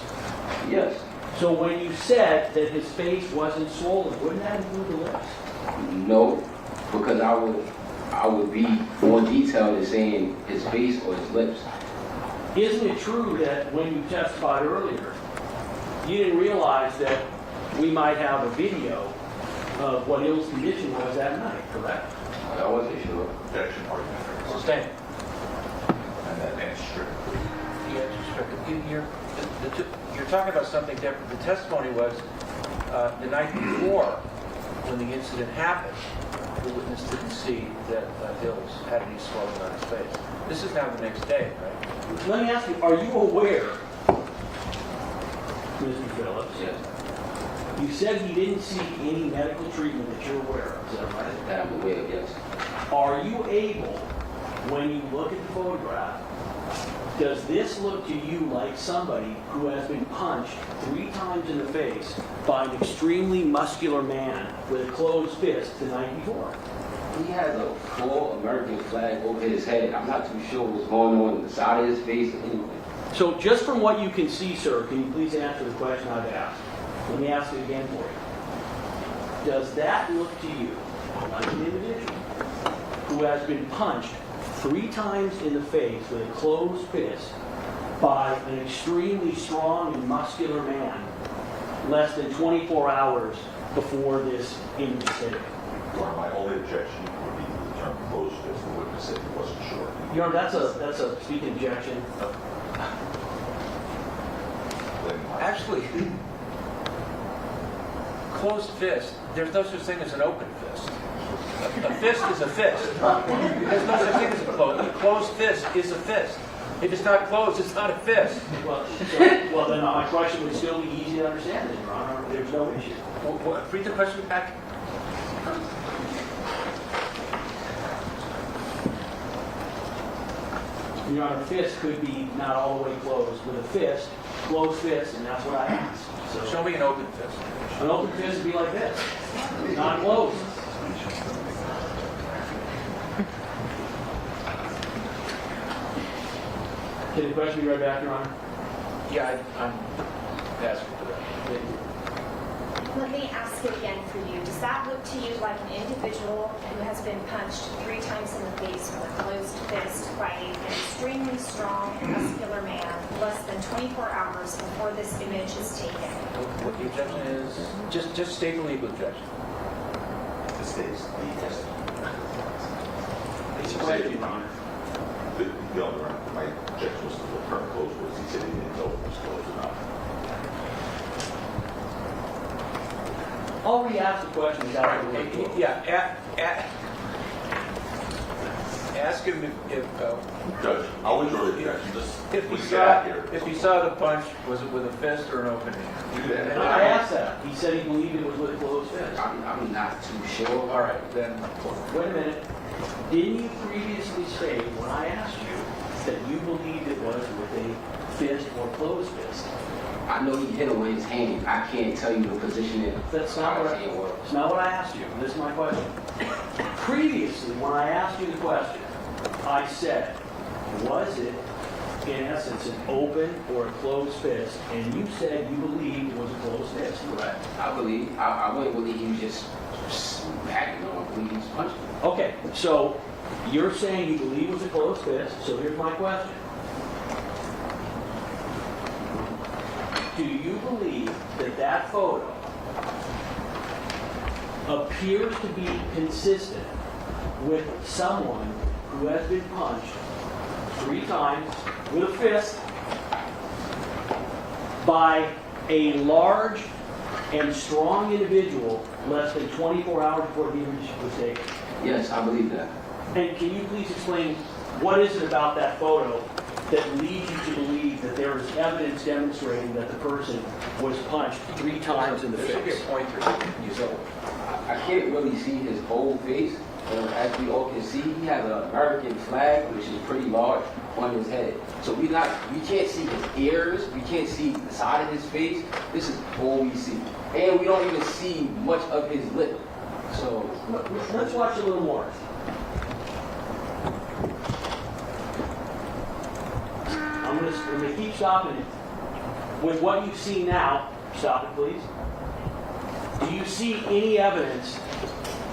Speaker 7: Yes.
Speaker 4: So when you said that his face wasn't swollen, wouldn't that include the lips?
Speaker 7: No, because I would be more detailed in saying his face or his lips.
Speaker 4: Isn't it true that when you testified earlier, you didn't realize that we might have a video of what Ill's condition was that night, correct?
Speaker 7: I wasn't sure.
Speaker 3: Objection, argument.
Speaker 1: Stand.
Speaker 3: And that answer strictly.
Speaker 1: You're talking about something different. The testimony was the night before, when the incident happened, the witness didn't see that Ills had any swelling on his face. This is now the next day, right?
Speaker 4: Let me ask you, are you aware, Mr. Phillips?
Speaker 7: Yes.
Speaker 4: You said he didn't seek any medical treatment that you're aware of, is that right?
Speaker 7: That I'm aware of, yes.
Speaker 4: Are you able, when you look at the photograph, does this look to you like somebody who has been punched 3 times in the face by an extremely muscular man with a closed fist the night before?
Speaker 7: He has a full American flag over his head. I'm not too sure what's going on the side of his face or anything.
Speaker 4: So just from what you can see, sir, can you please answer the question I've asked? Let me ask it again for you. Does that look to you like an individual who has been punched 3 times in the face with a closed fist by an extremely strong and muscular man less than 24 hours before this incident?
Speaker 3: Your Honor, my only objection would be to the term closed fist. The witness said he wasn't sure.
Speaker 4: Your Honor, that's a speaking objection.
Speaker 3: Then
Speaker 1: Actually, closed fist, there's no such thing as an open fist. A fist is a fist. There's no such thing as a closed. A closed fist is a fist. If it's not closed, it's not a fist.
Speaker 4: Well, then my question would still be easy to understand, then, Your Honor. There's no issue.
Speaker 1: Read the question back.
Speaker 4: Your Honor, fist could be not all the way closed. With a fist, closed fist, and that's what I asked. So
Speaker 1: Show me an open fist.
Speaker 4: an open fist would be like this, not closed. Can the question be read back, Your Honor?
Speaker 1: Yeah, I'm asking for that.
Speaker 9: Let me ask it again for you. Does that look to you like an individual who has been punched 3 times in the face with a closed fist by an extremely strong, muscular man less than 24 hours before this image is taken?
Speaker 1: What the objection is, just state the legal objection.
Speaker 3: the state's the testimony.
Speaker 4: It's a question, Your Honor.
Speaker 3: The other, my objection was to the term closed was he said he didn't know if it was closed or not.
Speaker 4: I'll re-ask the question without the word closed.
Speaker 1: Yeah, ask him if
Speaker 3: Judge, I'll withdraw the objection. Just
Speaker 1: if
Speaker 3: let's get out here.
Speaker 1: he saw the punch, was it with a fist or an open hand?
Speaker 3: Do that.
Speaker 4: And I asked that. He said he believed it was with a closed fist.
Speaker 7: I'm not too sure.
Speaker 1: All right, then.
Speaker 4: Wait a minute. Didn't you previously say, when I asked you, that you believed it was with a fist or closed fist?
Speaker 7: I know he hit him with his hand. I can't tell you the position in
Speaker 4: That's not what
Speaker 7: his hand was.
Speaker 4: It's not what I asked you. This is my question. Previously, when I asked you the question, I said, was it, in essence, an open or a closed fist? And you said you believed it was a closed fist, correct?
Speaker 7: I wouldn't believe he was just smacking him. I believe he was punching him.
Speaker 4: Okay, so you're saying you believe it was a closed fist, so here's my question. Do you believe that that photo appears to be consistent with someone who has been punched 3 times with a fist by a large and strong individual less than 24 hours before the image was taken?
Speaker 7: Yes, I believe that.
Speaker 4: And can you please explain what is it about that photo that leads you to believe that there is evidence demonstrating that the person was punched 3 times in the
Speaker 1: There should be a
Speaker 4: face?
Speaker 1: pointer you use over.
Speaker 7: I can't really see his whole face. As we all can see, he has an American flag, which is pretty large, on his head. So we can't see his ears, we can't see the side of his face. This is all we see. And we don't even see much of his lip. So
Speaker 4: Let's watch a little more. I'm going to keep stopping it. With what you see now, stop it please. Do you see any evidence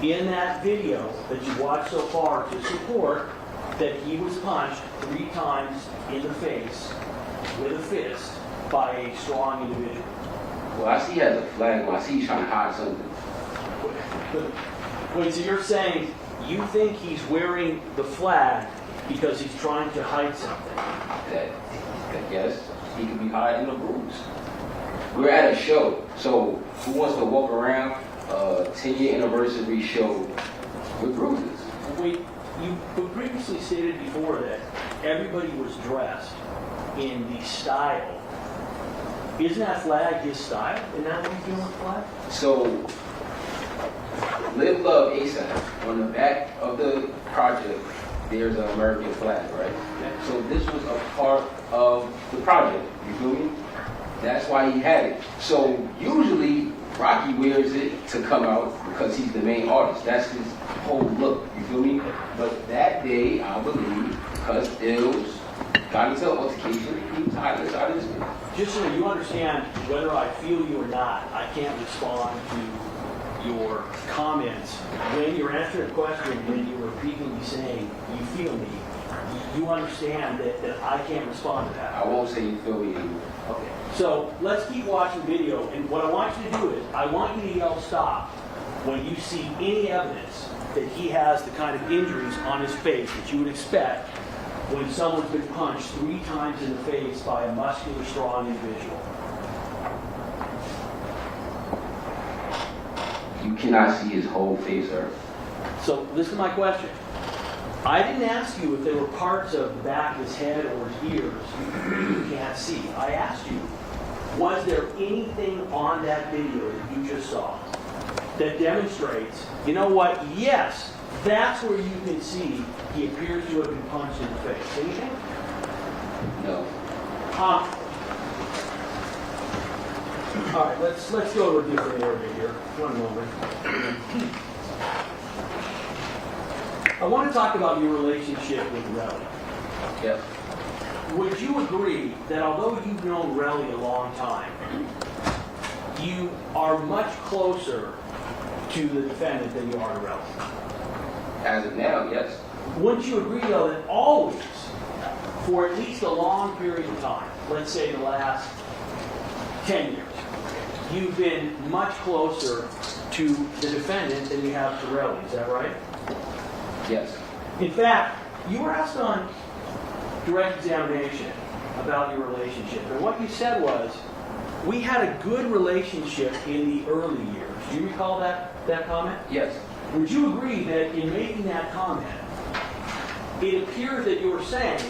Speaker 4: in that video that you watched so far to support that he was punched 3 times in the face with a fist by a strong individual?
Speaker 7: well, I see he has a flag on. I see he's trying to hide something.
Speaker 4: Wait, so you're saying you think he's wearing the flag because he's trying to hide something?
Speaker 7: That yes, he could be hiding a bruise. We're at a show, so who wants to walk around a 10-year anniversary show with bruises?
Speaker 4: Wait, you previously stated before that everybody was dressed in the style. Isn't that flag his style? Isn't that what he's doing with the flag?
Speaker 7: So, Live Love ASAP, on the back of the project, there's an American flag, right? So this was a part of the project, you feel me? That's why he had it. So usually, Rocky wears it to come out because he's the main artist. That's his whole look, you feel me? But that day, I believe, because Ills got into an altercation, he was hiding inside of his face.
Speaker 4: Just so you understand, whether I feel you or not, I can't respond to your comments. When you're answering a question, when you're repeatedly saying, you feel me, you understand that I can't respond to that.
Speaker 7: I won't say you feel me anymore.
Speaker 4: Okay, so let's keep watching video, and what I want you to do is, I want you to yell stop when you see any evidence that he has the kind of injuries on his face that you would expect when someone's been punched 3 times in the face by a muscular, strong individual?
Speaker 7: You cannot see his whole face, sir.
Speaker 4: So listen to my question. I didn't ask you if there were parts of the back of his head or his ears you can't see. I asked you, was there anything on that video that you just saw that demonstrates, you know what, yes, that's where you can see he appears to have been punched in the face. Anything?
Speaker 7: No.
Speaker 4: All right, let's go to a different area here. One moment. I want to talk about your relationship with Relli.
Speaker 7: Yes.
Speaker 4: Would you agree that although you've known Relli a long time, you are much closer to the defendant than you are to Relli?
Speaker 7: As of now, yes.
Speaker 4: Wouldn't you agree, though, that always, for at least a long period of time, let's say the last 10 years, you've been much closer to the defendant than you have to Relli? Is that right?
Speaker 7: Yes.
Speaker 4: In fact, you were asked on direct examination about your relationship, and what you said was, we had a good relationship in the early years. Do you recall that comment?
Speaker 7: Yes.
Speaker 4: Would you agree that in making that comment, it appears that you were saying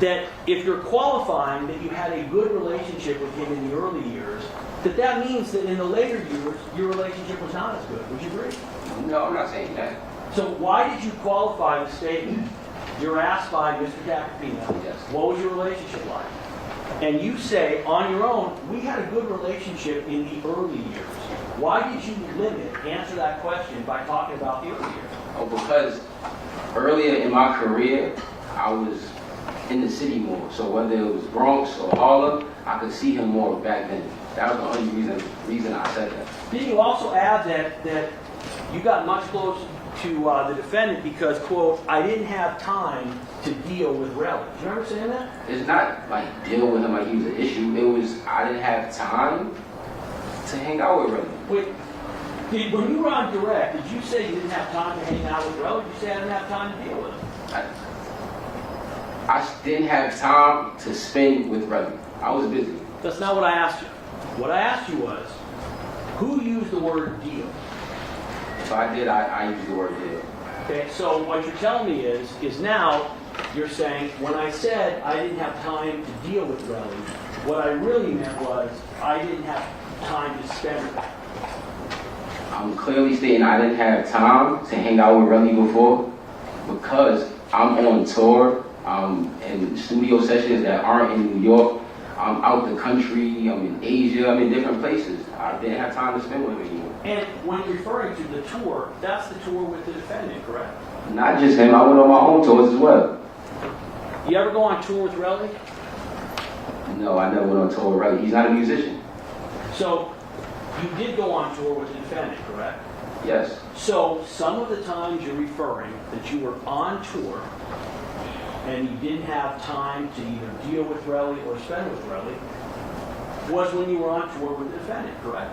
Speaker 4: that if you're qualifying that you had a good relationship with him in the early years, that means that in the later years, your relationship was not as good? Would you agree?
Speaker 7: No, I'm not saying that.
Speaker 4: So why did you qualify the statement? You're asked by Mr. Capapino,
Speaker 7: Yes.
Speaker 4: what was your relationship like? And you say, on your own, we had a good relationship in the early years. Why did you answer that question by talking about the early years?
Speaker 7: Oh, because earlier in my career, I was in the city more. So whether it was Bronx or Harlem, I could see him more back then. That was the only reason I said that.
Speaker 4: Then you also add that you got much closer to the defendant because, quote, I didn't have time to deal with Relli. Do you remember saying that?
Speaker 7: It's not like dealing with him like he was an issue. It was I didn't have time to hang out with Relli.
Speaker 4: Wait, when you were on direct, did you say you didn't have time to hang out with Relli? Did you say I didn't have time to deal with him?
Speaker 7: I didn't have time to spend with Relli. I was busy.
Speaker 4: That's not what I asked you. What I asked you was, who used the word deal?
Speaker 7: If I did, I used the word deal.
Speaker 4: Okay, so what you're telling me is now you're saying, when I said I didn't have time to deal with Relli, what I really meant was I didn't have time to spend with him.
Speaker 7: I'm clearly stating I didn't have time to hang out with Relli before because I'm on tour. I'm in studio sessions that aren't in New York. I'm out the country. I'm in Asia. I'm in different places. I didn't have time to spend with him anymore.
Speaker 4: And when referring to the tour, that's the tour with the defendant, correct?
Speaker 7: Not just him. I went on my own tours as well.
Speaker 4: You ever go on tour with Relli?
Speaker 7: No, I never went on tour with Relli. He's not a musician.
Speaker 4: So you did go on tour with the defendant, correct?
Speaker 7: Yes.
Speaker 4: So some of the times you're referring that you were on tour and you didn't have time to either deal with Relli or spend with Relli was when you were on tour with the defendant, correct?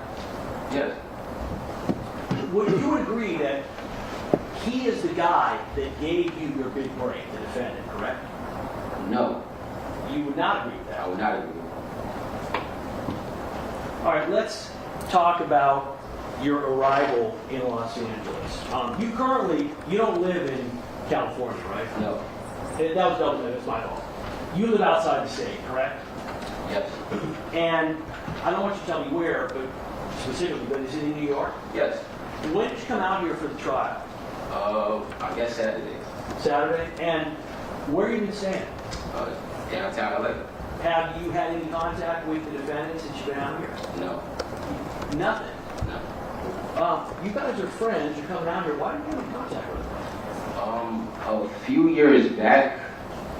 Speaker 7: Yes.
Speaker 4: Would you agree that he is the guy that gave you your big break, the defendant, correct?
Speaker 7: No.
Speaker 4: You would not agree with that?
Speaker 7: I would not agree.
Speaker 4: All right, let's talk about your arrival in Los Angeles. You don't live in California, right?
Speaker 7: No.
Speaker 4: That was double, that's my fault. You live outside the state, correct?
Speaker 7: Yes.
Speaker 4: And I don't want you to tell me where, but specifically, but is it in New York?
Speaker 7: Yes.
Speaker 4: When did you come out here for the trial?
Speaker 7: I guess Saturday.
Speaker 4: Saturday? And where have you been staying?
Speaker 7: Downtown LA.
Speaker 4: Have you had any contact with the defendant since you've been out here?
Speaker 7: No.
Speaker 4: Nothing.
Speaker 7: No.
Speaker 4: You guys are friends, you're coming out here. Why didn't you have any contact with them?
Speaker 7: A few years back,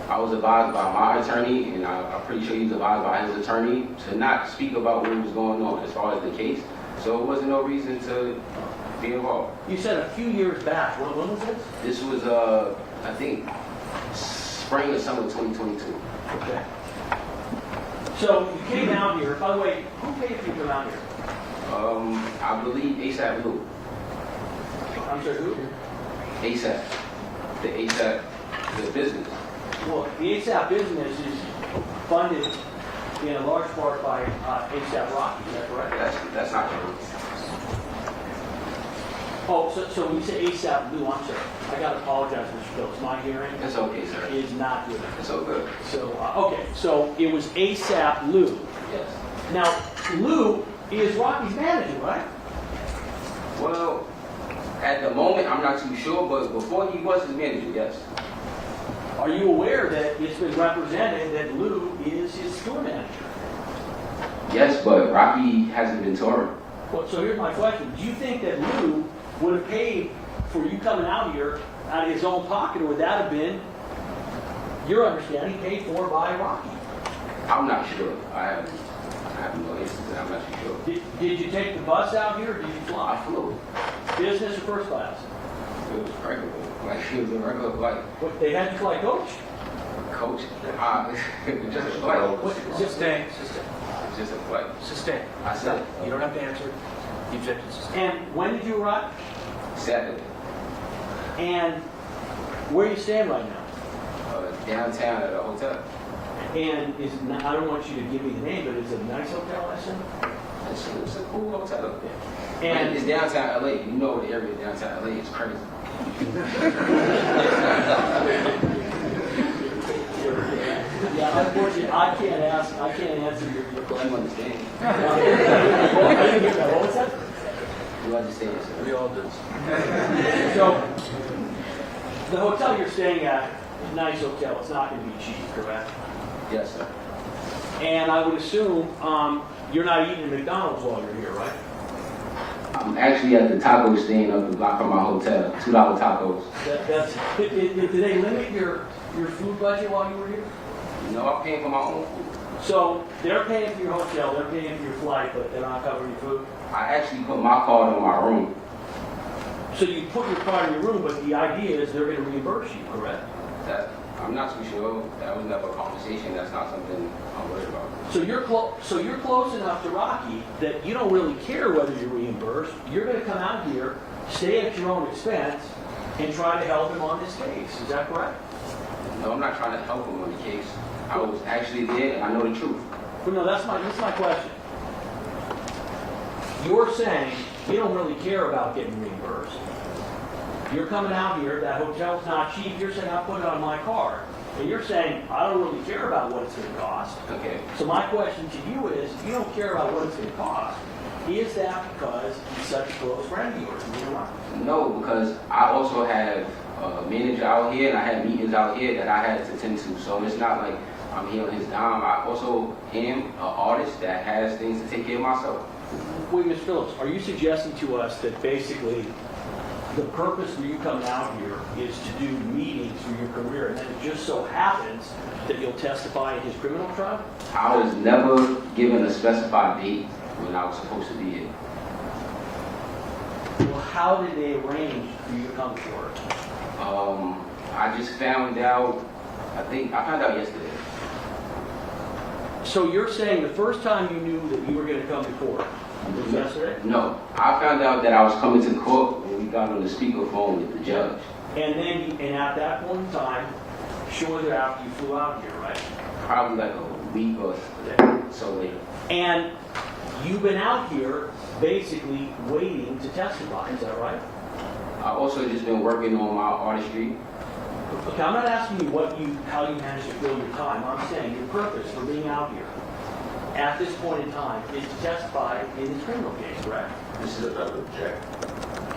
Speaker 7: I was advised by my attorney, and I'm pretty sure he was advised by his attorney, to not speak about what was going on as far as the case. So it wasn't no reason to be involved.
Speaker 4: You said a few years back. When was this?
Speaker 7: This was, I think, spring or summer 2022.
Speaker 4: Okay. So you came out here. By the way, who paid for you to come out here?
Speaker 7: I believe A AP Relli.
Speaker 4: I'm sorry, who?
Speaker 7: ASAP. The ASAP, the business.
Speaker 4: Well, the ASAP business is funded in a large part by ASAP Rocky, is that correct?
Speaker 7: That's not true.
Speaker 4: Oh, so when you say ASAP Blue, I'm sorry. I got to apologize, Mr. Phillips. My hearing
Speaker 7: It's okay, sir.
Speaker 4: is not good.
Speaker 7: It's all good.
Speaker 4: So, okay, so it was ASAP Lou.
Speaker 7: Yes.
Speaker 4: Now, Lou is Rocky's manager, right?
Speaker 7: Well, at the moment, I'm not too sure, but before he was his manager, yes.
Speaker 4: Are you aware that it's been represented that Lou is his store manager?
Speaker 7: Yes, but Rocky hasn't been touring.
Speaker 4: Well, so here's my question. Do you think that Lou would have paid for you coming out here out of his own pocket, or would that have been, your understanding, paid for by Rocky?
Speaker 7: I'm not sure. I have no answer to that. I'm not too sure.
Speaker 4: Did you take the bus out here, or did you fly?
Speaker 7: I flew.
Speaker 4: Business or first class?
Speaker 7: It was regular. Like, it was a regular flight.
Speaker 4: What, they had you fly coach?
Speaker 7: Coach, just a flight.
Speaker 1: Sustain.
Speaker 7: Just a flight.
Speaker 1: Sustain.
Speaker 7: I said
Speaker 1: You don't have to answer. You just have to sustain.
Speaker 4: And when did you arrive?
Speaker 7: Saturday.
Speaker 4: And where are you staying right now?
Speaker 7: Downtown at a hotel.
Speaker 4: And I don't want you to give me the name, but is it a nice hotel, I assume?
Speaker 7: It's a cool hotel up there.
Speaker 4: And
Speaker 7: it's downtown LA. You know the area of downtown LA is crazy.
Speaker 4: yeah, unfortunately, I can't answer your question.
Speaker 7: You understand?
Speaker 4: I didn't hear that. What was that?
Speaker 7: You understand, sir?
Speaker 1: We all do.
Speaker 4: So, the hotel you're staying at, a nice hotel, it's not going to be cheap, correct?
Speaker 7: Yes, sir.
Speaker 4: And I would assume you're not eating at McDonald's while you're here, right?
Speaker 7: I'm actually at the taco stand up the block from my hotel. $2 tacos.
Speaker 4: Did they limit your food budget while you were here?
Speaker 7: No, I'm paying for my own food.
Speaker 4: So they're paying for your hotel, they're paying for your flight, but they're not covering your food?
Speaker 7: I actually put my card on my room.
Speaker 4: So you put your card in your room, but the idea is they're going to reimburse you, correct?
Speaker 7: That I'm not too sure. That was never a conversation. That's not something I'm worried about.
Speaker 4: So you're close enough to Rocky that you don't really care whether you're reimbursed. You're going to come out here, stay at your own expense, and try to help him on this case. Is that correct?
Speaker 7: No, I'm not trying to help him on the case. I was actually there, and I know the truth.
Speaker 4: But no, that's my question. You're saying you don't really care about getting reimbursed. You're coming out here, that hotel's not cheap, you're saying I'll put it on my card. And you're saying I don't really care about what it's going to cost.
Speaker 7: Okay.
Speaker 4: So my question to you is, if you don't care about what it's going to cost, is that because he's such a close friend of yours?
Speaker 7: No, because I also have a manager out here, and I have meetings out here that I had to attend to. So it's not like I'm here on his dime. I also am an artist that has things to take care of myself.
Speaker 4: Wait, Ms. Phillips, are you suggesting to us that basically the purpose for you coming out here is to do meetings for your career, and then it just so happens that you'll testify in his criminal trial?
Speaker 7: I was never given a specified date when I was supposed to be here.
Speaker 4: Well, how did they arrange for you to come to court?
Speaker 7: I just found out, I found out yesterday.
Speaker 4: So you're saying the first time you knew that you were going to come to court was yesterday?
Speaker 7: No, I found out that I was coming to court when we got on the speakerphone with the judge.
Speaker 4: And at that point in time, shortly after you flew out here, right?
Speaker 7: Probably like a week or so later.
Speaker 4: And you've been out here basically waiting to testify, is that right?
Speaker 7: I also just been working on my artistry.
Speaker 4: Okay, I'm not asking you how you managed to fill your time. I'm saying your purpose for being out here at this point in time is to testify in this criminal case, correct?
Speaker 3: This is another objection.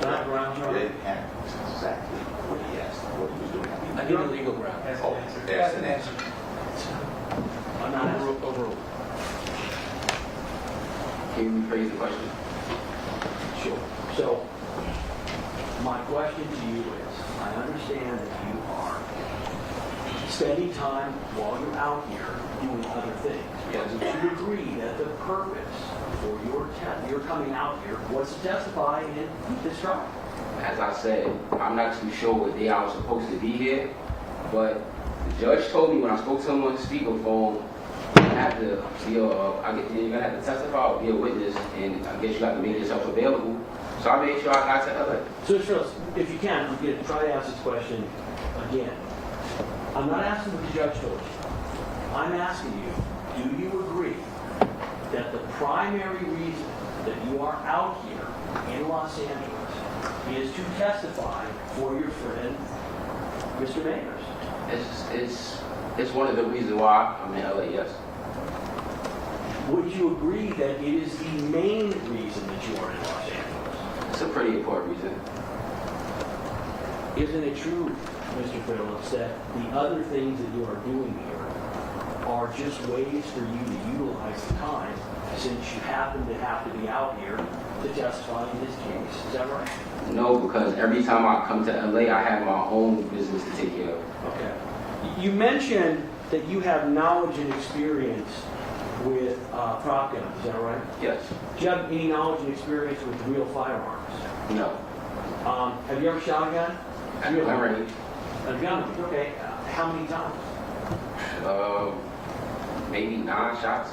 Speaker 4: Can I ground you on it?
Speaker 3: That's exactly what he asked, what he was doing.
Speaker 1: I need a legal ground.
Speaker 3: That's an answer.
Speaker 4: I'm not asking.
Speaker 1: Overruled.
Speaker 7: Can you rephrase the question?
Speaker 4: Sure. So, my question to you is, I understand that you are spending time while you're out here doing other things.
Speaker 7: Yes.
Speaker 4: Would you agree that the purpose for your coming out here was to testify in this trial?
Speaker 7: As I said, I'm not too sure what day I was supposed to be here, but the judge told me when I spoke to him on the speakerphone, you're gonna have to testify or be a witness, and I guess you have to make yourself available. So So I made sure I got to LA.
Speaker 4: So, Charles, if you can, I'm going to try to ask this question again. I'm not asking what the judge told you. I'm asking you, do you agree that the primary reason that you are out here in Los Angeles is to testify for your friend, Mr. Mayers?
Speaker 7: It's one of the reasons why I'm in LA, yes.
Speaker 4: Would you agree that it is the main reason that you are in Los Angeles?
Speaker 7: It's a pretty important reason.
Speaker 4: Isn't it true, Mr. Phillips, that the other things that you are doing here are just ways for you to utilize the time since you happen to have to be out here to testify in this case? Is that right?
Speaker 7: No, because every time I come to LA, I have my own business to take care of.
Speaker 4: Okay. You mentioned that you have knowledge and experience with prop guns, is that right?
Speaker 7: Yes.
Speaker 4: Do you have any knowledge and experience with real firearms?
Speaker 7: No.
Speaker 4: Have you ever shot a gun?
Speaker 7: Already.
Speaker 4: A gun? Okay. How many times?
Speaker 7: Maybe 9 shots.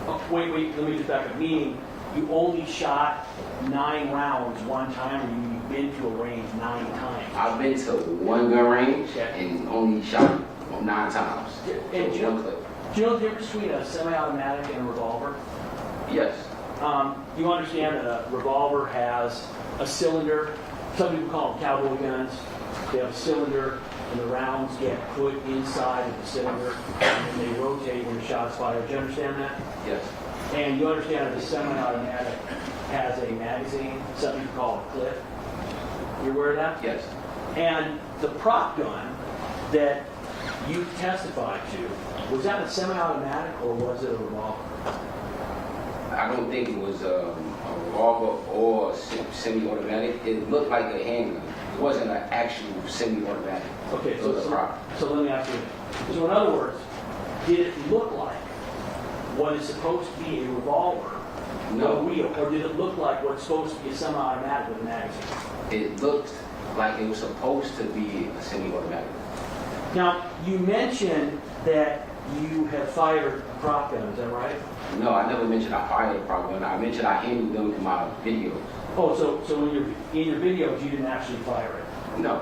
Speaker 4: Oh, wait, let me just back up. Meaning, you only shot 9 rounds one time, or you've been to a range 9 times?
Speaker 7: I've been to one gun range
Speaker 4: Okay.
Speaker 7: and only shot 9 times.
Speaker 4: And
Speaker 7: So one clip.
Speaker 9: Do you know the difference between a semi-automatic and a revolver?
Speaker 7: Yes.
Speaker 9: You understand that a revolver has a cylinder. Some people call them cowboy guns. They have a cylinder, and the rounds get put inside of the cylinder, and then they rotate when the shot's fired. Do you understand that?
Speaker 7: Yes.
Speaker 9: And you understand that the semi-automatic has a magazine, some people call it a clip. You aware of that?
Speaker 7: Yes.
Speaker 9: And the prop gun that you testified to, was that a semi-automatic or was it a revolver?
Speaker 7: I don't think it was a revolver or semi-automatic. It looked like a handgun. It wasn't an actual semi-automatic.
Speaker 9: Okay,
Speaker 7: It was a prop.
Speaker 9: so let me ask you. So in other words, did it look like what is supposed to be a revolver
Speaker 7: No.
Speaker 9: with a wheel, or did it look like what's supposed to be a semi-automatic with a magazine?
Speaker 7: It looked like it was supposed to be a semi-automatic.
Speaker 9: Now, you mentioned that you have fired a prop gun, is that right?
Speaker 7: No, I never mentioned I fired a prop gun. I mentioned I handled them in my videos.
Speaker 9: Oh, so in your videos, you didn't actually fire it.
Speaker 7: No.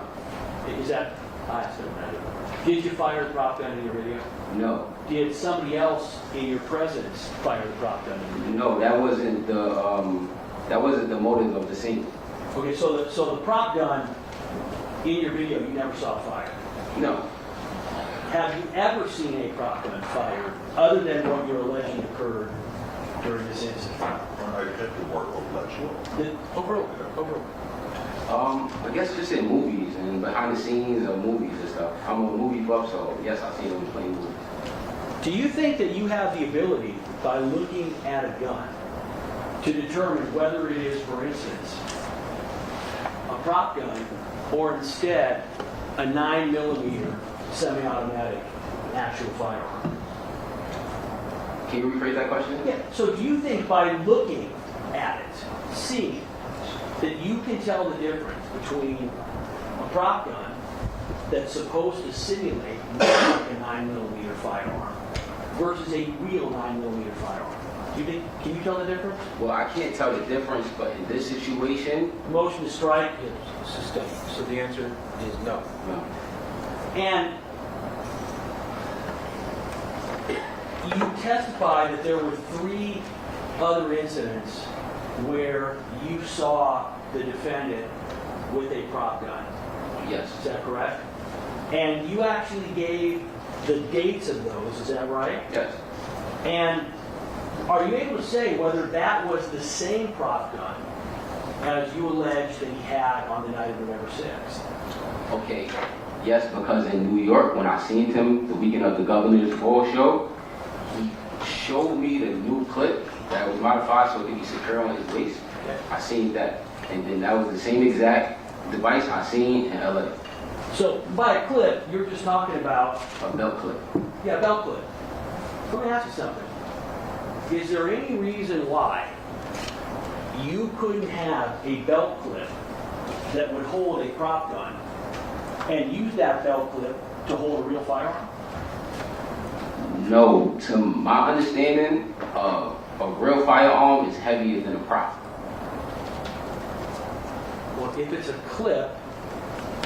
Speaker 9: Is that, I asked him that. Did you fire the prop gun in your video?
Speaker 7: No.
Speaker 9: Did somebody else in your presence fire the prop gun in your video?
Speaker 7: No, that wasn't the motive of the scene.
Speaker 9: Okay, so the prop gun in your video, you never saw fired.
Speaker 7: No.
Speaker 9: Have you ever seen a prop gun fired other than what you're alleging occurred during this incident?
Speaker 3: I get the word alleged.
Speaker 9: Overall.
Speaker 7: I guess just in movies and behind the scenes of movies and stuff. I'm a movie buff, so yes, I've seen them playing movies.
Speaker 9: Do you think that you have the ability, by looking at a gun, to determine whether it is, for instance, a prop gun or instead a 9mm semi-automatic actual firearm?
Speaker 7: Can you rephrase that question?
Speaker 9: Yeah. So do you think by looking at it, seeing it, that you can tell the difference between a prop gun that's supposed to simulate a 9mm firearm versus a real 9mm firearm? Do you think? Can you tell the difference?
Speaker 7: Well, I can't tell the difference, but in this situation,
Speaker 9: Motion to strike is sustained.
Speaker 1: So the answer is no.
Speaker 7: no.
Speaker 9: And you testified that there were 3 other incidents where you saw the defendant with a prop gun.
Speaker 7: Yes.
Speaker 9: Is that correct? And you actually gave the dates of those, is that right?
Speaker 7: Yes.
Speaker 9: And are you able to say whether that was the same prop gun as you alleged that he had on the night of November 6th?
Speaker 7: Okay. Yes, because in New York, when I seen him the weekend of the Governor's Ball show, he showed me the new clip that was modified so it could be secure on his waist. I seen that. And then that was the same exact device I seen in LA.
Speaker 9: So by a clip, you're just talking about,
Speaker 7: A belt clip.
Speaker 9: yeah, belt clip. Let me ask you something. Is there any reason why you couldn't have a belt clip that would hold a prop gun and use that belt clip to hold a real firearm?
Speaker 7: No, to my understanding, a real firearm is heavier than a prop.
Speaker 4: Well, if it's a clip,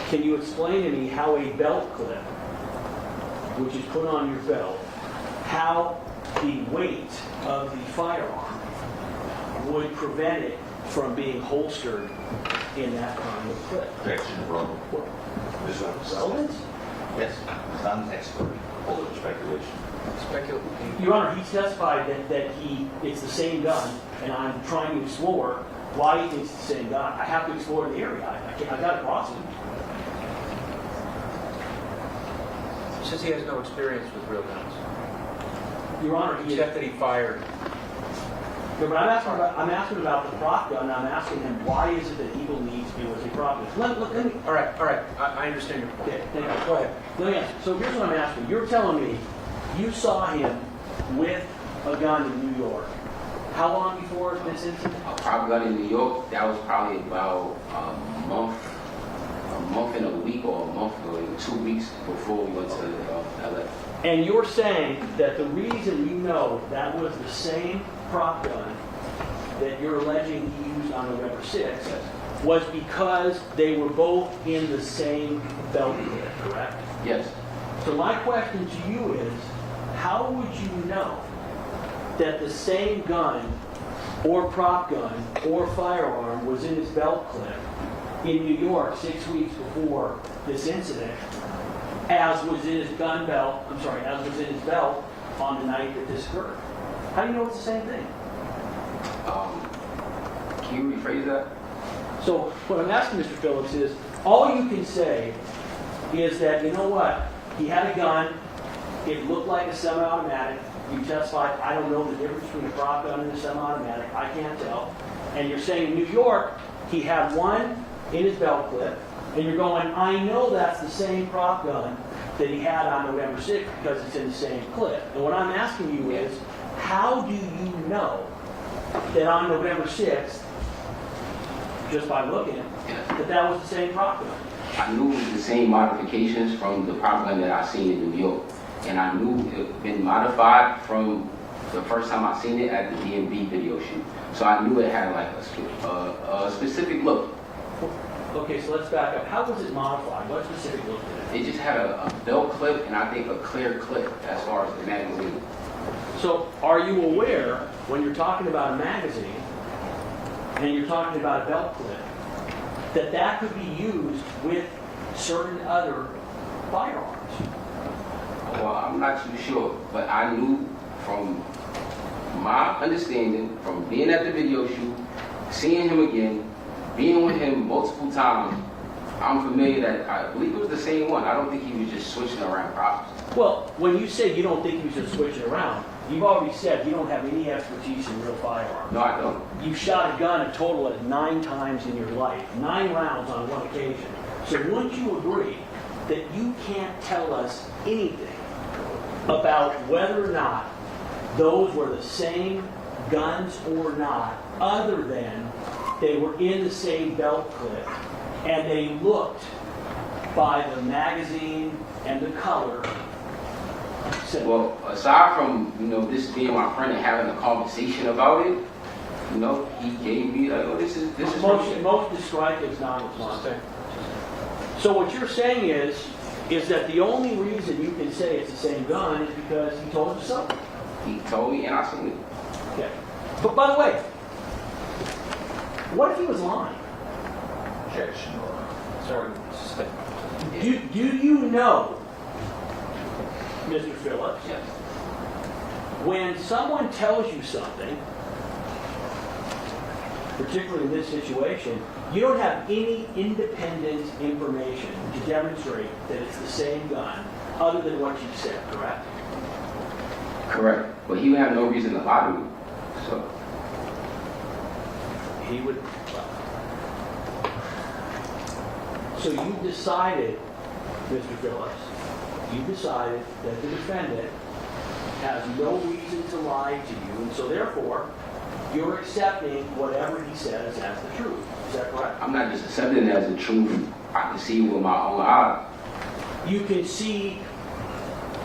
Speaker 4: can you explain to me how a belt clip, which is put on your belt, how the weight of the firearm would prevent it from being holstered in that kind of clip?
Speaker 3: Objection from Ms.
Speaker 4: Relevant?
Speaker 3: Yes, I'm an expert. All the speculation.
Speaker 4: Your Honor, he testified that it's the same gun, and I'm trying to explore why he thinks it's the same gun. I have to explore the area. I got to cross it.
Speaker 1: Since he has no experience with real guns,
Speaker 4: Your Honor,
Speaker 1: except that he fired.
Speaker 4: No, but I'm asking about the prop gun. I'm asking him why is it that he believes it was a prop gun. Let me.
Speaker 1: All right. I understand your point.
Speaker 4: Okay, thank you.
Speaker 1: Go ahead.
Speaker 4: Let me ask you. So here's what I'm asking. You're telling me you saw him with a gun in New York. How long before this incident?
Speaker 7: A prop gun in New York, that was probably about a month and a week, or a month or 2 weeks before we went to LA.
Speaker 4: And you're saying that the reason you know that was the same prop gun that you're alleging he used on November 6th was because they were both in the same belt clip, correct?
Speaker 7: Yes.
Speaker 4: So my question to you is, how would you know that the same gun or prop gun or firearm was in his belt clip in New York 6 weeks before this incident, as was in his as was in his belt on the night that this occurred? How do you know it's the same thing?
Speaker 7: Can you rephrase that?
Speaker 4: So what I'm asking Mr. Phillips is, all you can say is that, you know what, he had a gun, it looked like a semi-automatic, you testified, I don't know the difference between a prop gun and a semi-automatic, I can't tell, and you're saying in New York, he had one in his belt clip, and you're going, I know that's the same prop gun that he had on November 6th because it's in the same clip. And what I'm asking you is, how do you know that on November 6th, just by looking, that was the same prop gun?
Speaker 7: I knew it was the same modifications from the prop gun that I seen in New York. And I knew it had been modified from the first time I seen it at the DMV video shoot. So I knew it had like a specific look.
Speaker 4: Okay, so let's back up. How was it modified? What specific look did it?
Speaker 7: It just had a belt clip and I think a clear clip as far as the magazine.
Speaker 4: So are you aware, when you're talking about a magazine and you're talking about a belt clip, that could be used with certain other firearms?
Speaker 7: Well, I'm not too sure, but I knew from my understanding, from being at the video shoot, seeing him again, being with him multiple times, I'm familiar that I believe it was the same one. I don't think he was just switching around props.
Speaker 4: Well, when you say you don't think he was just switching around, you've already said you don't have any expertise in real firearms.
Speaker 7: No, I don't.
Speaker 4: You've shot a gun a total of 9 times in your life, 9 rounds on one occasion. So wouldn't you agree that you can't tell us anything about whether or not those were the same guns or not, other than they were in the same belt clip and they looked, by the magazine and the color, similar?
Speaker 7: Well, aside from, this being my friend and having a conversation about it, he gave me like, oh, this is
Speaker 4: Most described as non-responsive. So what you're saying is that the only reason you can say it's the same gun is because he told you so.
Speaker 7: He told me and I seen it.
Speaker 4: Okay. But by the way, what if he was lying?
Speaker 3: Objection.
Speaker 1: Sorry.
Speaker 4: Do you know, Mr. Phillips,
Speaker 7: Yes.
Speaker 4: when someone tells you something, particularly in this situation, you don't have any independent information to demonstrate that it's the same gun other than what you said, correct?
Speaker 7: Correct. But he would have no reason to lie to me. So
Speaker 4: He would. So you decided, Mr. Phillips, you decided that the defendant has no reason to lie to you, and so therefore, you're accepting whatever he says as the truth. Is that correct?
Speaker 7: I'm not just accepting it as the truth. I can see it with my own eyes.
Speaker 4: You can see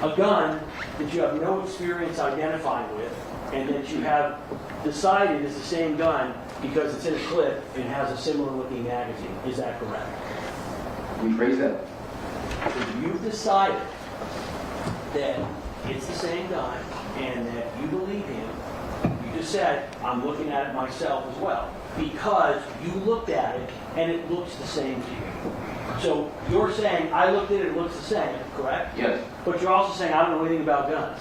Speaker 4: a gun that you have no experience identifying with, and that you have decided is the same gun because it's in a clip and has a similar looking magazine. Is that correct?
Speaker 7: Rephrase that?
Speaker 4: So you've decided that it's the same gun and that you believe him. You just said, I'm looking at it myself as well, because you looked at it and it looks the same to you. So you're saying, I looked at it, it looks the same, correct?
Speaker 7: Yes.
Speaker 4: But you're also saying, I don't know anything about guns.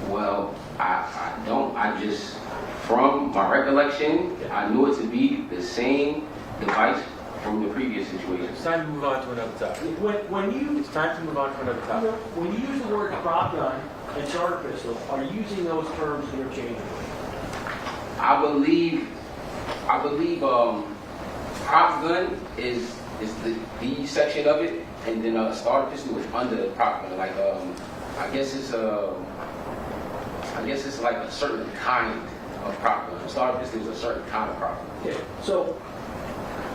Speaker 7: Well, I don't. I just, from my recollection, I knew it to be the same device from the previous situation.
Speaker 1: It's time to move on to another topic.
Speaker 4: When you
Speaker 1: It's time to move on to another topic.
Speaker 4: when you use the word prop gun and starter pistol, are you using those terms interchangeably?
Speaker 7: I believe prop gun is the section of it, and then a starter pistol is under the prop gun. Like I guess it's like a certain kind of prop gun. A starter pistol is a certain kind of prop gun.
Speaker 4: Okay. So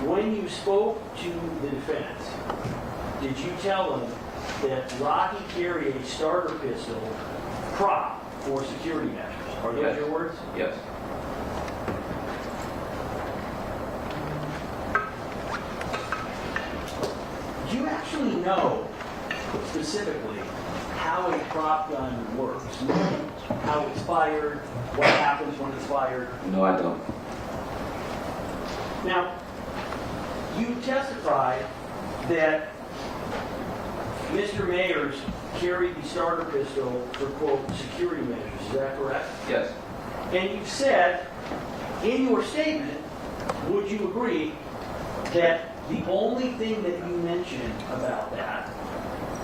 Speaker 4: when you spoke to the defense, did you tell them that Rocky carried a starter pistol prop for security measures? Are those
Speaker 7: Yes.
Speaker 4: your words?
Speaker 7: Yes.
Speaker 4: Do you actually know specifically how a prop gun works? How it's fired, what happens when it's fired?
Speaker 7: No, I don't.
Speaker 4: Now, you testified that Mr. Mayers carried the starter pistol for, quote, security measures. Is that correct?
Speaker 7: Yes.
Speaker 4: And you said in your statement, would you agree that the only thing that you mentioned about that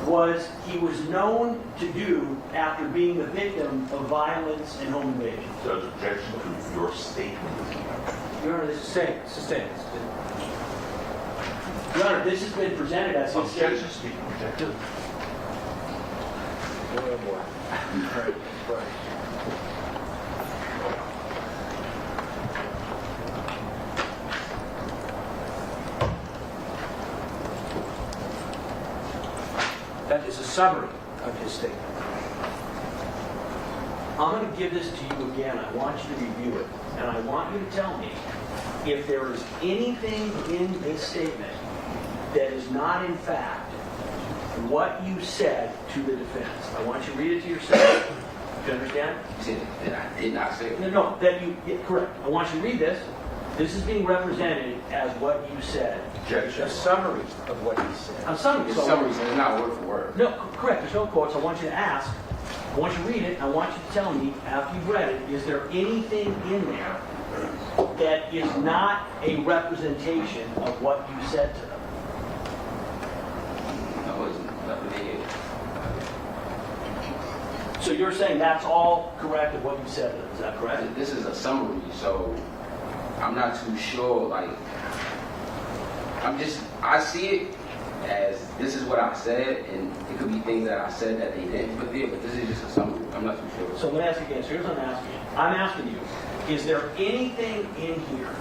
Speaker 4: was he was known to do after being the victim of violence and home invasion?
Speaker 3: Judge, objection to your statement.
Speaker 4: Your Honor, this is
Speaker 1: Sustained.
Speaker 4: Your Honor, this has been presented as his statement.
Speaker 3: Objection, speaking objective.
Speaker 1: Boy, oh boy. All right, right. That is a summary of his statement.
Speaker 4: I'm going to give this to you again. I want you to review it. And I want you to tell me if there is anything in this statement that is not, in fact, what you said to the defense. I want you to read it to yourself. Do you understand?
Speaker 7: You said that I did not say it.
Speaker 4: No, that you, yeah, correct. I want you to read this. This is being represented as what you said.
Speaker 1: A summary of what he said.
Speaker 4: I'm sorry.
Speaker 7: It's summary, so it's not word for word.
Speaker 4: No, correct. There's no quotes. I want you to ask. I want you to read it. I want you to tell me, after you've read it, is there anything in there that is not a representation of what you said to them?
Speaker 7: No, it's nothing in it.
Speaker 4: So you're saying that's all correct of what you said to them. Is that correct?
Speaker 7: This is a summary, so I'm not too sure, like, I see it as this is what I said, and it could be things that I said that they didn't put there, but this is just a summary. I'm not too sure.
Speaker 4: So let me ask you again. So here's what I'm asking you. I'm asking you, is there anything in here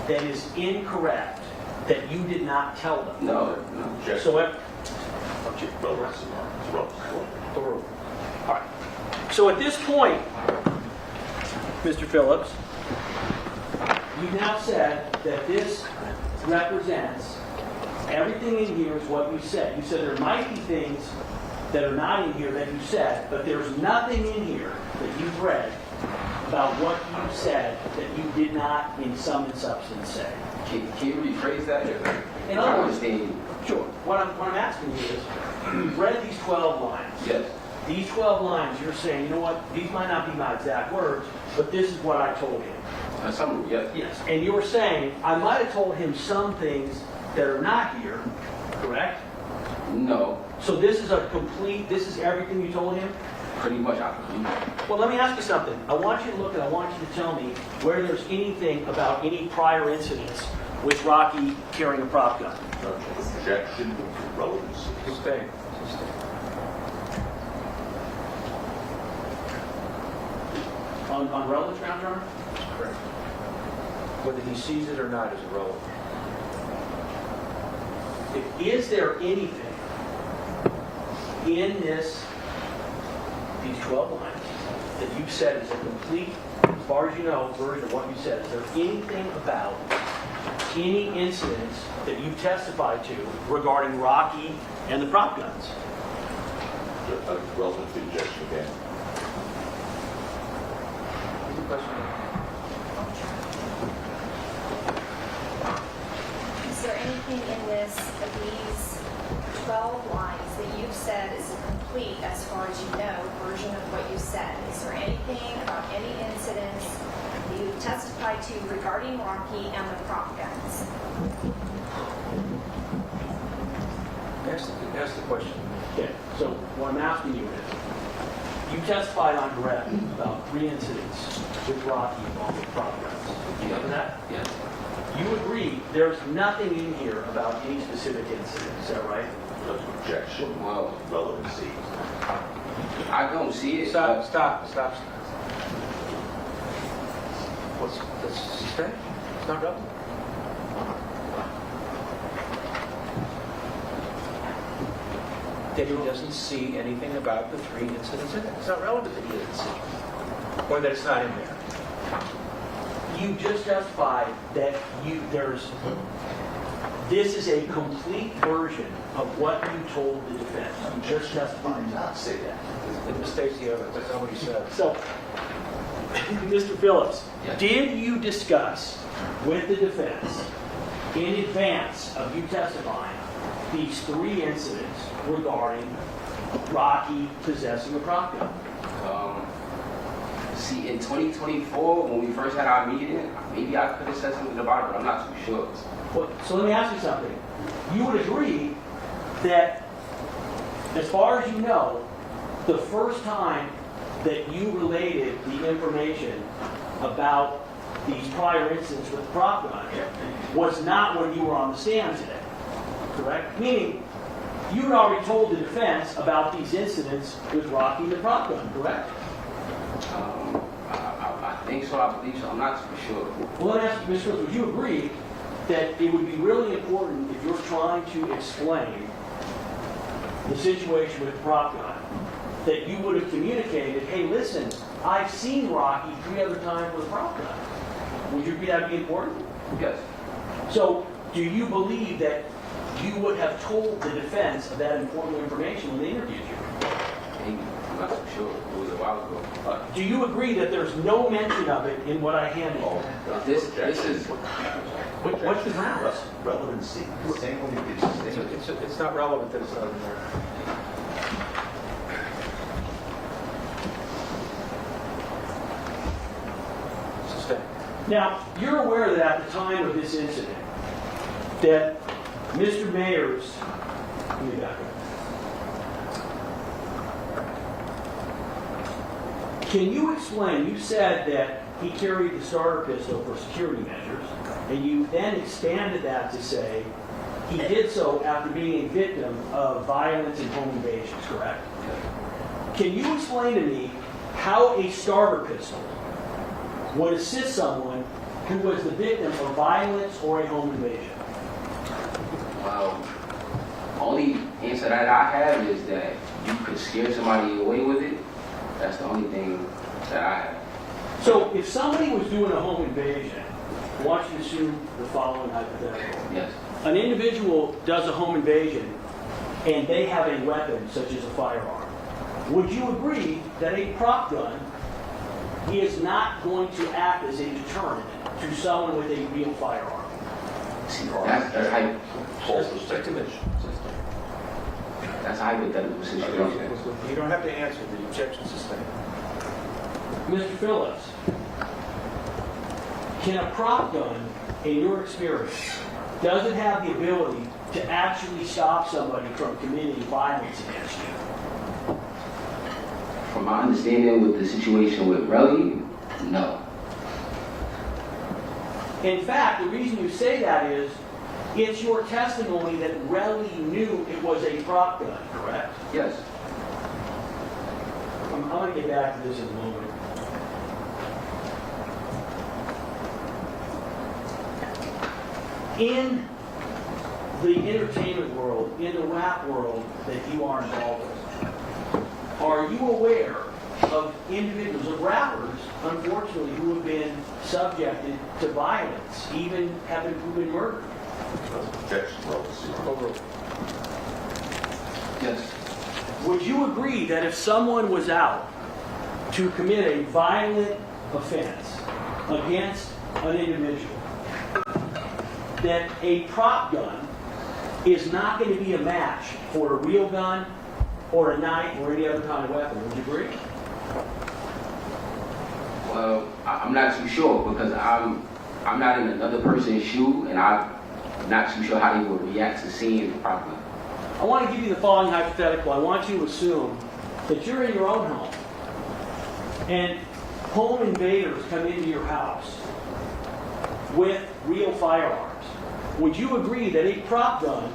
Speaker 4: that is incorrect that you did not tell them?
Speaker 7: No.
Speaker 3: Objection.
Speaker 4: So all right. So at this point, Mr. Phillips, you now said that this represents everything in here is what you said. You said there might be things that are not in here that you said, but there's nothing in here that you've read about what you said that you did not in sum and substance say.
Speaker 7: Can you rephrase that?
Speaker 4: In other words, sure. What I'm asking you is, you've read these 12 lines.
Speaker 7: Yes.
Speaker 4: These 12 lines, you're saying, you know what, these might not be my exact words, but this is what I told him.
Speaker 7: A summary, yes.
Speaker 4: Yes. And you were saying, I might have told him some things that are not here, correct?
Speaker 7: No.
Speaker 4: So this is this is everything you told him?
Speaker 7: Pretty much, I believe.
Speaker 4: Well, let me ask you something. I want you to look and I want you to tell me where there's anything about any prior incidents with Rocky carrying a prop gun.
Speaker 3: Objection to relevancy.
Speaker 1: Sustained.
Speaker 4: On relevance grounds, Your Honor?
Speaker 1: Correct. Whether he sees it or not is irrelevant.
Speaker 4: Is there anything in this these 12 lines that you've said is a complete, as far as you know, version of what you said. Is there anything about any incidents that you've testified to regarding Rocky and the prop guns?
Speaker 3: Relevant to the objection again.
Speaker 9: Is there anything in these 12 lines that you've said is a complete, as far as you know, version of what you said? Is there anything about any incidents that you've testified to regarding Rocky and the prop guns?
Speaker 1: Ask the question.
Speaker 4: Okay, so what I'm asking you is, you testified on direct about 3 incidents with Rocky involving prop guns. You know that?
Speaker 7: Yes.
Speaker 4: You agree there's nothing in here about any specific incident, is that right?
Speaker 3: Objection.
Speaker 7: Well,
Speaker 3: Relevancy.
Speaker 7: I don't see it.
Speaker 1: Stop. What's suspend? It's not relevant. That he doesn't see anything about the 3 incidents in it. It's not relevant that he doesn't see it. Or that it's not in there.
Speaker 4: You just testified that this is a complete version of what you told the defense. You just testified.
Speaker 3: Did not say that.
Speaker 1: It mistakes the evidence. That's not what he said.
Speaker 4: So, Mr. Phillips,
Speaker 7: Yes.
Speaker 4: did you discuss with the defense in advance of you testifying these 3 incidents regarding Rocky possessing a prop gun?
Speaker 7: See, in 2024, when we first had our meeting, maybe I could have said something about it, but I'm not too sure.
Speaker 4: Well, so let me ask you something. You would agree that, as far as you know, the first time that you related the information about these prior incidents with the prop gun was not when you were on the stand today, correct? Meaning, you had already told the defense about these incidents with Rocky and the prop gun, correct?
Speaker 7: I think so, I believe so, I'm not too sure.
Speaker 4: Well, let me ask you, Mr. Phillips, would you agree that it would be really important if you're trying to explain the situation with the prop gun, that you would have communicated, hey, listen, I've seen Rocky 3 other times with a prop gun. Would you agree that would be important?
Speaker 7: Yes.
Speaker 4: So, do you believe that you would have told the defense of that important information when they interviewed you?
Speaker 7: Maybe. I'm not too sure. It was a while ago.
Speaker 4: Do you agree that there's no mention of it in what I handed you?
Speaker 7: This is...
Speaker 4: What's the grounds?
Speaker 3: Relevancy. Same only
Speaker 1: It's not relevant that it's not in there. Sustained.
Speaker 4: Now, you're aware that at the time of this incident, that Mr. Mayers, let me back up. Can you explain, you said that he carried the starter pistol for security measures, and you then expanded that to say he did so after being a victim of violence and home invasions, correct? Can you explain to me how a starter pistol would assist someone who was the victim of violence or a home invasion?
Speaker 7: Well, only answer that I have is that you could scare somebody away with it. That's the only thing that I have.
Speaker 4: So if somebody was doing a home invasion, I want you to assume the following hypothetical.
Speaker 7: Yes.
Speaker 4: An individual does a home invasion and they have a weapon such as a firearm. Would you agree that a prop gun is not going to act as a deterrent to someone with a real firearm?
Speaker 7: See, that's hypothetical. That's a hypothetical situation.
Speaker 1: You don't have to answer the objection sustained.
Speaker 4: Mr. Phillips, can a prop gun, in your experience, does it have the ability to actually stop somebody from committing violence against you?
Speaker 7: From my understanding with the situation with Relli, no.
Speaker 4: In fact, the reason you say that is, it's your testimony that Relli knew it was a prop gun, correct?
Speaker 7: Yes.
Speaker 4: I'm going to get back to this in a moment. In the entertainment world, in the rap world that you are involved with, are you aware of individuals, of rappers, unfortunately, who have been subjected to violence, even who've been murdered.
Speaker 3: Objection, roll.
Speaker 7: Yes.
Speaker 4: Would you agree that if someone was out to commit a violent offense against an individual, that a prop gun is not going to be a match for a real gun or a knife or any other kind of weapon? Would you agree?
Speaker 7: Well, I'm not too sure because I'm not in another person's shoe, and I'm not too sure how they would react to seeing the prop gun.
Speaker 4: I want to give you the following hypothetical. I want you to assume that you're in your own home and home invaders come into your house with real firearms. Would you agree that a prop gun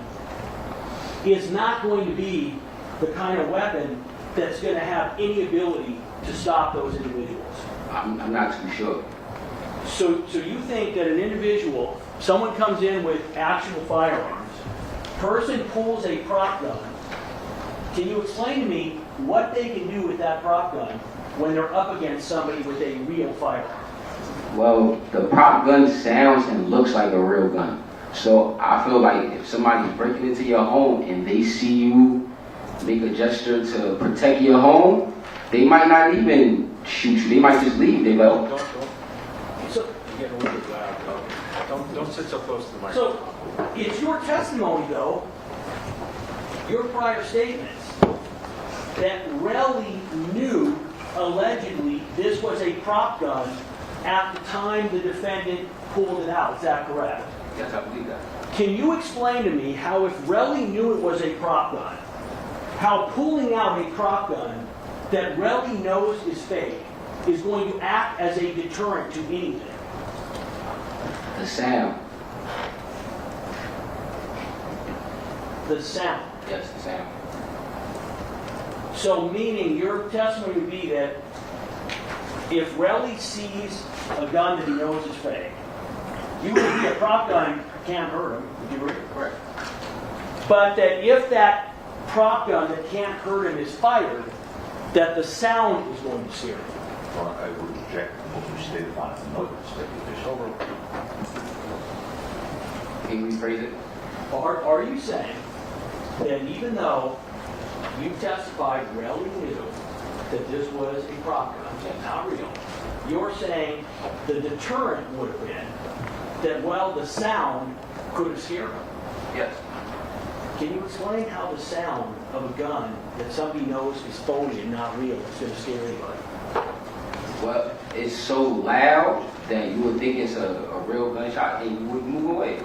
Speaker 4: is not going to be the kind of weapon that's going to have any ability to stop those individuals?
Speaker 7: I'm not too sure.
Speaker 4: So you think that an individual, someone comes in with actual firearms, person pulls a prop gun, can you explain to me what they can do with that prop gun when they're up against somebody with a real firearm?
Speaker 7: Well, the prop gun sounds and looks like a real gun. So I feel like if somebody's breaking into your home and they see you make a gesture to protect your home, they might not even shoot you. They might just leave. They go.
Speaker 4: So,
Speaker 1: You're getting a little bit loud. Don't sit so close to the microphone.
Speaker 4: so it's your testimony, though, your prior statements, that Relli knew, allegedly, this was a prop gun at the time the defendant pulled it out. Is that correct?
Speaker 7: Yes, I believe that.
Speaker 4: Can you explain to me how, if Relli knew it was a prop gun, how pulling out a prop gun that Relli knows is fake is going to act as a deterrent to anything?
Speaker 7: The sound.
Speaker 4: The sound.
Speaker 7: Yes, the sound.
Speaker 4: So meaning your testimony would be that if Relli sees a gun that he knows is fake, you would agree a prop gun can't hurt him. Would you agree?
Speaker 7: Correct.
Speaker 4: But that if that prop gun that can't hurt him is fired, that the sound is going to scare him.
Speaker 3: I would object to what you stated on another speculation.
Speaker 7: Can you rephrase it?
Speaker 4: Are you saying that even though you testified Relli knew that this was a prop gun and not real, you're saying the deterrent would have been that, well, the sound could have scared him?
Speaker 7: Yes.
Speaker 4: Can you explain how the sound of a gun that somebody knows is phony and not real is going to scare anybody?
Speaker 7: Well, it's so loud that you would think it's a real gunshot and you would move away.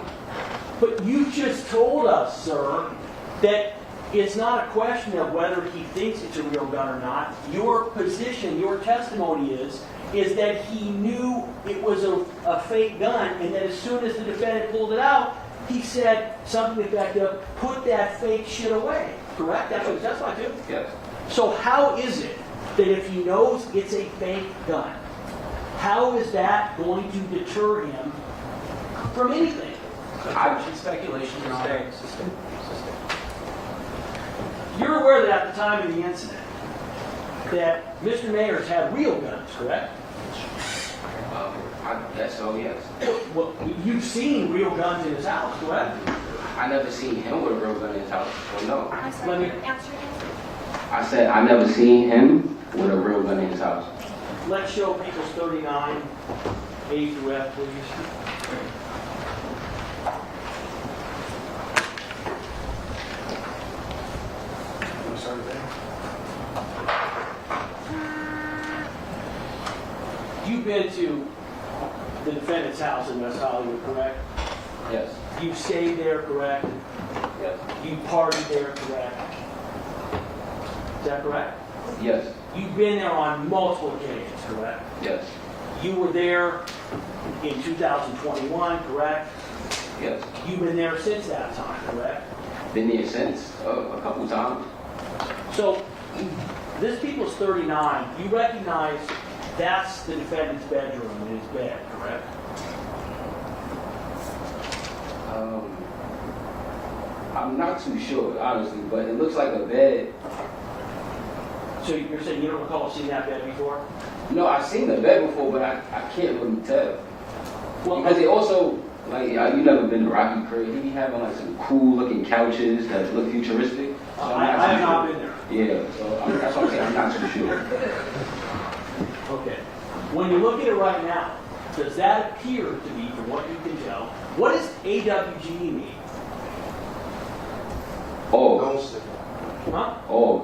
Speaker 4: But you just told us, sir, that it's not a question of whether he thinks it's a real gun or not. Your position, your testimony is that he knew it was a fake gun, and that as soon as the defendant pulled it out, he said something to the effect of, put that fake shit away. Correct? That's what he testified to?
Speaker 7: Yes.
Speaker 4: So how is it that if he knows it's a fake gun, how is that going to deter him from anything?
Speaker 2: Speculation, Your Honor.
Speaker 4: You're aware that at the time of the incident, that Mr. Mayers had real guns, correct?
Speaker 7: I guess so, yes.
Speaker 4: Well, you've seen real guns in his house, correct?
Speaker 7: I never seen him with a real gun in his house. Well, no.
Speaker 9: I'm
Speaker 4: Let
Speaker 9: sorry,
Speaker 4: me-
Speaker 9: answer again.
Speaker 7: I said I never seen him with a real gun in his house.
Speaker 4: Let's show People's 39, A through F, please.
Speaker 5: I'm sorry, there.
Speaker 4: You've been to the defendant's house in West Hollywood, correct?
Speaker 7: Yes.
Speaker 4: You've stayed there, correct?
Speaker 7: Yes.
Speaker 4: You partied there, correct? Is that correct?
Speaker 7: Yes.
Speaker 4: You've been there on multiple occasions, correct?
Speaker 7: Yes.
Speaker 4: You were there in 2021, correct?
Speaker 7: Yes.
Speaker 4: You've been there since that time, correct?
Speaker 7: Been there since a couple times.
Speaker 4: So, this People's 39, you recognize that's the defendant's bedroom in his bed, correct?
Speaker 7: I'm not too sure, honestly, but it looks like a bed.
Speaker 4: So you're saying you don't recall seeing that bed before?
Speaker 7: No, I've seen the bed before, but I can't really tell.
Speaker 4: Well,
Speaker 7: Because they also, like, you never been to Rocky Crib. He be having like some cool looking couches that look futuristic. So
Speaker 4: I have not been there.
Speaker 7: Yeah, so that's what I'm saying. I'm not too sure.
Speaker 4: Okay. When you look at it right now, does that appear to be, from what you can tell, what does AWG mean?
Speaker 7: Oh,
Speaker 4: Huh?
Speaker 7: oh,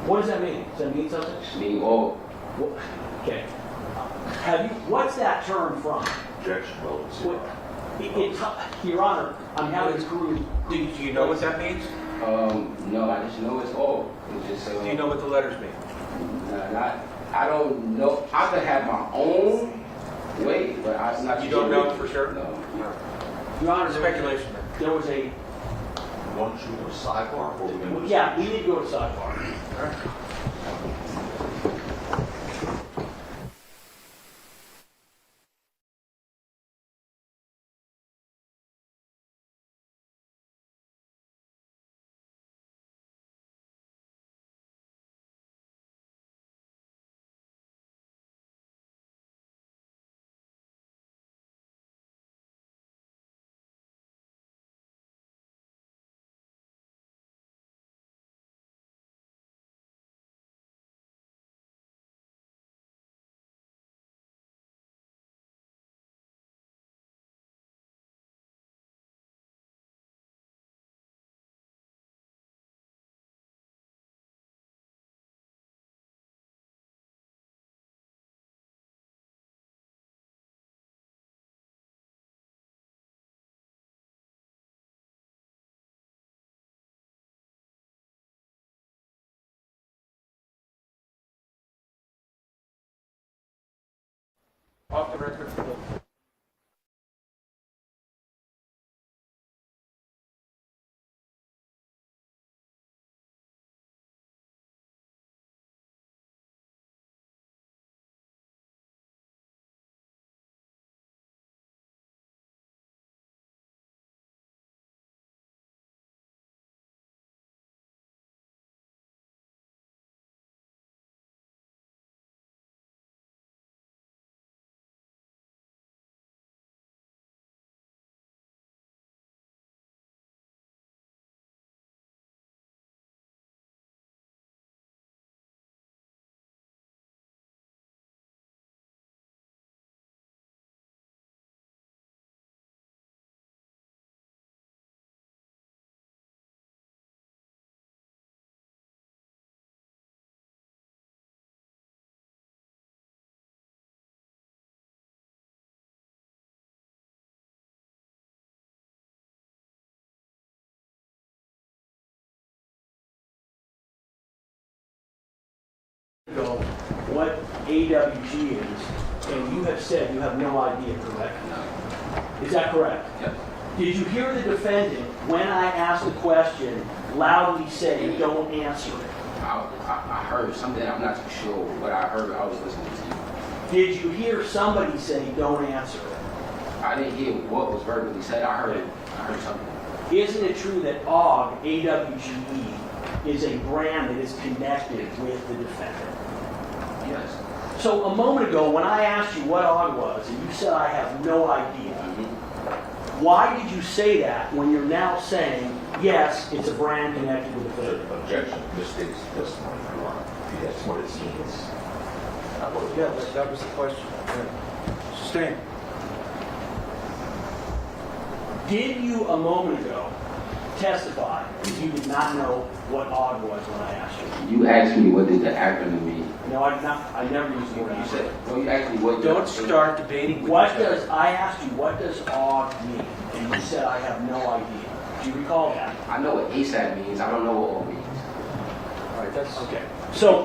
Speaker 4: What does that mean? Does that mean something?
Speaker 7: mean oh.
Speaker 4: Okay. What's that term from?
Speaker 3: Objection, relevancy.
Speaker 4: Your Honor, I'm having crude.
Speaker 1: Do you know what that means?
Speaker 7: No, I just know it's all. It's just.
Speaker 1: Do you know what the letters mean?
Speaker 7: I don't know. I could have my own way, but I'm not.
Speaker 1: You don't know for sure?
Speaker 7: No.
Speaker 4: Your Honor,
Speaker 1: Speculation.
Speaker 4: there was a.
Speaker 3: One shoot or sidebar, or we're going to...
Speaker 4: Yeah, we need to go to sidebar.
Speaker 1: Off the record.
Speaker 4: What AWG is, and you have said you have no idea, correct? Is that correct?
Speaker 7: Yes.
Speaker 4: Did you hear the defendant, when I asked the question, loudly say, don't answer it?
Speaker 7: I heard something. I'm not too sure what I heard. I was listening to you.
Speaker 4: Did you hear somebody say, don't answer it?
Speaker 7: I didn't hear what was verbally said. I heard something.
Speaker 4: Isn't it true that AWG, AWGE, is a brand that is connected with the defendant?
Speaker 7: Yes.
Speaker 4: So a moment ago, when I asked you what AWG was, and you said I have no idea, why did you say that when you're now saying, yes, it's a brand connected with the defendant?
Speaker 3: Objection, mistakes testimony, Your Honor. That's what it means. Not what it
Speaker 1: Yeah,
Speaker 3: was.
Speaker 1: that was the question. Yeah. Sustain.
Speaker 4: Did you a moment ago testify that you did not know what AWG was when I asked you?
Speaker 7: You asked me what did the acronym mean.
Speaker 4: No, I did not. I never used the word
Speaker 7: You
Speaker 4: AWG.
Speaker 7: said, well, you asked me what.
Speaker 1: Don't start debating with
Speaker 4: What
Speaker 1: each other.
Speaker 4: does, I asked you, what does AWG mean? And you said, I have no idea. Do you recall that?
Speaker 7: I know what ASAP means. I don't know what all means.
Speaker 1: All right, that's
Speaker 4: Okay. So,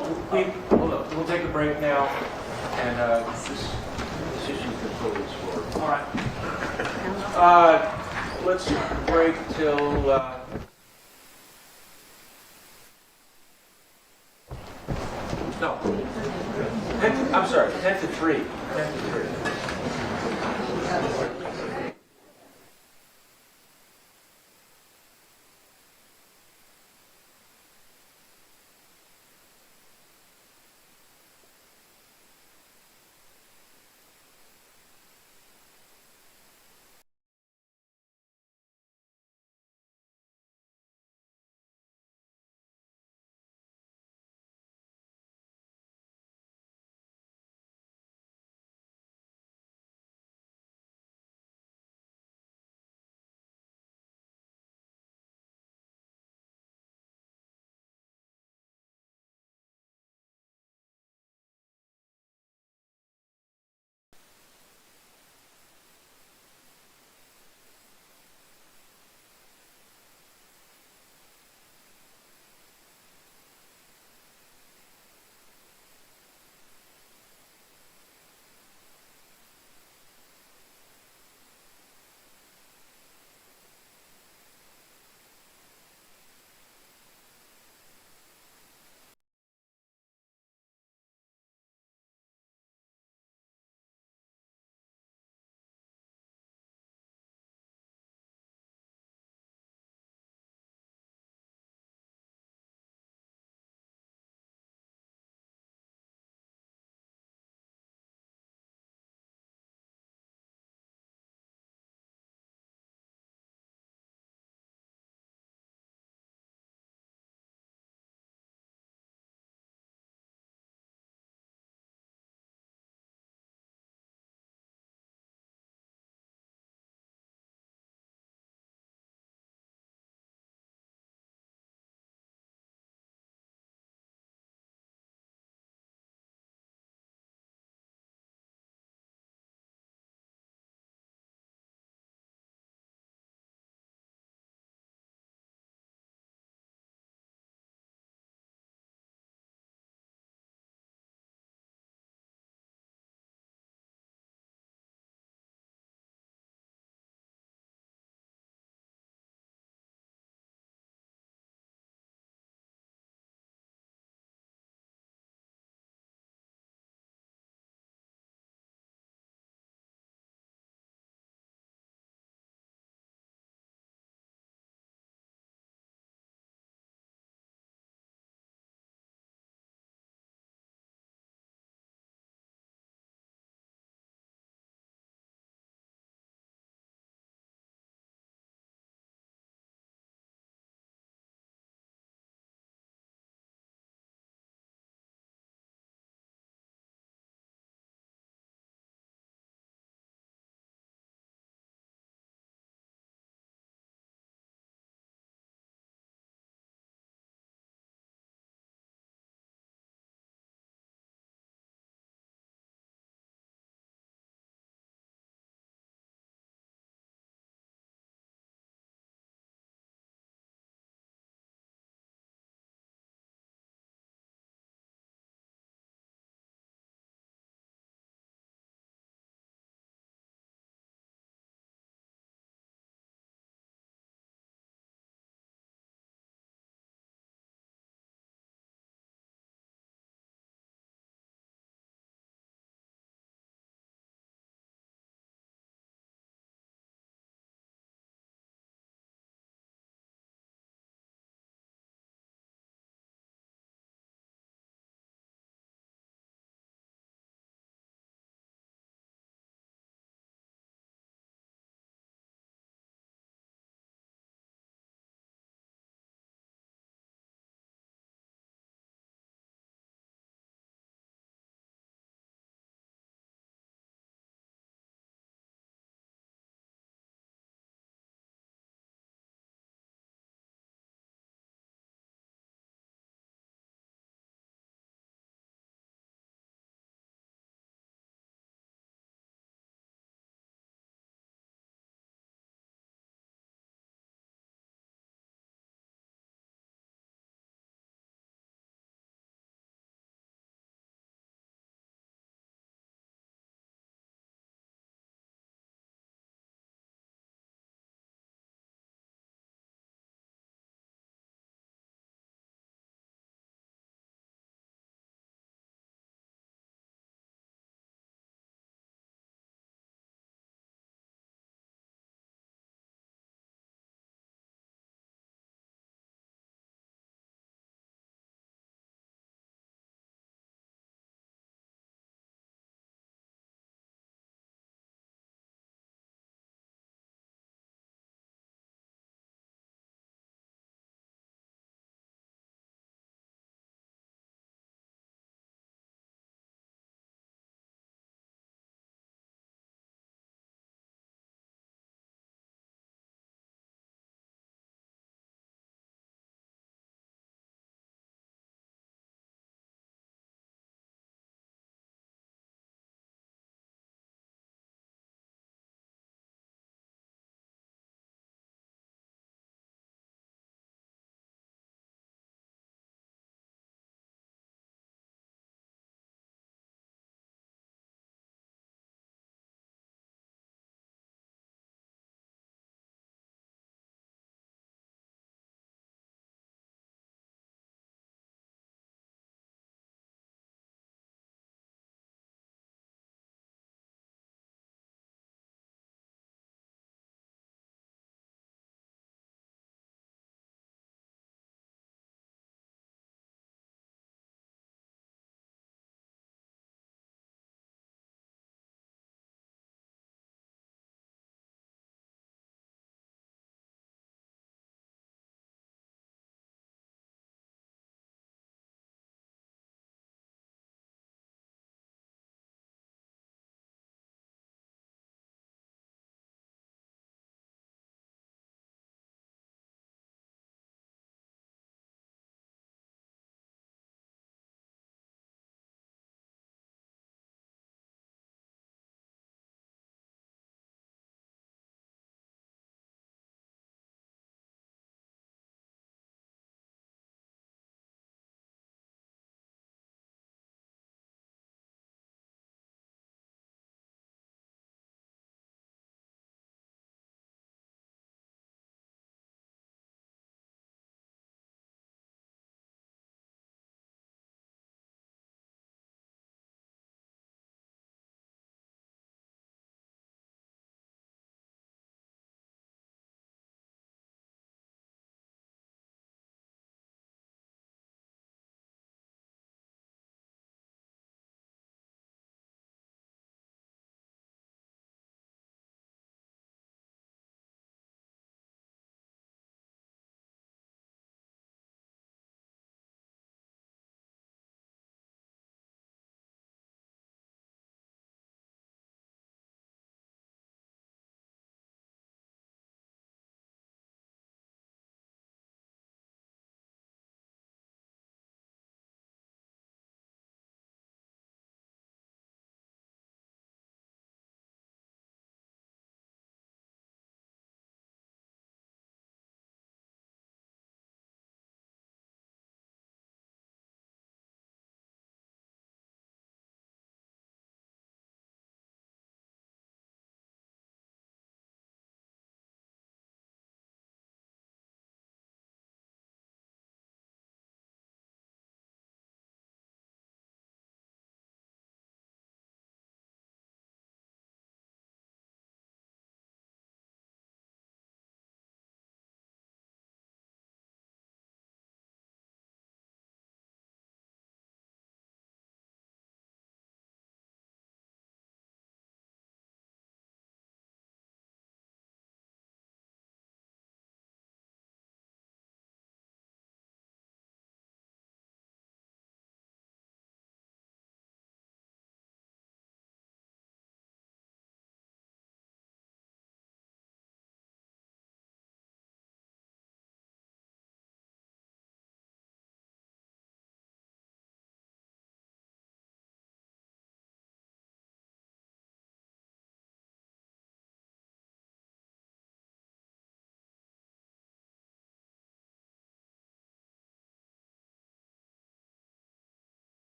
Speaker 1: hold up. We'll take a break now, and this issue's been fully explored.
Speaker 4: all right.
Speaker 1: Let's break till. No. 10 I'm sorry, 10 to 3. 10 to 3.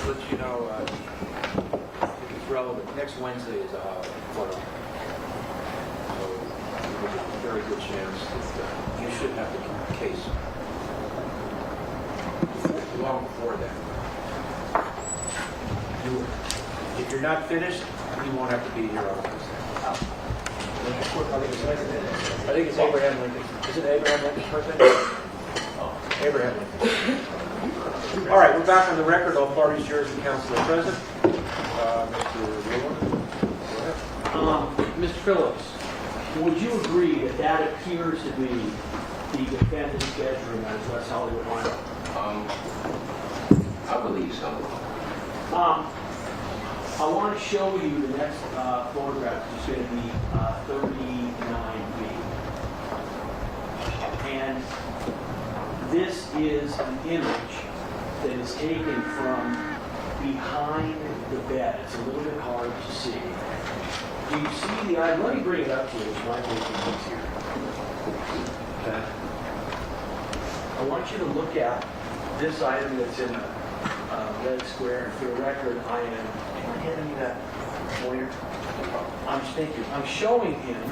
Speaker 1: let you know, if it's relevant, next Wednesday is a holiday, Florida. So there's a very good chance that you should have the case long before that. If you're not finished, you won't have to be here on Wednesday. I think it's Abraham Lincoln. Is it Abraham Lincoln's birthday? Abraham Lincoln. All right, we're back on the record. All parties, jurors, and counsel are present. Mr. Lewin, go ahead.
Speaker 4: Mr. Phillips, would you agree that that appears to be the defendant's bedroom as West Hollywood line?
Speaker 7: I believe so.
Speaker 4: I want to show you the next photograph, which is going to be 39B. And this is an image that is taken from behind the bed. It's a little bit hard to see. Do you see the item? Let me bring it up to you. It's my thing here. Okay. I want you to look at this item that's in a red square. And for the record, I am handing you that pointer. I'm thinking. I'm showing him.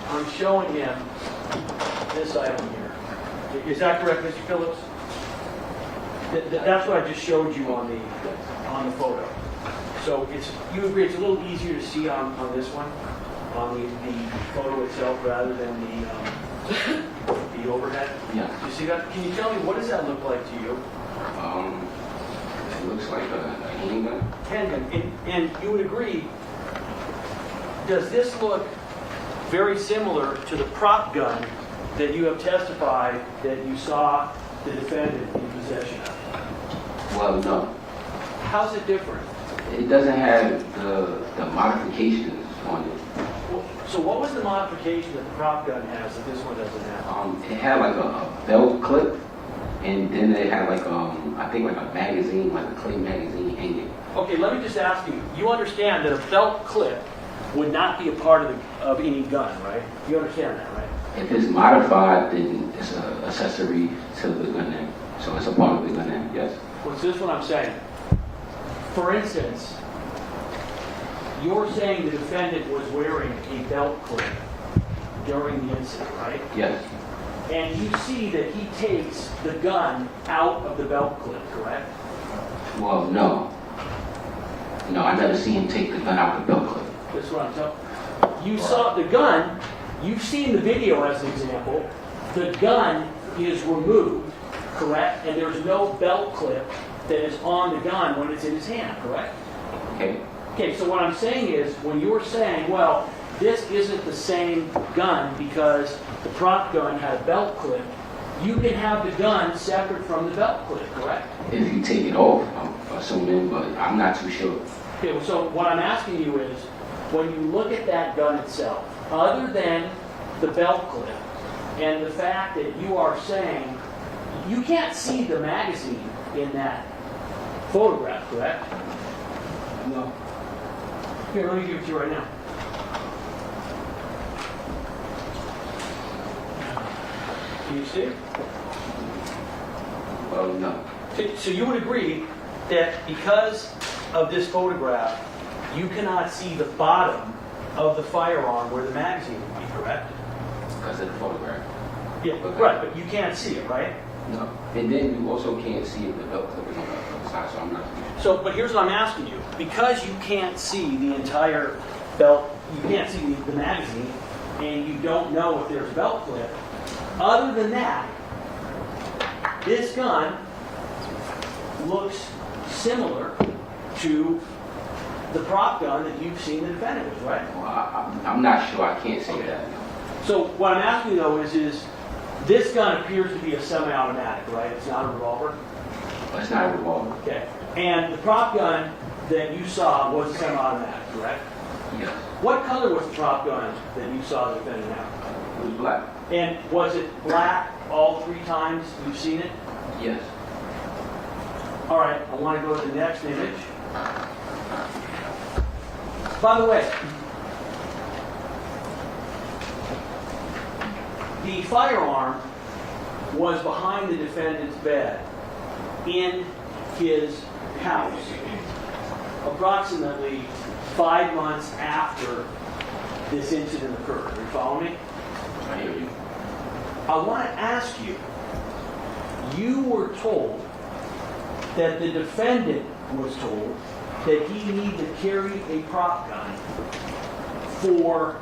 Speaker 4: I'm showing him this item here. Is that correct, Mr. Phillips? That's what I just showed you on the photo. So you agree it's a little easier to see on this one, on the photo itself rather than the overhead?
Speaker 7: Yeah.
Speaker 4: You see that? Can you tell me what does that look like to you?
Speaker 7: It looks like a handgun.
Speaker 4: Handgun. And you would agree, does this look very similar to the prop gun that you have testified that you saw the defendant in possession of?
Speaker 7: Well, no.
Speaker 4: How's it different?
Speaker 7: It doesn't have the modifications on it.
Speaker 4: So what was the modification that the prop gun has that this one doesn't have?
Speaker 7: It had like a belt clip, and then it had like I think like a magazine, like a clay magazine hanging.
Speaker 4: Okay, let me just ask you. You understand that a belt clip would not be a part of any gun, right? You understand that, right?
Speaker 7: If it's modified, then it's an accessory to the gun name. So it's a part of the gun name, yes.
Speaker 4: Well, so this is what I'm saying. For instance, you're saying the defendant was wearing a belt clip during the incident, right?
Speaker 7: Yes.
Speaker 4: And you see that he takes the gun out of the belt clip, correct?
Speaker 7: Well, no. No, I never see him take the gun out the belt clip.
Speaker 4: That's what I'm telling you. You saw the gun, you've seen the video as an example. The gun is removed, correct? And there's no belt clip that is on the gun when it's in his hand, correct?
Speaker 7: Okay.
Speaker 4: Okay, so what I'm saying is, when you're saying, well, this isn't the same gun because the prop gun had a belt clip, you can have the gun separate from the belt clip, correct?
Speaker 7: If you take it off, I'm assuming, but I'm not too sure.
Speaker 4: Okay, well, so what I'm asking you is, when you look at that gun itself, other than the belt clip, and the fact that you are saying, you can't see the magazine in that photograph, correct?
Speaker 7: No.
Speaker 4: Here, let me give it to you right now. Can you see?
Speaker 7: Well, no.
Speaker 4: So you would agree that because of this photograph, you cannot see the bottom of the firearm where the magazine would be, correct?
Speaker 7: Because of the photograph.
Speaker 4: Yeah,
Speaker 7: Okay.
Speaker 4: right, but you can't see it, right?
Speaker 7: No. And then you also can't see if the belt clip is on the other side, so I'm not too sure.
Speaker 4: So, but here's what I'm asking you. Because you can't see the entire belt, you can't see the magazine, and you don't know if there's a belt clip, other than that, this gun looks similar to the prop gun that you've seen the defendant with, right?
Speaker 7: Well, I'm not sure. I can't say that.
Speaker 4: So what I'm asking you, though, is this gun appears to be a semi-automatic, right? It's not a revolver?
Speaker 7: But it's not a revolver.
Speaker 4: Okay. And the prop gun that you saw was a semi-automatic, correct?
Speaker 7: Yes.
Speaker 4: What color was the prop gun that you saw the defendant have?
Speaker 7: It was black.
Speaker 4: And was it black all three times you've seen it?
Speaker 7: Yes.
Speaker 4: All right, I want to go to the next image. By the way, the firearm was behind the defendant's bed in his house approximately 5 months after this incident occurred. Are you following me?
Speaker 7: I hear you.
Speaker 4: I want to ask you, you were told that the defendant was told that he needed to carry a prop gun for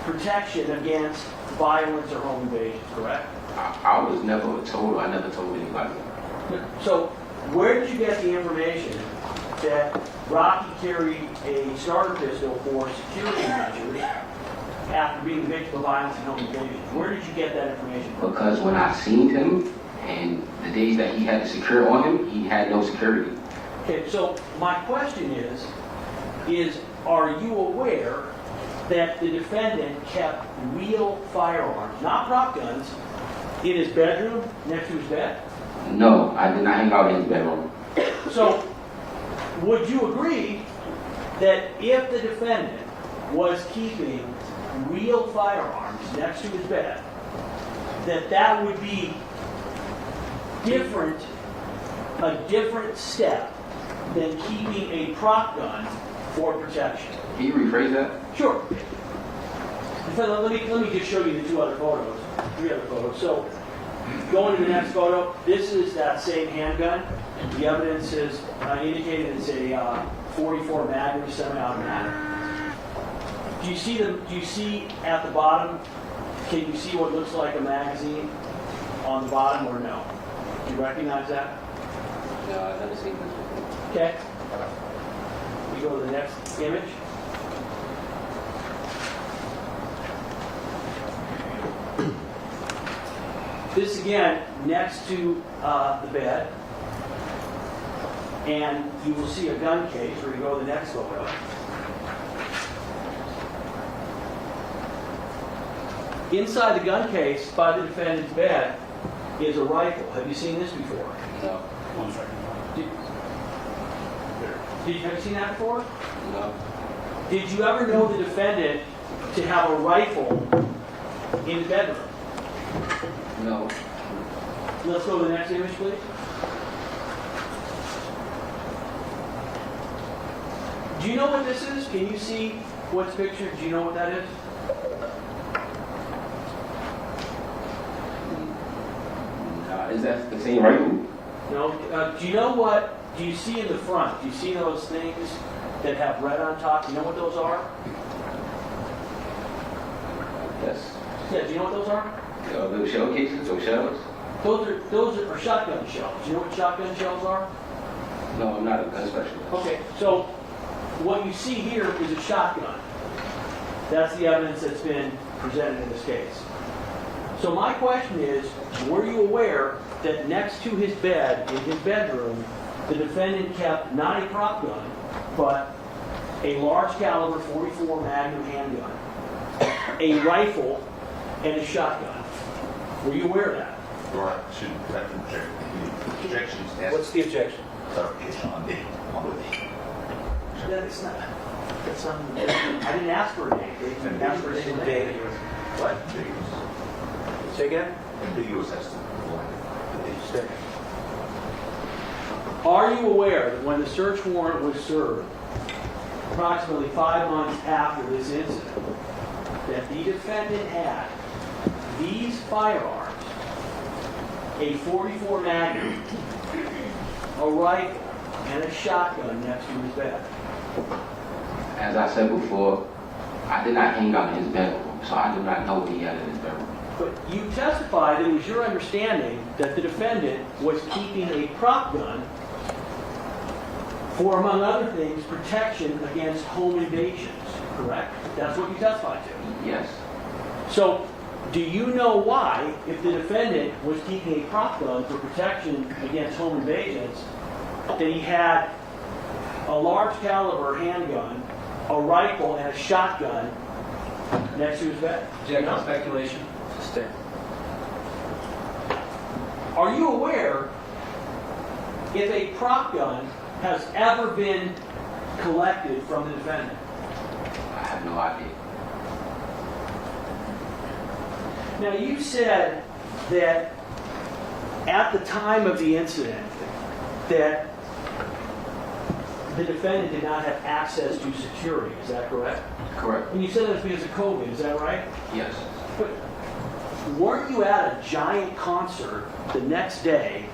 Speaker 4: protection against violence or home invasion, correct?
Speaker 7: I was never told, I never told anybody.
Speaker 4: So where did you get the information that Rocky carried a starter pistol for security measures after being the victim of violence and home invasion? Where did you get that information from?
Speaker 7: Because when I seen him, and the days that he had to secure on him, he had no security.
Speaker 4: Okay, so my question is are you aware that the defendant kept real firearms, not prop guns, in his bedroom next to his bed?
Speaker 7: No, I did not hang out in his bedroom.
Speaker 4: So, would you agree that if the defendant was keeping real firearms next to his bed, that would be a different step than keeping a prop gun for protection?
Speaker 7: Can you rephrase that?
Speaker 4: Sure. So let me just show you the three other photos. So, going to the next photo, this is that same handgun. The evidence is indicated it's a 44 Magnum semi-automatic. Do you see at the bottom? Can you see what looks like a magazine on the bottom, or no? Do you recognize that?
Speaker 7: No, I've never seen this before.
Speaker 4: Okay. We go to the next image. This again next to the bed, and you will see a gun case. Where you go to the next photo. Inside the gun case, by the defendant's bed, is a rifle. Have you seen this before?
Speaker 7: No.
Speaker 8: One second.
Speaker 4: Have you seen that before?
Speaker 7: No.
Speaker 4: Did you ever know the defendant to have a rifle in his bedroom?
Speaker 7: No.
Speaker 4: Let's go to the next image, please. Do you know what this is? Can you see what's pictured? Do you know what that is?
Speaker 7: Is that the same rifle?
Speaker 4: No. Do you see in the front? Do you see those things that have red on top? Do you know what those are?
Speaker 7: Yes.
Speaker 4: Yeah, do you know what those are?
Speaker 7: Little shell cases or shells?
Speaker 4: Those are shotgun shells. Do you know what shotgun shells are?
Speaker 7: No, I'm not a gun specialist.
Speaker 4: Okay, so what you see here is a shotgun. That's the evidence that's been presented in this case. So my question is, were you aware that next to his bed, in his bedroom, the defendant kept not a prop gun, but a large caliber 44 Magnum handgun, a rifle, and a shotgun? Were you aware of that?
Speaker 3: Your Honor, should that objections asked
Speaker 1: What's the objection?
Speaker 3: clarification on the
Speaker 4: That's not. I didn't ask for a name. They didn't ask for a single name.
Speaker 1: What? Say again?
Speaker 3: ambiguous as to
Speaker 1: Stay.
Speaker 4: Are you aware that when the search warrant was served, approximately 5 months after this incident, that the defendant had these firearms, a 44 Magnum, a rifle, and a shotgun next to his bed?
Speaker 7: As I said before, I did not hang out in his bedroom, so I do not know what he had in his bedroom.
Speaker 4: But you testified that it was your understanding that the defendant was keeping a prop gun for, among other things, protection against home invasions, correct? That's what you testified to.
Speaker 7: Yes.
Speaker 4: So, do you know why, if the defendant was keeping a prop gun for protection against home invasions, that he had a large caliber handgun, a rifle, and a shotgun next to his bed?
Speaker 2: Objection, speculation.
Speaker 1: Stay.
Speaker 4: Are you aware if a prop gun has ever been collected from the defendant?
Speaker 7: I have no idea.
Speaker 4: Now, you said that at the time of the incident that the defendant did not have access to security. Is that correct?
Speaker 7: Correct.
Speaker 4: And you said that was because of COVID. Is that right?
Speaker 7: Yes.
Speaker 4: But weren't you at a giant concert the next day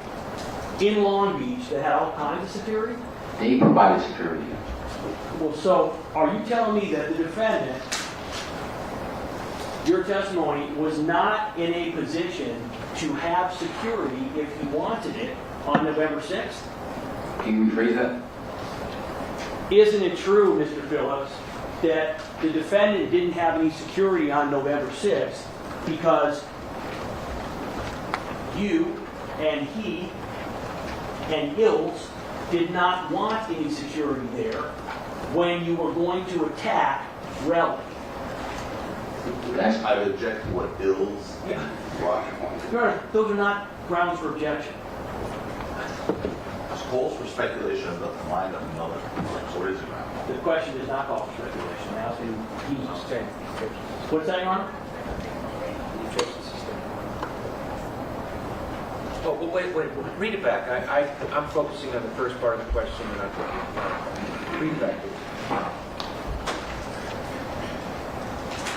Speaker 4: in Long Beach that had all kinds of security?
Speaker 7: They provided security.
Speaker 4: Well, so are you telling me that the defendant, your testimony, was not in a position to have security if he wanted it on November 6th?
Speaker 7: Can you rephrase that?
Speaker 4: Isn't it true, Mr. Phillips, that the defendant didn't have any security on November 6th because you and he and Ills did not want any security there when you were going to attack Relli?
Speaker 3: I would object to what Bill's logic.
Speaker 4: Your Honor, those are not grounds for objection.
Speaker 3: It's calls for speculation of the mind of another. So what is it now?
Speaker 4: The question is not called for speculation. I'm asking you. What's that, Your Honor?
Speaker 1: Oh, well, wait, read it back. I'm focusing on the first part of the question, and I'm read it back.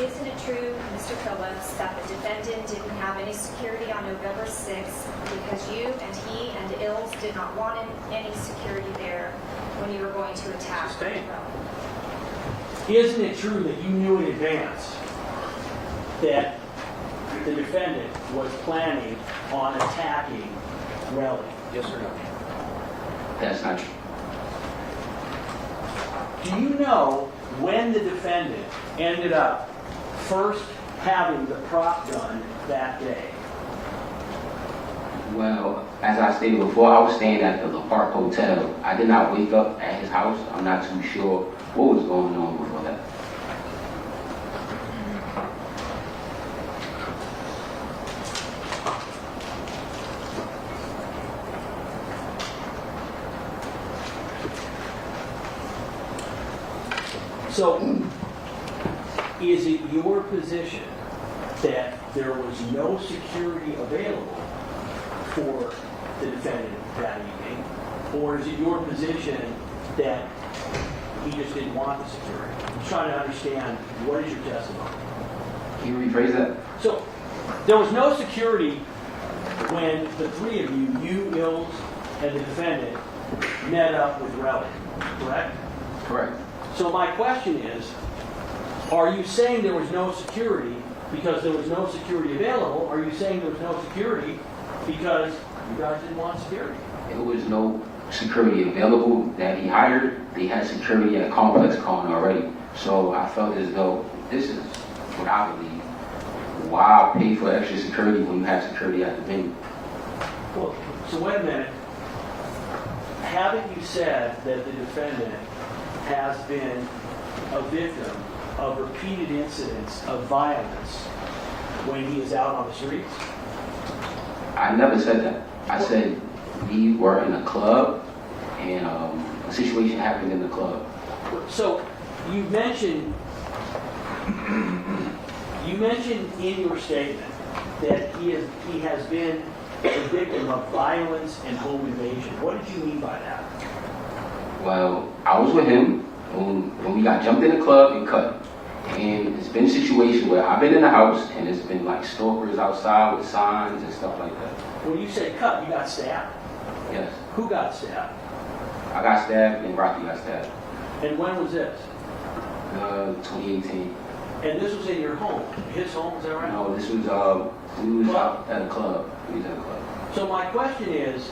Speaker 9: Isn't it true, Mr. Phillips, that the defendant didn't have any security on November 6th because you and he and Ills did not want any security there when you were going to attack
Speaker 1: Sustained.
Speaker 9: Relli?
Speaker 4: Isn't it true that you knew in advance that the defendant was planning on attacking Relli?
Speaker 1: Yes or no?
Speaker 7: That's not true.
Speaker 4: Do you know when the defendant ended up first having the prop gun that day?
Speaker 7: Well, as I stated before, I was staying at the La Park Hotel. I did not wake up at his house. I'm not too sure what was going on before that.
Speaker 4: So, is it your position that there was no security available for the defendant that evening? Or is it your position that he just didn't want the security? I'm trying to understand, what is your testimony?
Speaker 7: Can you rephrase that?
Speaker 4: So, there was no security when the three of you, Ills, and the defendant, met up with Relli, correct?
Speaker 7: Correct.
Speaker 4: So my question is, are you saying there was no security because there was no security available? Or are you saying there was no security because you guys didn't want security?
Speaker 7: There was no security available that he hired. They had security at Complex Con already. So I felt as though this is what I believe. Why pay for extra security when you have security at the venue?
Speaker 4: Well, so wait a minute. Haven't you said that the defendant has been a victim of repeated incidents of violence when he is out on the streets?
Speaker 7: I never said that. I said we were in a club and a situation happened in the club.
Speaker 4: So you mentioned in your statement that he has been a victim of violence and home invasion. What did you mean by that?
Speaker 7: Well, I was with him when we got jumped in the club and cut. And it's been a situation where I've been in the house and there's been like stalkers outside with signs and stuff like that.
Speaker 4: When you say cut, you got stabbed?
Speaker 7: Yes.
Speaker 4: Who got stabbed?
Speaker 7: I got stabbed and Rocky got stabbed.
Speaker 4: And when was this?
Speaker 7: 2018.
Speaker 4: And this was in your home, his home, is that right?
Speaker 7: No, this was, we was out at a club. We was at a club.
Speaker 4: So my question is,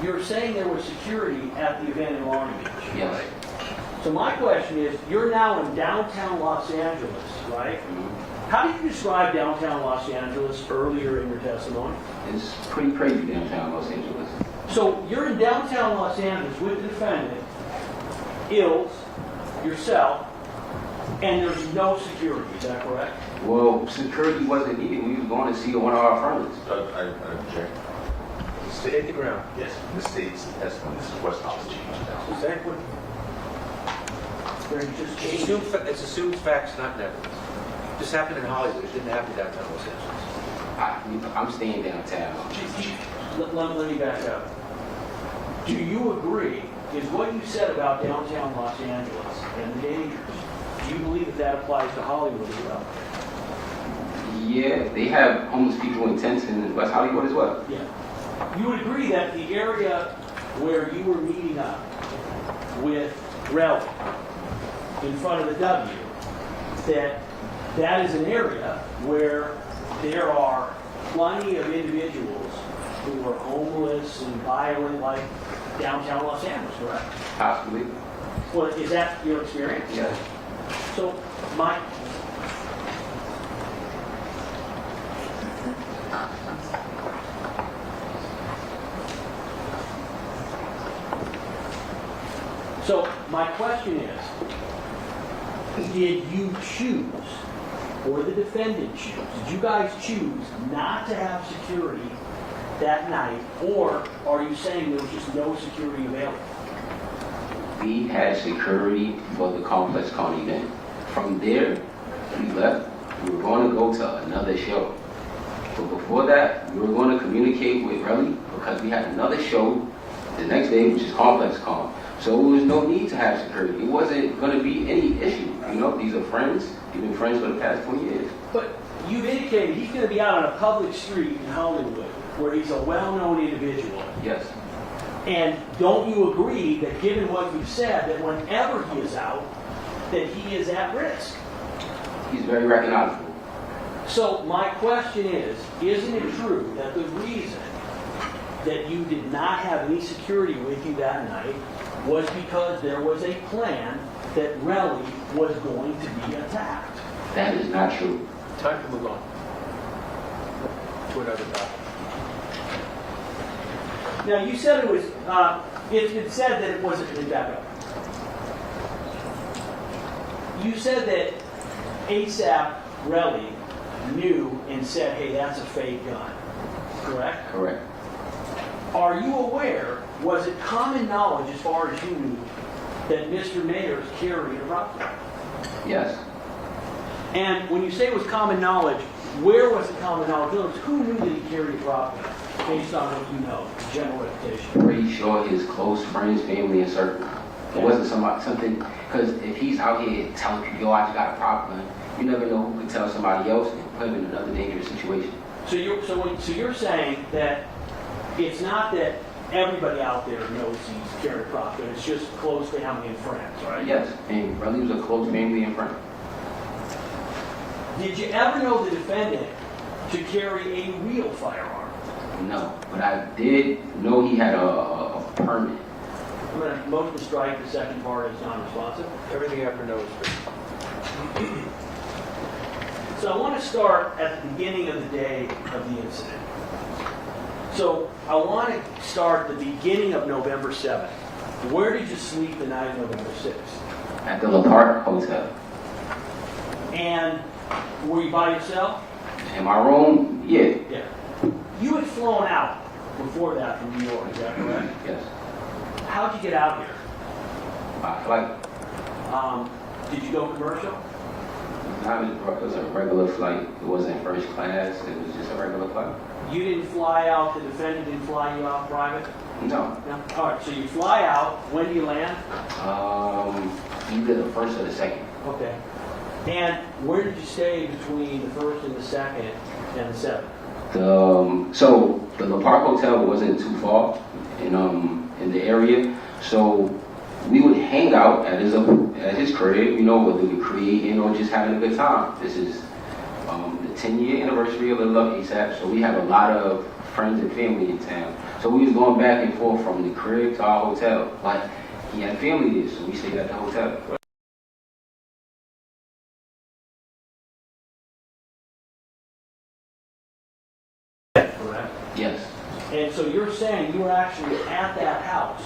Speaker 4: you're saying there was security at the event in Long Beach,
Speaker 7: Yes.
Speaker 4: right? So my question is, you're now in downtown Los Angeles, right? How did you describe downtown Los Angeles earlier in your testimony?
Speaker 7: It's pretty crazy downtown Los Angeles.
Speaker 4: So you're in downtown Los Angeles with the defendant, Ills, yourself, and there's no security, is that correct?
Speaker 7: Well, security wasn't needed. We was going to see one of our friends.
Speaker 3: I object.
Speaker 1: Stay the ground.
Speaker 3: Yes, misstates the testimony. This is West College.
Speaker 1: Exactly.
Speaker 4: Where you just changed.
Speaker 1: It's assumed facts, not evidence. This happened in Hollywood. It didn't happen downtown Los Angeles.
Speaker 7: I'm staying downtown.
Speaker 4: Let me back up. Do you agree, is what you said about downtown Los Angeles and the dangers, do you believe that that applies to Hollywood as well?
Speaker 7: Yeah, they have homeless people in tents in West Hollywood as well.
Speaker 4: Yeah. You would agree that the area where you were meeting up with Relli in front of the W, that is an area where there are plenty of individuals who are homeless and violent like downtown Los Angeles, correct?
Speaker 7: Possibly.
Speaker 4: Well, is that your experience?
Speaker 7: Yes.
Speaker 4: So, my... So, my question is, did you choose, or the defendant choose, did you guys choose not to have security that night, or are you saying there was just no security available?
Speaker 7: We had security for the Complex Con event. From there, we left. We were going to go to another show. But before that, we were going to communicate with Relli because we had another show the next day, which is Complex Con. So there was no need to have security. It wasn't going to be any issue. You know, these are friends. We've been friends for the past 20 years.
Speaker 4: But you've indicated he's going to be out on a public street in Hollywood where he's a well-known individual.
Speaker 7: Yes.
Speaker 4: And don't you agree that given what you've said, that whenever he is out, that he is at risk?
Speaker 7: He's very recognizable.
Speaker 4: So my question is, isn't it true that the reason that you did not have any security with you that night was because there was a plan that Relli was going to be attacked?
Speaker 7: That is not true.
Speaker 1: Time to move on to another topic.
Speaker 4: Now, you said it was, it said that it wasn't, let me back up. You said that ASAP Relli knew and said, hey, that's a fake gun, correct?
Speaker 7: Correct.
Speaker 4: Are you aware, was it common knowledge as far as you knew, that Mr. Mayers carried a rocket?
Speaker 7: Yes.
Speaker 4: And when you say it was common knowledge, where was the common knowledge? In other words, who knew that he carried a rocket based on what you know, general reputation?
Speaker 7: Pretty sure his close friends, family, and circle. It wasn't something, because if he's out here telling people, yo, I just got a prop gun, you never know who could tell somebody else and put him in another dangerous situation.
Speaker 4: So you're saying that it's not that everybody out there knows he's carrying a prop gun, it's just close family and friends, right?
Speaker 7: Yes, and Relli was a close family and friend.
Speaker 4: Did you ever know the defendant to carry a real firearm?
Speaker 7: No, but I did know he had a permit.
Speaker 4: I'm going to motion to strike. The second part is non-responsive.
Speaker 1: Everything after no is good.
Speaker 4: So I want to start at the beginning of the day of the incident. So I want to start the beginning of November 7th. Where did you sleep the night of November 6th?
Speaker 7: At the La Park Hotel.
Speaker 4: And were you by yourself?
Speaker 7: In my room? Yeah.
Speaker 4: Yeah. You had flown out before that from New York, is that correct?
Speaker 7: Yes.
Speaker 4: How'd you get out here?
Speaker 7: By flight.
Speaker 4: Did you go commercial?
Speaker 7: It was a regular flight. It wasn't first class. It was just a regular flight.
Speaker 4: You didn't fly out, the defendant didn't fly you out private?
Speaker 7: No.
Speaker 4: No? All right, so you fly out. When do you land?
Speaker 7: Either the first or the second.
Speaker 4: Okay. And where did you stay between the first and the second and the 7th?
Speaker 7: So the La Park Hotel wasn't too far in the area, so we would hang out at his crib, you know, whether we were creating or just having a good time. This is the 10-year anniversary of the Love ASAP, so we have a lot of friends and family in town. So we was going back and forth from the crib to our hotel. Like, he had family there, so we stayed at the hotel.
Speaker 4: Correct.
Speaker 7: Yes.
Speaker 4: And so you're saying you were actually at that house,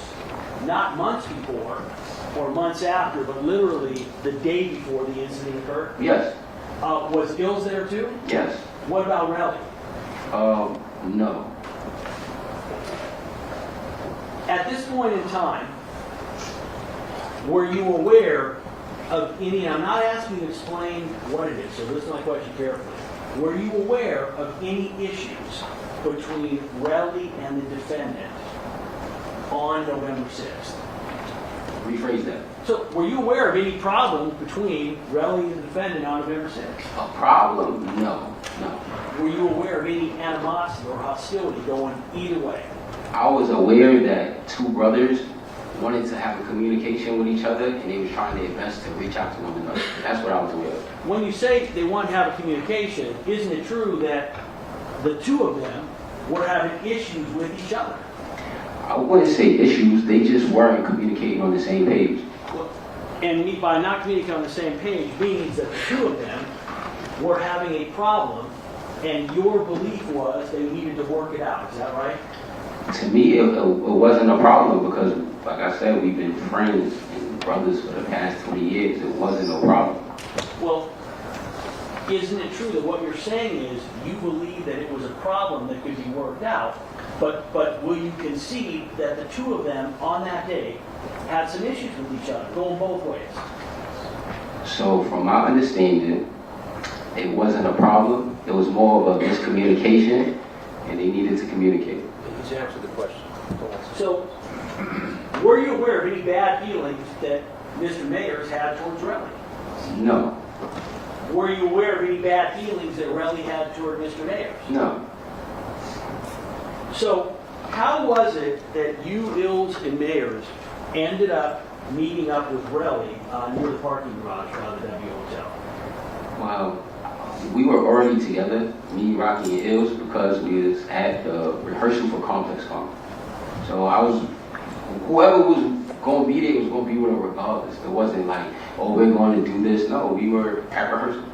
Speaker 4: not months before or months after, but literally the day before the incident occurred?
Speaker 7: Yes.
Speaker 4: Was Ills there too?
Speaker 7: Yes.
Speaker 4: What about Relli?
Speaker 7: No.
Speaker 4: At this point in time, were you aware of any, I'm not asking you to explain what it is, so listen to my question carefully. were you aware of any issues between Relli and the defendant on November 6th?
Speaker 7: Rephrase that.
Speaker 4: So, were you aware of any problems between Relli and the defendant on November 6th?
Speaker 7: A problem? No.
Speaker 4: Were you aware of any animosity or hostility going either way?
Speaker 7: I was aware that two brothers wanted to have a communication with each other, and they were trying their best to reach out to one another. That's what I was aware of.
Speaker 4: When you say they want to have a communication, isn't it true that the two of them were having issues with each other?
Speaker 7: I wouldn't say issues, they just weren't communicating on the same page.
Speaker 4: And by not communicating on the same page means that the two of them were having a problem, and your belief was they needed to work it out. Is that right?
Speaker 7: To me, it wasn't a problem because, like I said, we've been friends and brothers for the past 20 years. It wasn't no problem.
Speaker 4: Well, isn't it true that what you're saying is you believe that it was a problem that could be worked out, but will you concede that the two of them on that day had some issues with each other, going both ways?
Speaker 7: So from my understanding, it wasn't a problem. It was more of a miscommunication, and they needed to communicate.
Speaker 1: He's answered the question.
Speaker 4: So, were you aware of any bad feelings that Mr. Mayers had towards Relli?
Speaker 7: No.
Speaker 4: Were you aware of any bad feelings that Relli had toward Mr. Mayers?
Speaker 7: No.
Speaker 4: So, how was it that you, Ills, and Mayers ended up meeting up with Relli near the parking garage around the W Hotel?
Speaker 7: Well, we were already together, me, Rocky, and Ills, because we was at the rehearsal for Complex Con. So whoever was going to be there was going to be with her regardless. It wasn't like, oh, we're going to do this. No, we were at rehearsal.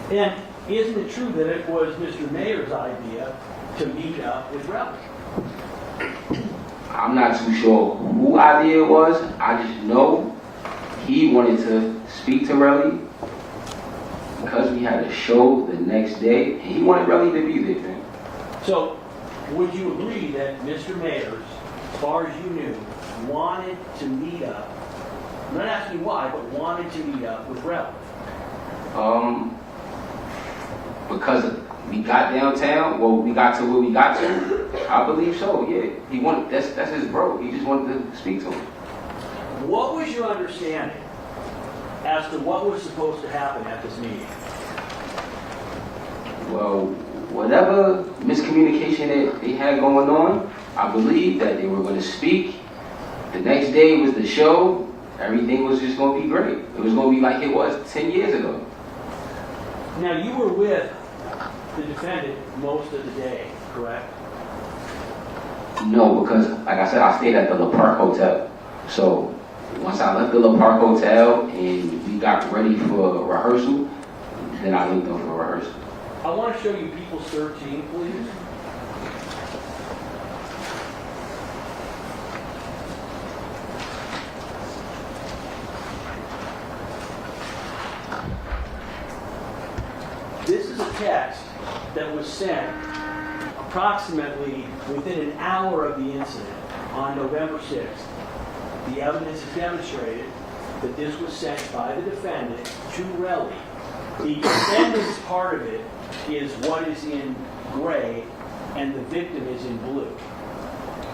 Speaker 4: And isn't it true that it was Mr. Mayers' idea to meet up with Relli?
Speaker 7: I'm not too sure who idea it was. I just know he wanted to speak to Relli because we had a show the next day, and he wanted Relli to be there, man.
Speaker 4: So, would you agree that Mr. Mayers, as far as you knew, wanted to meet up, I'm not asking you why, but wanted to meet up with Relli?
Speaker 7: Because we got downtown, well, we got to where we got to, I believe so, yeah. He wanted, that's his bro. He just wanted to speak to him.
Speaker 4: What was your understanding as to what was supposed to happen at this meeting?
Speaker 7: Well, whatever miscommunication that they had going on, I believe that they were going to speak. The next day was the show. Everything was just going to be great. It was going to be like it was 10 years ago.
Speaker 4: Now, you were with the defendant most of the day, correct?
Speaker 7: No, because, like I said, I stayed at the La Park Hotel. So, once I left the La Park Hotel and we got ready for rehearsal, then I linked up for rehearsal.
Speaker 4: I want to show you People's 13, please. This is a text that was sent approximately within an hour of the incident on November 6th. The evidence has demonstrated that this was sent by the defendant to Relli. The defendant's part of it is what is in gray, and the victim is in blue.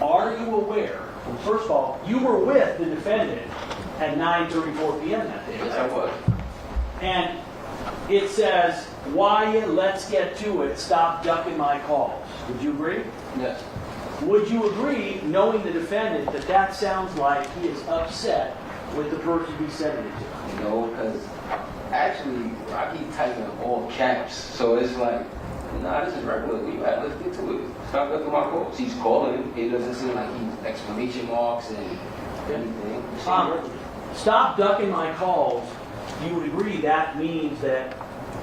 Speaker 4: Are you aware? Well, first of all, you were with the defendant at 9:34 p.m. that day.
Speaker 7: Yes, I was.
Speaker 4: And it says, Why, let's get to it, stop ducking my calls. Would you agree?
Speaker 7: Yes.
Speaker 4: Would you agree, knowing the defendant, that that sounds like he is upset with the person he's sending it to?
Speaker 7: No, because actually, I keep typing all caps. So it's like, nah, this is regular. We right, let's get to it. Stop looking at my calls. He's calling. It doesn't seem like he's exclamation marks and anything.
Speaker 4: Stop ducking my calls. You would agree that means that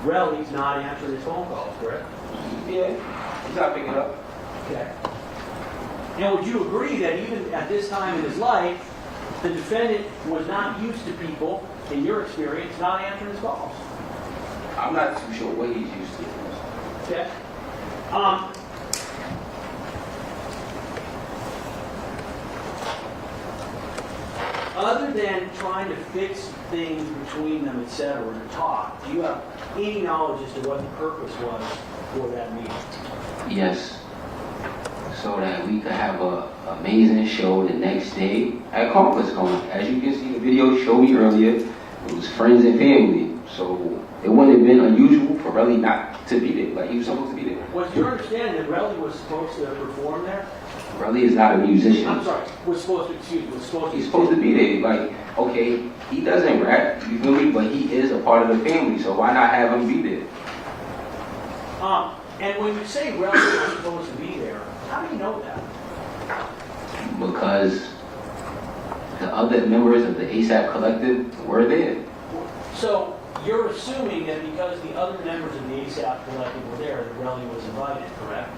Speaker 4: Relli's not answering his phone calls, correct?
Speaker 7: Yeah, he's not picking up.
Speaker 4: Okay. Now, would you agree that even at this time in his life, the defendant was not used to people, in your experience, not answering his calls?
Speaker 7: I'm not too sure what he's used to.
Speaker 4: Okay. Other than trying to fix things between them, et cetera, to talk, do you have any knowledge as to what the purpose was for that meeting?
Speaker 7: Yes. So that we could have a amazing show the next day at Conference Con. As you can see, the video showed me earlier, it was friends and family. So it wouldn't have been unusual for Relli not to be there, like he was supposed to be there.
Speaker 4: Was your understanding that Relli was supposed to perform there?
Speaker 7: Relli is not a musician.
Speaker 4: I'm sorry, was supposed to, excuse me, was supposed to.
Speaker 7: He's supposed to be there. Like, okay, he doesn't rap, you feel me? But he is a part of the family, so why not have him be there?
Speaker 4: And when you say Relli was supposed to be there, how do you know that?
Speaker 7: Because the other members of the ASAP collective were there.
Speaker 4: So you're assuming that because the other members of the ASAP collective were there, that Relli was invited, correct?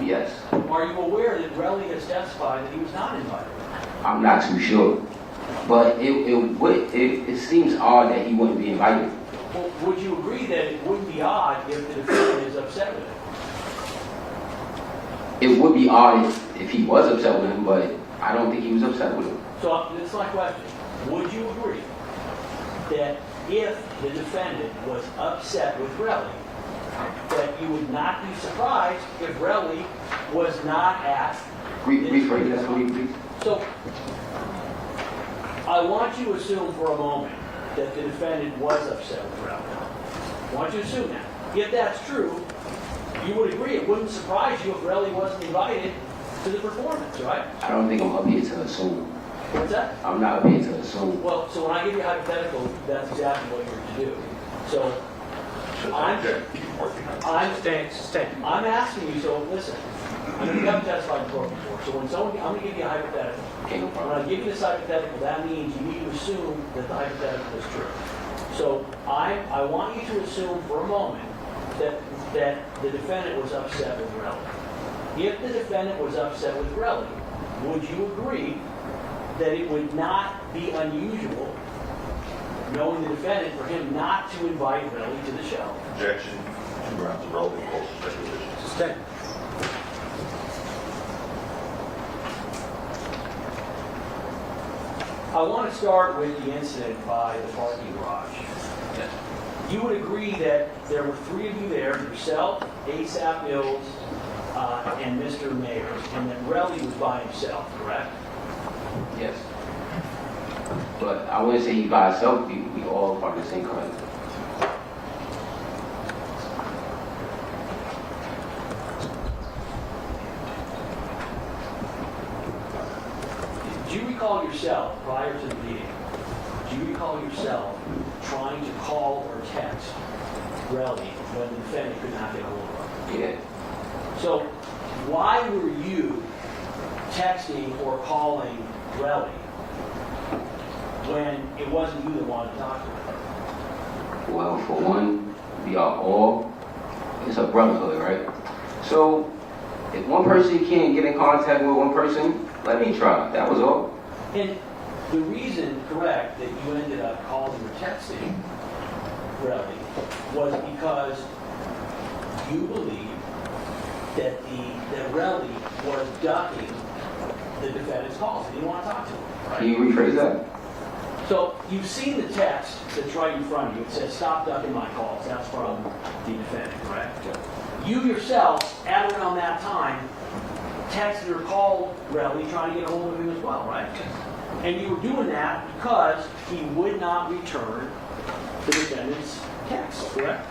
Speaker 7: Yes.
Speaker 4: Are you aware that Relli has testified that he was not invited?
Speaker 7: I'm not too sure. But it seems odd that he wouldn't be invited.
Speaker 4: Well, would you agree that it wouldn't be odd if the defendant is upset with him?
Speaker 7: It would be odd if he was upset with him, but I don't think he was upset with him.
Speaker 4: So this is my question. Would you agree that if the defendant was upset with Relli, that you would not be surprised if Relli was not at...
Speaker 7: Rephrase that for me, please.
Speaker 4: So, I want you to assume for a moment that the defendant was upset with Relli. I want you to assume that. If that's true, you would agree it wouldn't surprise you if Relli wasn't invited to the performance, right?
Speaker 7: I don't think I'm up here to assume.
Speaker 4: What's that?
Speaker 7: I'm not up here to assume.
Speaker 4: Well, so when I give you a hypothetical, that's exactly what you're to do. So, I'm asking you, so listen, you haven't testified before, so when someone, I'm going to give you a hypothetical.
Speaker 7: Okay, no
Speaker 4: When
Speaker 7: problem.
Speaker 4: I give you this hypothetical, that means you need to assume that the hypothetical is true. So I want you to assume for a moment that the defendant was upset with Relli. If the defendant was upset with Relli, would you agree that it would not be unusual, knowing the defendant, for him not to invite Relli to the show?
Speaker 3: Objection. 2 rounds of relevant false speculation.
Speaker 1: Sustained.
Speaker 4: I want to start with the incident by the parking garage.
Speaker 7: Yes.
Speaker 4: You would agree that there were 3 of you there, yourself, A$AP Mills, and Mr. Mayers, and that Relli was by himself, correct?
Speaker 7: Yes. But I wouldn't say he by himself. We all part of the same collective.
Speaker 4: Do you recall yourself, prior to the meeting, do you recall yourself trying to call or text Relli when the defendant could not get a hold of him?
Speaker 7: Yeah.
Speaker 4: So why were you texting or calling Relli when it wasn't you that wanted to talk to him?
Speaker 7: Well, for one, we are all, it's a brotherhood, right? So, if one person can't get in contact with one person, let me try. That was all.
Speaker 4: And the reason, correct, that you ended up calling or texting Relli was because you believed that Relli was ducking the defendant's calls. He didn't want to talk to him, right?
Speaker 7: Can you rephrase that?
Speaker 4: So you've seen the text that's right in front of you. It says, "Stop ducking my calls." That's from the defendant, correct? You yourself, at around that time, texted or called Relli trying to get a hold of him as well, right? And you were doing that because he would not return the defendant's text, correct?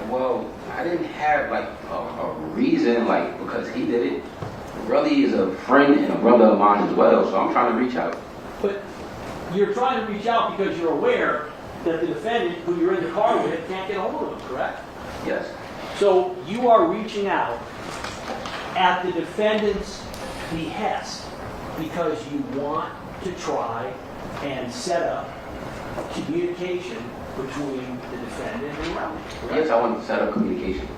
Speaker 7: Well, I didn't have like a reason, like because he did it. Relli is a friend and a brother of mine as well, so I'm trying to reach out.
Speaker 4: But you're trying to reach out because you're aware that the defendant, who you're in the car with, can't get a hold of him, correct?
Speaker 7: Yes.
Speaker 4: So you are reaching out at the defendant's behest because you want to try and set up communication between the defendant and Relli, correct?
Speaker 7: Yes, I want to set up communication.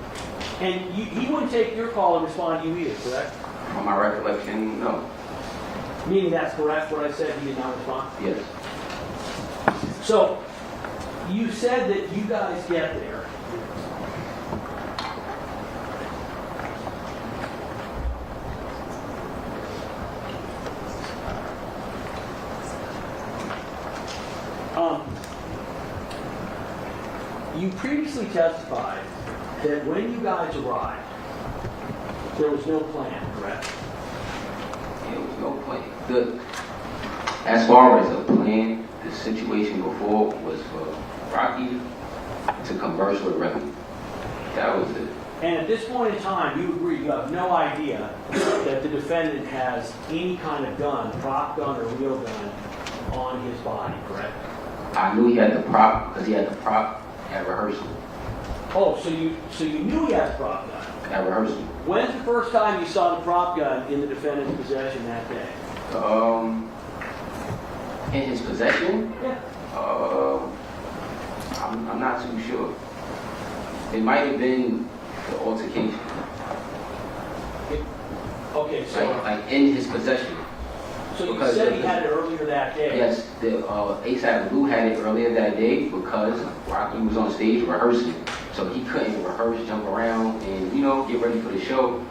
Speaker 4: And he wouldn't take your call and respond to you either, correct?
Speaker 7: From my recollection, no.
Speaker 4: Meaning that's correct, what I said, he did not respond?
Speaker 7: Yes.
Speaker 4: So, you said that you guys get there. you previously testified that when you guys arrived, there was no plan, correct?
Speaker 7: There was no plan. As far as a plan, the situation before was for Rocky to converse with Remy. That was it.
Speaker 4: And at this point in time, you agree you have no idea that the defendant has any kind of gun, prop gun or real gun, on his body, correct?
Speaker 7: I knew he had the prop because he had the prop at rehearsal.
Speaker 4: Oh, so you knew he had a prop gun.
Speaker 7: At rehearsal.
Speaker 4: When's the first time you saw the prop gun in the defendant's possession that day?
Speaker 7: In his possession?
Speaker 4: Yeah.
Speaker 7: I'm not too sure. It might have been the altercation.
Speaker 4: Okay, so
Speaker 7: Like in his possession.
Speaker 4: so you
Speaker 7: because
Speaker 4: said he had it earlier that day.
Speaker 7: Yes, the ASAP Lou had it earlier that day because Rocky was on stage rehearsing. So he couldn't rehearse, jump around, and, get ready for the show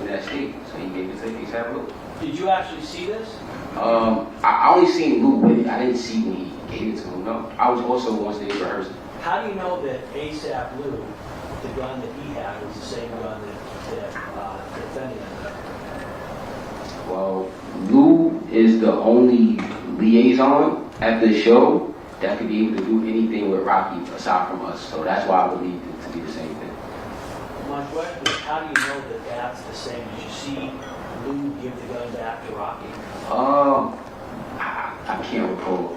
Speaker 7: in that state. So he gave it to ASAP Lou.
Speaker 4: Did you actually see this?
Speaker 7: I only seen Lou with it. I didn't see when he gave it to him, no. I was also on stage rehearsing.
Speaker 4: How do you know that ASAP Lou, the gun that he had, was the same gun that the defendant had?
Speaker 7: Well, Lou is the only liaison at the show that could be able to do anything with Rocky aside from us. So that's why I believe it to be the same thing.
Speaker 4: My question is, how do you know that that's the same? Did you see Lou give the gun back to Rocky?
Speaker 7: I can't recall.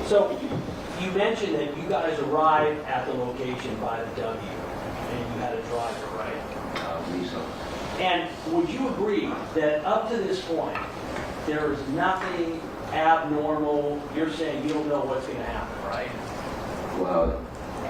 Speaker 4: So you mentioned that you guys arrived at the location by the W, and you had a driver, right?
Speaker 7: I believe so.
Speaker 4: And would you agree that up to this point, there is nothing abnormal? You're saying you don't know what's going to happen, right?
Speaker 7: Well,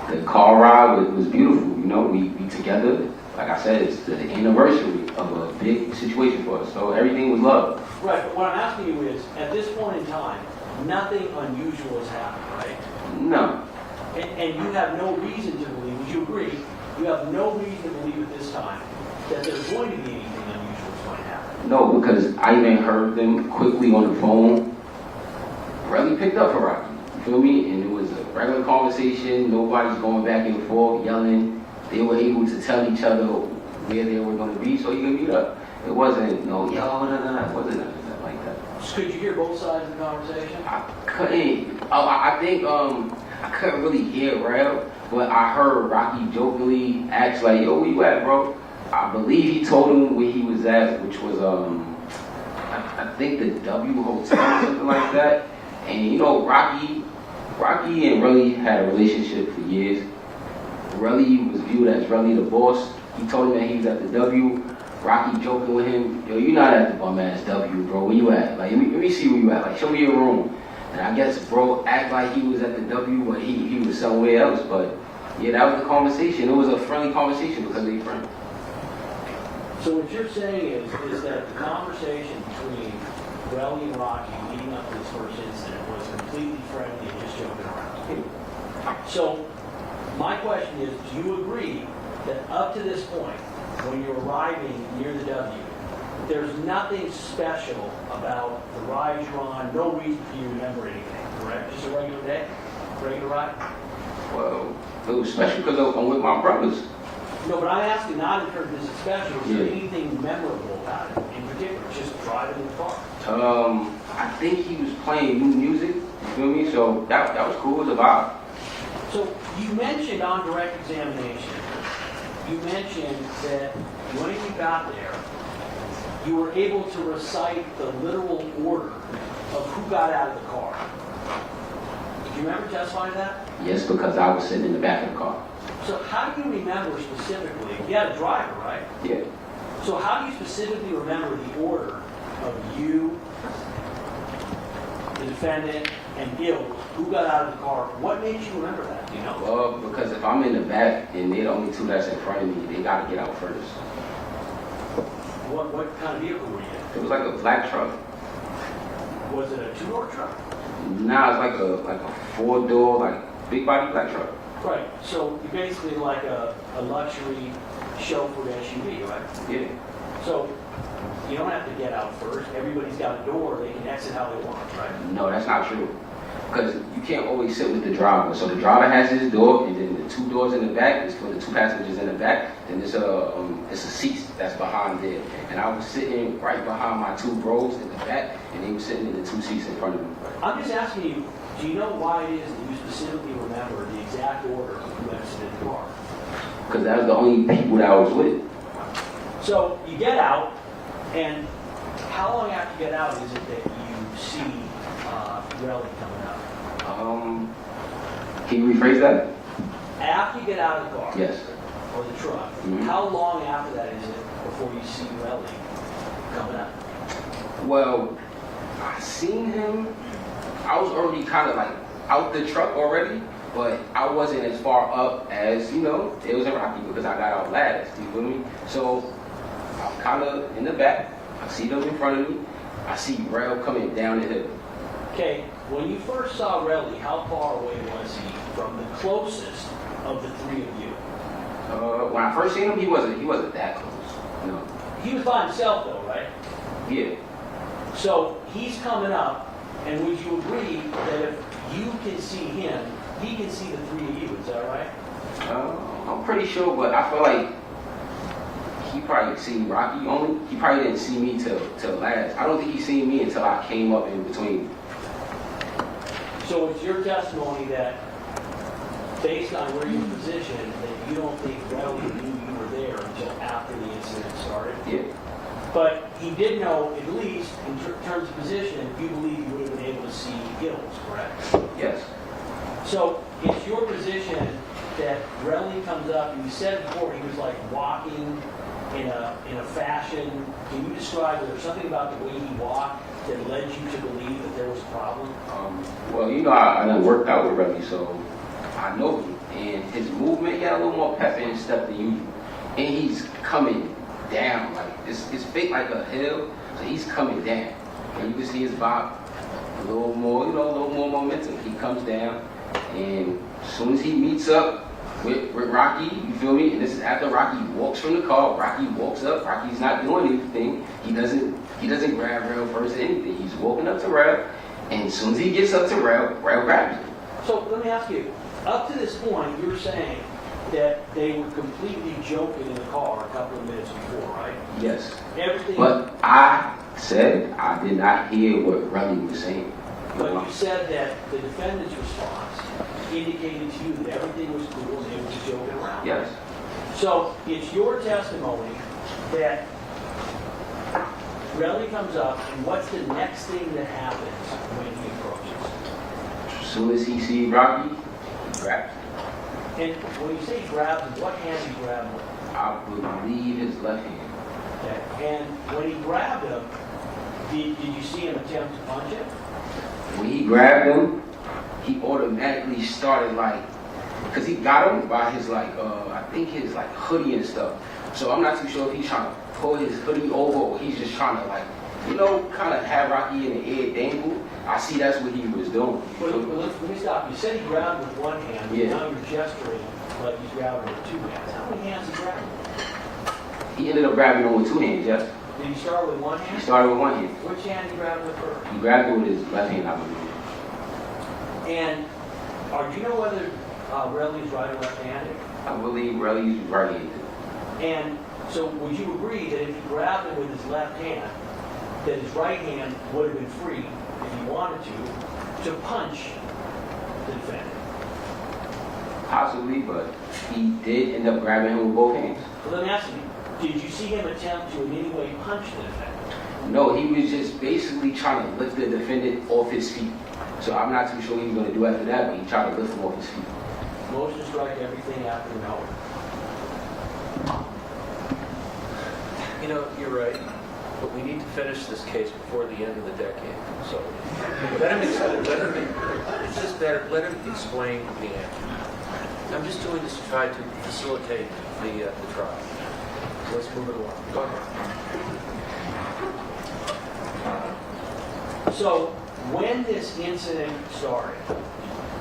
Speaker 7: the car ride was beautiful. We together. Like I said, it's the anniversary of a big situation for us. So everything was love.
Speaker 4: Right, but what I'm asking you is, at this point in time, nothing unusual has happened, right?
Speaker 7: No.
Speaker 4: And you have no reason to believe, would you agree, you have no reason to believe at this time that there's going to be anything unusual that's going to happen?
Speaker 7: No, because I even heard them quickly on the phone. Relli picked up for Rocky. You feel me? And it was a regular conversation. Nobody's going back and forth, yelling. They were able to tell each other where they were going to be so you could meet up. It wasn't, no, it wasn't nothing like that.
Speaker 4: Could you hear both sides of the conversation?
Speaker 7: I couldn't. I think I couldn't really hear Rel, but I heard Rocky jokingly ask like, "Yo, where you at, bro?" I believe he told him where he was at, which was I think the W Hotel or something like that. And Rocky and Relli had a relationship for years. Relli was viewed as Relli the boss. He told him that he was at the W. Rocky joking with him, "Yo, you're not at the bum ass W, bro. Where you at? Like, let me see where you at. Like, show me your room." And I guess bro act like he was at the W, but he was somewhere else. But yeah, that was the conversation. It was a friendly conversation because they friends.
Speaker 4: So what you're saying is that the conversation between Relli and Rocky leading up to this first incident was completely friendly and just joking around. So my question is, do you agree that up to this point, when you're arriving near the W, there's nothing special about the ride you're on, no reason for you to remember anything, correct? Just a regular day? Regular ride?
Speaker 7: Well, it was special because I'm with my brothers.
Speaker 4: No, but I'm asking not in terms of this special, is there
Speaker 7: Yeah.
Speaker 4: anything memorable about it in particular? Just driving the car?
Speaker 7: I think he was playing new music. You feel me? So that was cool. It was a vibe.
Speaker 4: So you mentioned on direct examination, you mentioned that when you got there, you were able to recite the literal order of who got out of the car. Do you remember testifying to that?
Speaker 7: Yes, because I was sitting in the back of the car.
Speaker 4: So how do you remember specifically? You had a driver, right?
Speaker 7: Yeah.
Speaker 4: So how do you specifically remember the order of you, the defendant, and Gil, who got out of the car? What made you remember that? Do you know?
Speaker 7: Well, because if I'm in the back and they're the only two that's in front of me, they got to get out first.
Speaker 4: What kind of vehicle were you in?
Speaker 7: It was like a black truck.
Speaker 4: Was it a two-door truck?
Speaker 7: Nah, it's like a four-door, like big body black truck.
Speaker 4: Right. So you're basically like a luxury chauffeured SUV, right?
Speaker 7: Yeah.
Speaker 4: So you don't have to get out first. Everybody's got a door. They can exit how they want, right?
Speaker 7: No, that's not true. because you can't always sit with the driver. So the driver has his door, and then the 2 doors in the back is for the 2 passengers in the back. Then it's a seat that's behind there. And I was sitting right behind my 2 bros in the back, and they were sitting in the 2 seats in front of me.
Speaker 4: I'm just asking you, do you know why it is that you specifically remember the exact order you exited the car?
Speaker 7: Because that was the only people that I was with.
Speaker 4: So you get out, and how long after you get out is it that you see Relli coming up?
Speaker 7: Can you rephrase that?
Speaker 4: After you get out of the car,
Speaker 7: Yes.
Speaker 4: or the truck,
Speaker 7: Mhm.
Speaker 4: how long after that is it before you see Relli coming up?
Speaker 7: Well, I seen him. I was already kind of like out the truck already, but I wasn't as far up as, you know, it was in Rocky because I got out last, you feel me? So I'm kind of in the back. I see them in front of me. I see Rel coming down the hill.
Speaker 4: Okay, when you first saw Relli, how far away was he from the closest of the 3 of you?
Speaker 7: When I first seen him, he wasn't that close. No.
Speaker 4: He was by himself though, right?
Speaker 7: Yeah.
Speaker 4: So he's coming up, and would you agree that if you can see him, he can see the 3 of you, is that right?
Speaker 7: I'm pretty sure, but I feel like he probably seen Rocky only. He probably didn't see me till last. I don't think he seen me until I came up in between.
Speaker 4: So it's your testimony that, based on where you're positioned, that you don't think Relli knew you were there until after the incident started?
Speaker 7: Yeah.
Speaker 4: But he did know, at least in terms of position, you believe you would have been able to see Gills, correct?
Speaker 7: Yes.
Speaker 4: So it's your position that Relli comes up, and you said before he was like walking in a fashion. Can you describe, was there something about the way he walked that led you to believe that there was a problem?
Speaker 7: Well, you know, I done worked out with Remy, so I know him. And his movement, he had a little more pep in his step than usual. And he's coming down, like, it's fake like a hill, so he's coming down. And you can see his bop, a little more, you know, a little more momentum. He comes down, and as soon as he meets up with Rocky, you feel me? And this is after Rocky walks from the car. Rocky walks up. Rocky's not doing anything. He doesn't grab Rel first or anything. He's walking up to Rel, and as soon as he gets up to Rel grabs him.
Speaker 4: So let me ask you, up to this point, you're saying that they were completely joking in the car a couple of minutes before, right?
Speaker 7: Yes.
Speaker 4: Everything.
Speaker 7: But I said I did not hear what Remy was saying.
Speaker 4: But you said that the defendant's response indicated to you that everything was cool and they were just joking around.
Speaker 7: Yes.
Speaker 4: So it's your testimony that Relli comes up, and what's the next thing that happens when he approaches?
Speaker 7: As soon as he sees Rocky, he grabs him.
Speaker 4: And when you say grab him, what hand he grabbed him with?
Speaker 7: I believe his left hand.
Speaker 4: Okay. And when he grabbed him, did you see him attempt to punch him?
Speaker 7: When he grabbed him, he automatically started like, because he got him by his like, I think his like hoodie and stuff. So I'm not too sure if he's trying to pull his hoodie over or he's just trying to like, you know, kind of have Rocky in the air dangle. I see that's what he was doing.
Speaker 4: Well, let me stop. You said he grabbed with one hand, but
Speaker 7: Yeah.
Speaker 4: now you're gesturing like he's grabbing with 2 hands. How many hands he grabbing with?
Speaker 7: He ended up grabbing him with 2 hands, yes.
Speaker 4: Did he start with one
Speaker 7: He
Speaker 4: hand?
Speaker 7: started with 1 hand.
Speaker 4: Which hand did he grab with first?
Speaker 7: He grabbed it with his left hand, I believe.
Speaker 4: And do you know whether Relli's right or left-handed?
Speaker 7: I believe Relly's right-handed.
Speaker 4: And so would you agree that if he grabbed him with his left hand, that his right hand would have been free, if he wanted to punch the defendant?
Speaker 7: Possibly, but he did end up grabbing him with both hands.
Speaker 4: So let me ask you, did you see him attempt to in any way punch the defendant?
Speaker 7: No, he was just basically trying to lift the defendant off his feet. So I'm not too sure what he was going to do after that, but he tried to lift him off his feet.
Speaker 4: Motion strike everything after no.
Speaker 1: You know, you're right, but we need to finish this case before the end of the decade. So let him explain the answer. I'm just doing this to try to facilitate the trial. Let's move it along. Go ahead.
Speaker 4: So when this incident started,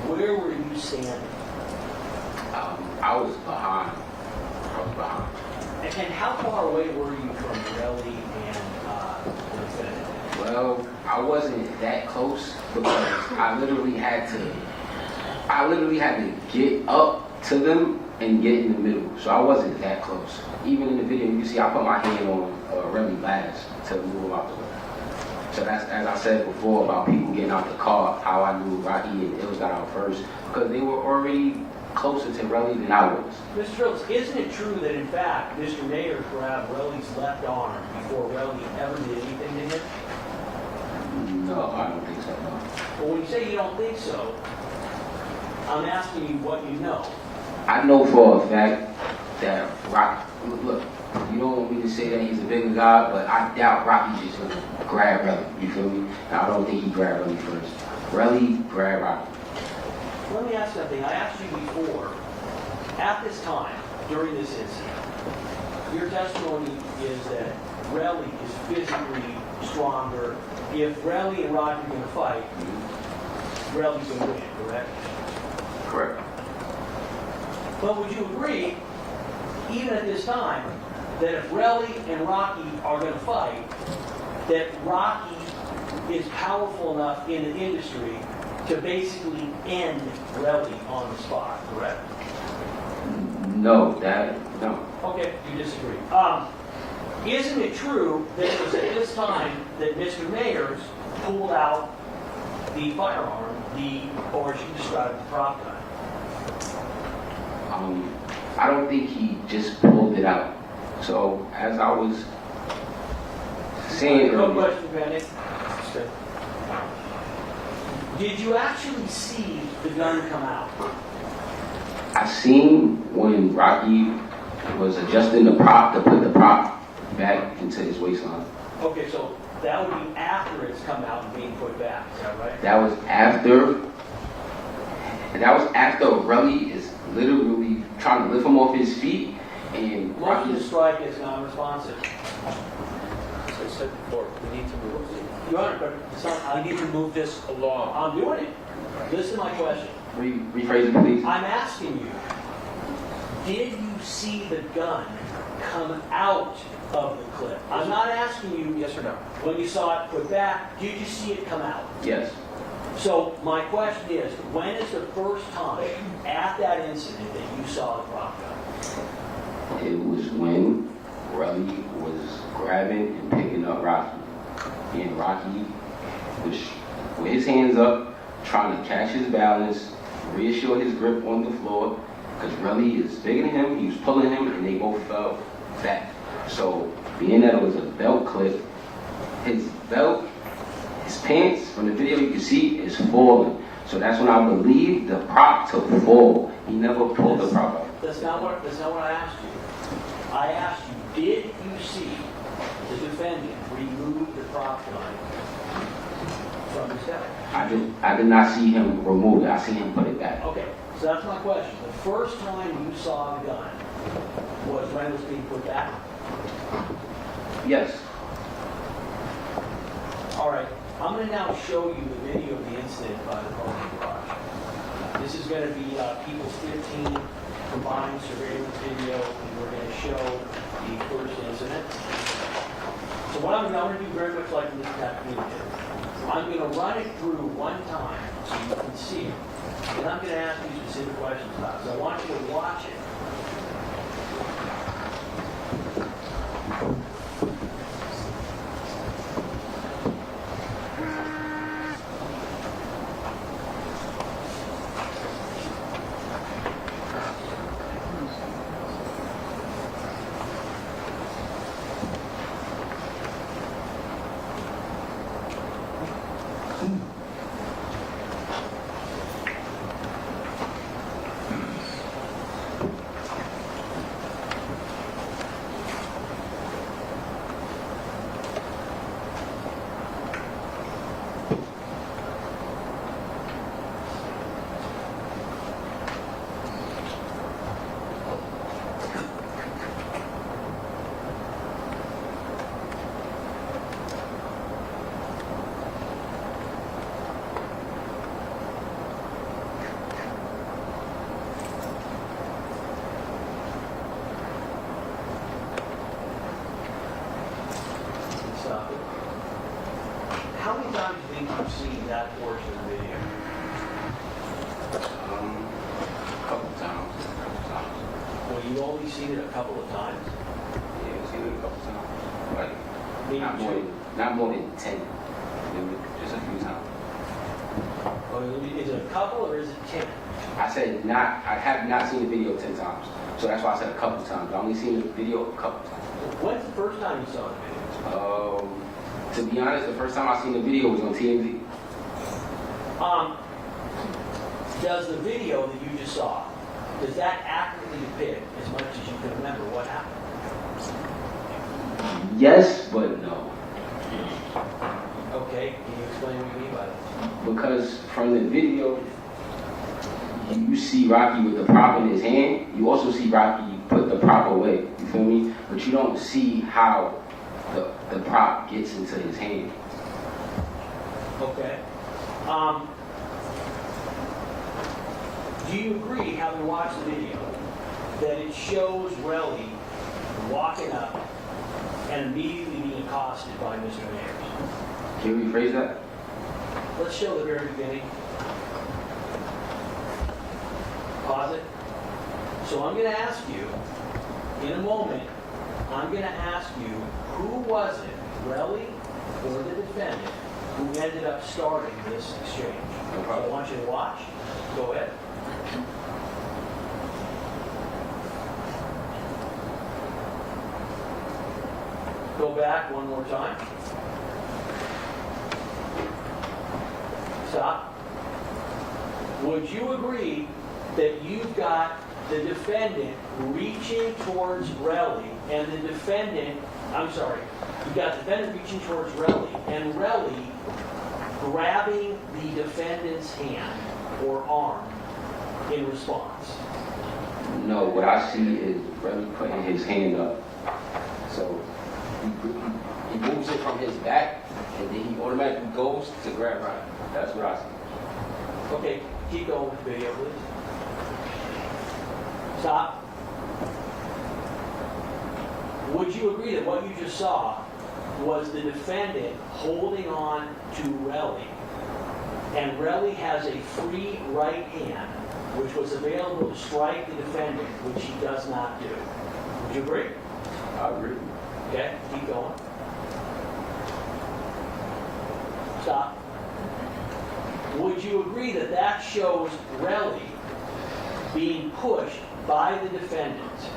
Speaker 4: where were you standing?
Speaker 7: I was behind.
Speaker 4: And how far away were you from Relli and the defendant?
Speaker 7: Well, I wasn't that close because I literally had to get up to them and get in the middle. So I wasn't that close. Even in the video, you can see I put my hand on Remy last to move him out the way. So that's, as I said before about people getting out the car, how I knew Rocky and Ills got out first, because they were already closer to Relli than I was.
Speaker 4: Mr. Phillips, isn't it true that in fact Mr. Mayers grabbed Relli's left arm before Relli ever did anything to him?
Speaker 7: No, I don't think so, no.
Speaker 4: Well, when you say you don't think so, I'm asking you what you know.
Speaker 7: I know for a fact that Rocky, look, you don't want me to say that he's a bigger guy, but I doubt Rocky just gonna grab Relli, you feel me? And I don't think he grabbed Relli first. Relli grabbed Rocky.
Speaker 4: Let me ask something. I asked you before, at this time, during this incident, your testimony is that Relli is physically stronger. If Relli and Rocky are going to fight, Relli's going to win, correct?
Speaker 7: Correct.
Speaker 4: But would you agree, even at this time, that if Relli and Rocky are going to fight, that Rocky is powerful enough in the industry to basically end Relli on the spot, correct?
Speaker 7: No.
Speaker 4: Okay, you disagree. Isn't it true that it was at this time that Mr. Mayers pulled out the firearm, or as you described, the prop gun?
Speaker 7: I don't think he just pulled it out. So, as I was saying
Speaker 4: No
Speaker 7: earlier,
Speaker 4: question, Benny. Did you actually see the gun come out?
Speaker 7: I seen when Rocky was adjusting the prop to put the prop back into his waistline.
Speaker 4: Okay, so that would be after it's come out and being put back, is that right?
Speaker 7: That was after Relli is literally trying to lift him off his feet, and
Speaker 4: Motion
Speaker 7: Rocky
Speaker 4: to strike is non-responsive.
Speaker 1: As I said before, we need to move it.
Speaker 4: Your Honor, but it's not,
Speaker 1: We need to move this along.
Speaker 4: I'm doing it. Listen to my question.
Speaker 7: rephrase it, please.
Speaker 4: I'm asking you, did you see the gun come out of the clip? I'm not asking you,
Speaker 1: Yes or no?
Speaker 4: when you saw it put back, did you see it come out?
Speaker 7: Yes.
Speaker 4: So my question is, when is the first time at that incident that you saw the prop gun?
Speaker 7: It was when Relli was grabbing and picking up Rocky. And Rocky was with his hands up, trying to catch his balance, reassure his grip on the floor, because Relli is bigger than him, he was pulling him, and they both fell back. So, being that it was a belt clip, his belt, his pants, from the video you can see, is falling. So that's when I believe the prop to fall. He never pulled the prop out.
Speaker 4: That's not what I asked you. I asked you, did you see the defendant remove the prop gun from his head?
Speaker 7: I did not see him remove it. I see him put it back.
Speaker 4: Okay, so that's my question. The first time you saw the gun was when it was being put back?
Speaker 7: Yes.
Speaker 4: All right, I'm going to now show you the video of the incident by the parking garage. This is going to be People's 15 combined surveillance video, and we're going to show the first incident. So what I'm going to do very much like in this technique is, I'm going to run it through one time so you can see it. And I'm going to ask you specific questions about it. So I want you to watch it. How many times do you think you've seen that portion of the video?
Speaker 7: A couple times.
Speaker 4: Well, you've only seen it a couple of times.
Speaker 7: Yeah, I've seen it a couple times. Like,
Speaker 4: Maybe
Speaker 7: not more than 10. Maybe just a few times.
Speaker 4: Is it a couple or is it 10?
Speaker 7: I said not, I have not seen the video 10 times. So that's why I said a couple times. I only seen the video a couple times.
Speaker 4: When's the first time you saw the video?
Speaker 7: To be honest, the first time I seen the video was on TMZ.
Speaker 4: Does the video that you just saw, does that accurately depict, as much as you can remember, what happened?
Speaker 7: Yes, but no.
Speaker 4: Okay, can you explain what you mean by that?
Speaker 7: Because from the video, you see Rocky with the prop in his hand. You also see Rocky put the prop away. You feel me? But you don't see how the prop gets into his hand.
Speaker 4: Okay. Do you agree, having watched the video, that it shows Relli walking up and immediately being accosted by Mr. Mayers?
Speaker 7: Can you rephrase that?
Speaker 4: Let's show the very beginning. Pause it. So I'm going to ask you, in a moment, I'm going to ask you, who was it, Relli or the defendant, who ended up starting this exchange?
Speaker 7: No
Speaker 4: So
Speaker 7: problem.
Speaker 4: I want you to watch. Go ahead. Go back one more time. Stop. Would you agree that you've got the defendant reaching towards Relli and the defendant, you've got the defendant reaching towards Relli and Relli grabbing the defendant's hand or arm in response?
Speaker 7: No, what I see is Relli putting his hand up. So he moves it from his back, and then he automatically goes to grab Rocky. That's what I see.
Speaker 4: Okay, keep going with the video, please. Stop. Would you agree that what you just saw was the defendant holding on to Relli, and Relli has a free right hand, which was available to strike the defendant, which he does not do? Would you agree?
Speaker 7: I agree.
Speaker 4: Okay, keep going. Stop. Would you agree that that shows Relli being pushed by the defendant?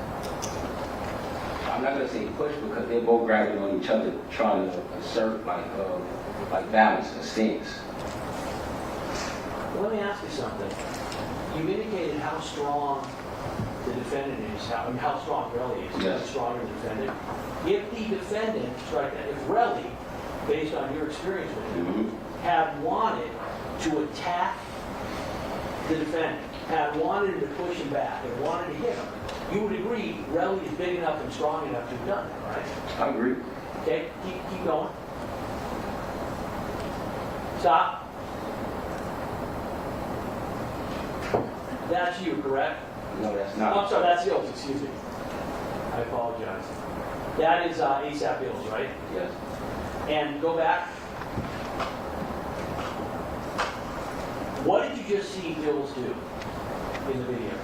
Speaker 7: I'm not gonna say push because they're both grabbing on each other, trying to assert like balance, a stance.
Speaker 4: Let me ask you something. You indicated how strong the defendant is, how strong Relli is.
Speaker 7: Yes.
Speaker 4: How strong the defendant. If the defendant, if Relli, based on your experience with him, had wanted to attack the defendant, had wanted to push him back, and wanted to hit him, you would agree Relli is big enough and strong enough to have done that, right?
Speaker 7: I agree.
Speaker 4: Okay, keep going. Stop. That's you, correct?
Speaker 7: No, that's
Speaker 4: Oh,
Speaker 7: not.
Speaker 4: I'm sorry, that's Ills, excuse me. I apologize. That is ASAP Ills, right?
Speaker 7: Yes.
Speaker 4: And go back. What did you just see Ills do in the video?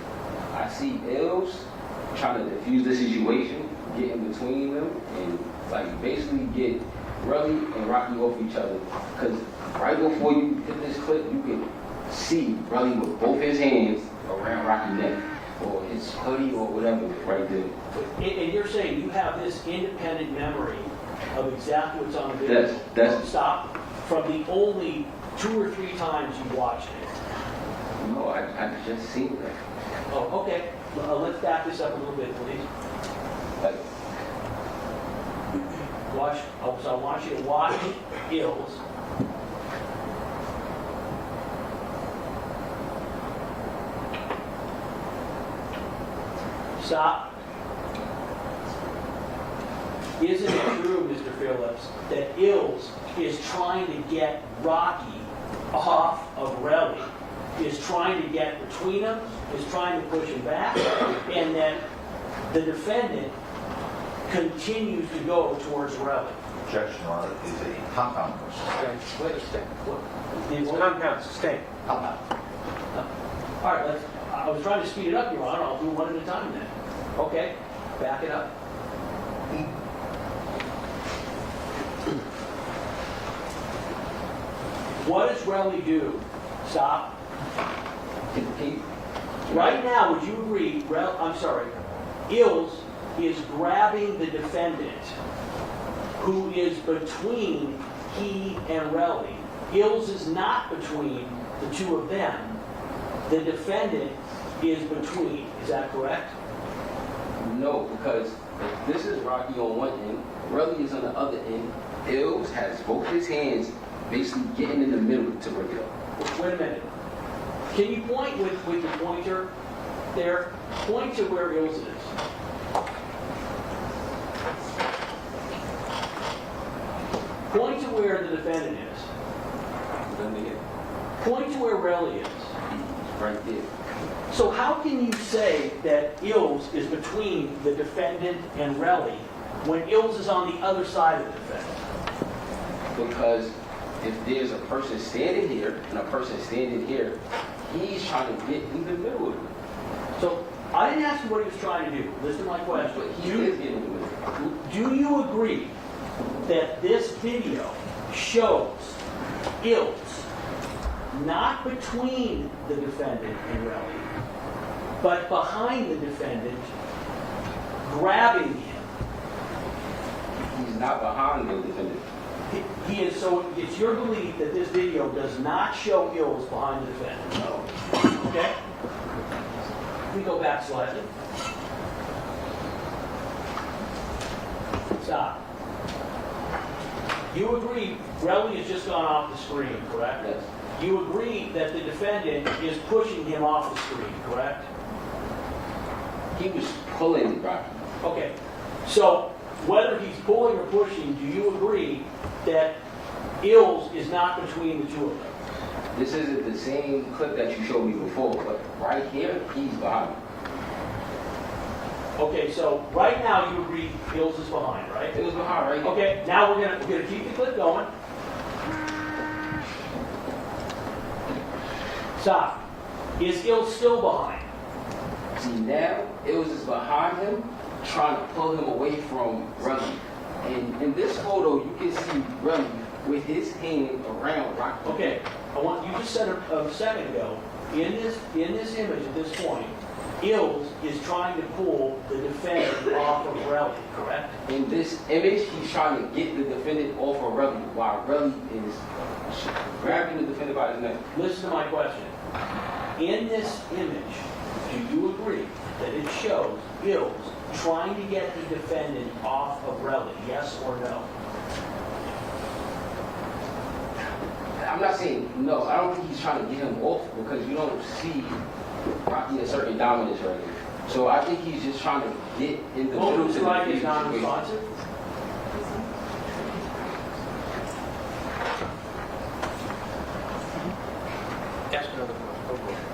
Speaker 7: I see Ills trying to defuse the situation, get in between them, and like basically get Relli and Rocky off each other. Because right before you hit this clip, you can see Relli with both his hands around Rocky's neck, or his hoodie, or whatever, right there.
Speaker 4: And you're saying you have this independent memory of exactly what's on the video?
Speaker 7: That's
Speaker 4: Stop. From the only 2 or 3 times you watched it.
Speaker 7: no, I just seen that.
Speaker 4: Oh, okay. Let's back this up a little bit, please.
Speaker 7: Like,
Speaker 4: Watch. So I want you to watch Ills. Stop. Isn't it true, Mr. Phillips, that Ills is trying to get Rocky off of Relli, is trying to get between them, is trying to push him back, and then the defendant continues to go towards Relli.
Speaker 3: Objection, Your Honor, is a compound question.
Speaker 1: Wait a second. It's compound, sustain.
Speaker 3: Compound.
Speaker 4: All right, I was trying to speed it up, Your Honor. I'll do one at a time then. Okay, back it up. What does Relli do? Stop. Right now, would you agree, Ills is grabbing the defendant who is between he and Relli. Ills is not between the two of them. The defendant is between. Is that correct?
Speaker 7: No, because this is Rocky on one end, Relli is on the other end. Ills has both his hands basically getting in the middle to break it up.
Speaker 4: Wait a minute. Can you point with the pointer there? Point to where Ills is. Point to where the defendant is. Point to where Relli is.
Speaker 7: Right there.
Speaker 4: So how can you say that Ills is between the defendant and Relli when Ills is on the other side of the defendant?
Speaker 7: Because if there's a person standing here and a person standing here, he's trying to get in the middle of it.
Speaker 4: So I didn't ask you what he was trying to do. Listen to my question.
Speaker 7: But he is getting in the middle.
Speaker 4: Do you agree that this video shows Ills not between the defendant and Relli, but behind the defendant, grabbing him?
Speaker 7: He's not behind the defendant.
Speaker 4: He is. So it's your belief that this video does not show Ills behind the defendant?
Speaker 7: No.
Speaker 4: Okay? Let me go back slightly. Stop. You agree Relli has just gone off the screen, correct?
Speaker 7: Yes.
Speaker 4: You agree that the defendant is pushing him off the screen, correct?
Speaker 7: He was pulling Rocky.
Speaker 4: Okay. So whether he's pulling or pushing, do you agree that Ills is not between the two of them?
Speaker 7: This isn't the same clip that you showed me before, but right here, he's behind.
Speaker 4: Okay, so right now you agree Ills is behind, right?
Speaker 7: It was behind right here.
Speaker 4: Okay, now we're gonna keep the clip going. Stop. Is Ills still behind?
Speaker 7: See, now, it was just behind him, trying to pull him away from Relli. And in this photo, you can see Relli with his hand around Rocky.
Speaker 4: Okay, you just said a second ago, in this image at this point, Ills is trying to pull the defendant off of Relli, correct?
Speaker 7: In this image, he's trying to get the defendant off of Relli, while Relli is grabbing the defendant by his neck.
Speaker 4: Listen to my question. In this image, do you agree that it shows Ills trying to get the defendant off of Relli, yes or no?
Speaker 7: I'm not saying no. I don't think he's trying to get him off because you don't see Rocky a certain dominance right here. So I think he's just trying to get in the middle.
Speaker 4: Motion strike is non-responsive.
Speaker 1: Ask another question.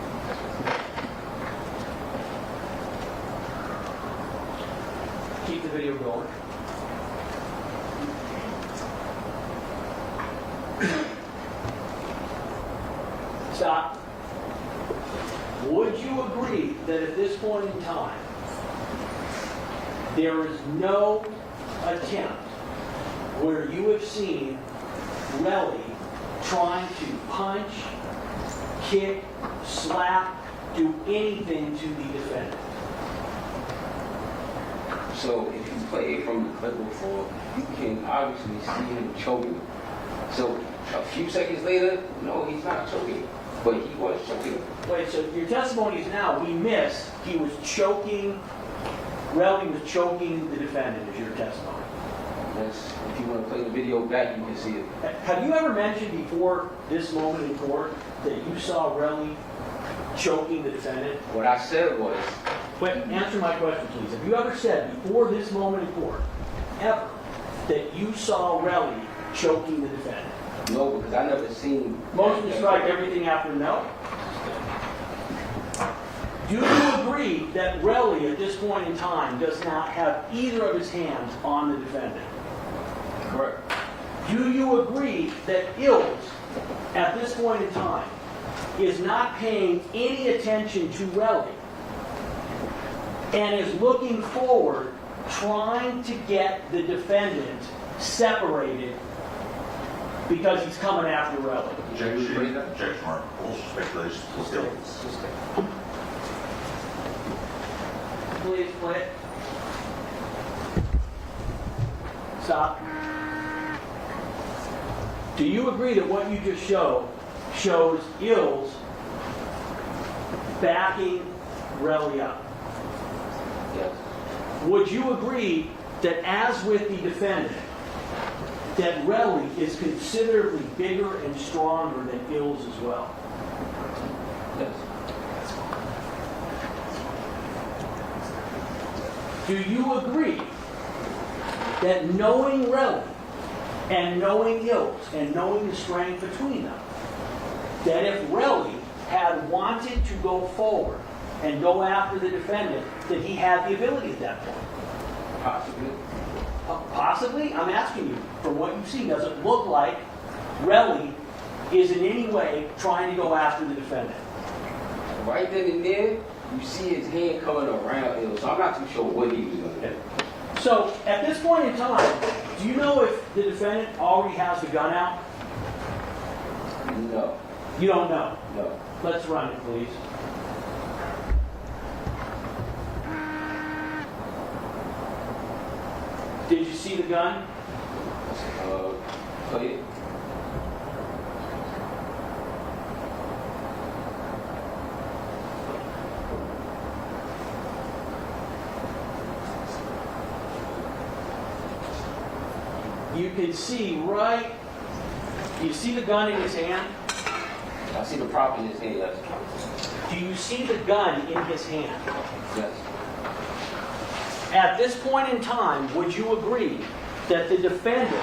Speaker 4: Keep the video going. Stop. Would you agree that at this point in time, there is no attempt where you have seen Relli trying to punch, kick, slap, do anything to the defendant?
Speaker 7: So if you play from the clip before, you can obviously see him choking. So a few seconds later, no, he's not choking, but he was choking.
Speaker 4: Wait, so your testimony is now, we missed, he was choking, Relli was choking the defendant, is your testimony.
Speaker 7: Yes, if you want to play the video back, you can see it.
Speaker 4: Have you ever mentioned before this moment in court that you saw Relli choking the defendant?
Speaker 7: What I said was,
Speaker 4: Wait, answer my question, please. Have you ever said before this moment in court, ever, that you saw Relli choking the defendant?
Speaker 7: no, because I never seen...
Speaker 4: Motion to strike everything after no? Do you agree that Relli at this point in time does not have either of his hands on the defendant?
Speaker 7: Correct.
Speaker 4: Do you agree that Ills, at this point in time, is not paying any attention to Relli and is looking forward, trying to get the defendant separated because he's coming after Relli?
Speaker 3: Objection, Mark. All speculation. Still.
Speaker 4: Please, quit. Stop. Do you agree that what you just shows Ills backing Relli up?
Speaker 7: Yes.
Speaker 4: Would you agree that, as with the defendant, that Relli is considerably bigger and stronger than Ills as well?
Speaker 7: Yes.
Speaker 4: Do you agree that knowing Relli and knowing Ills and knowing the strength between them, that if Relli had wanted to go forward and go after the defendant, that he had the ability at that point?
Speaker 7: Possibly.
Speaker 4: Possibly? I'm asking you, from what you see, does it look like Relli is in any way trying to go after the defendant?
Speaker 7: Right then and there, you see his hand coming around him, so I'm not too sure what he was going to do.
Speaker 4: So, at this point in time, do you know if the defendant already has the gun out?
Speaker 7: No.
Speaker 4: You don't know.
Speaker 7: No.
Speaker 4: Let's run it, please. Did you see the gun?
Speaker 7: Play it.
Speaker 4: You can see right, you see the gun in his hand?
Speaker 7: I see the prop in his hand, yes.
Speaker 4: Do you see the gun in his hand?
Speaker 7: Yes.
Speaker 4: At this point in time, would you agree that the defendant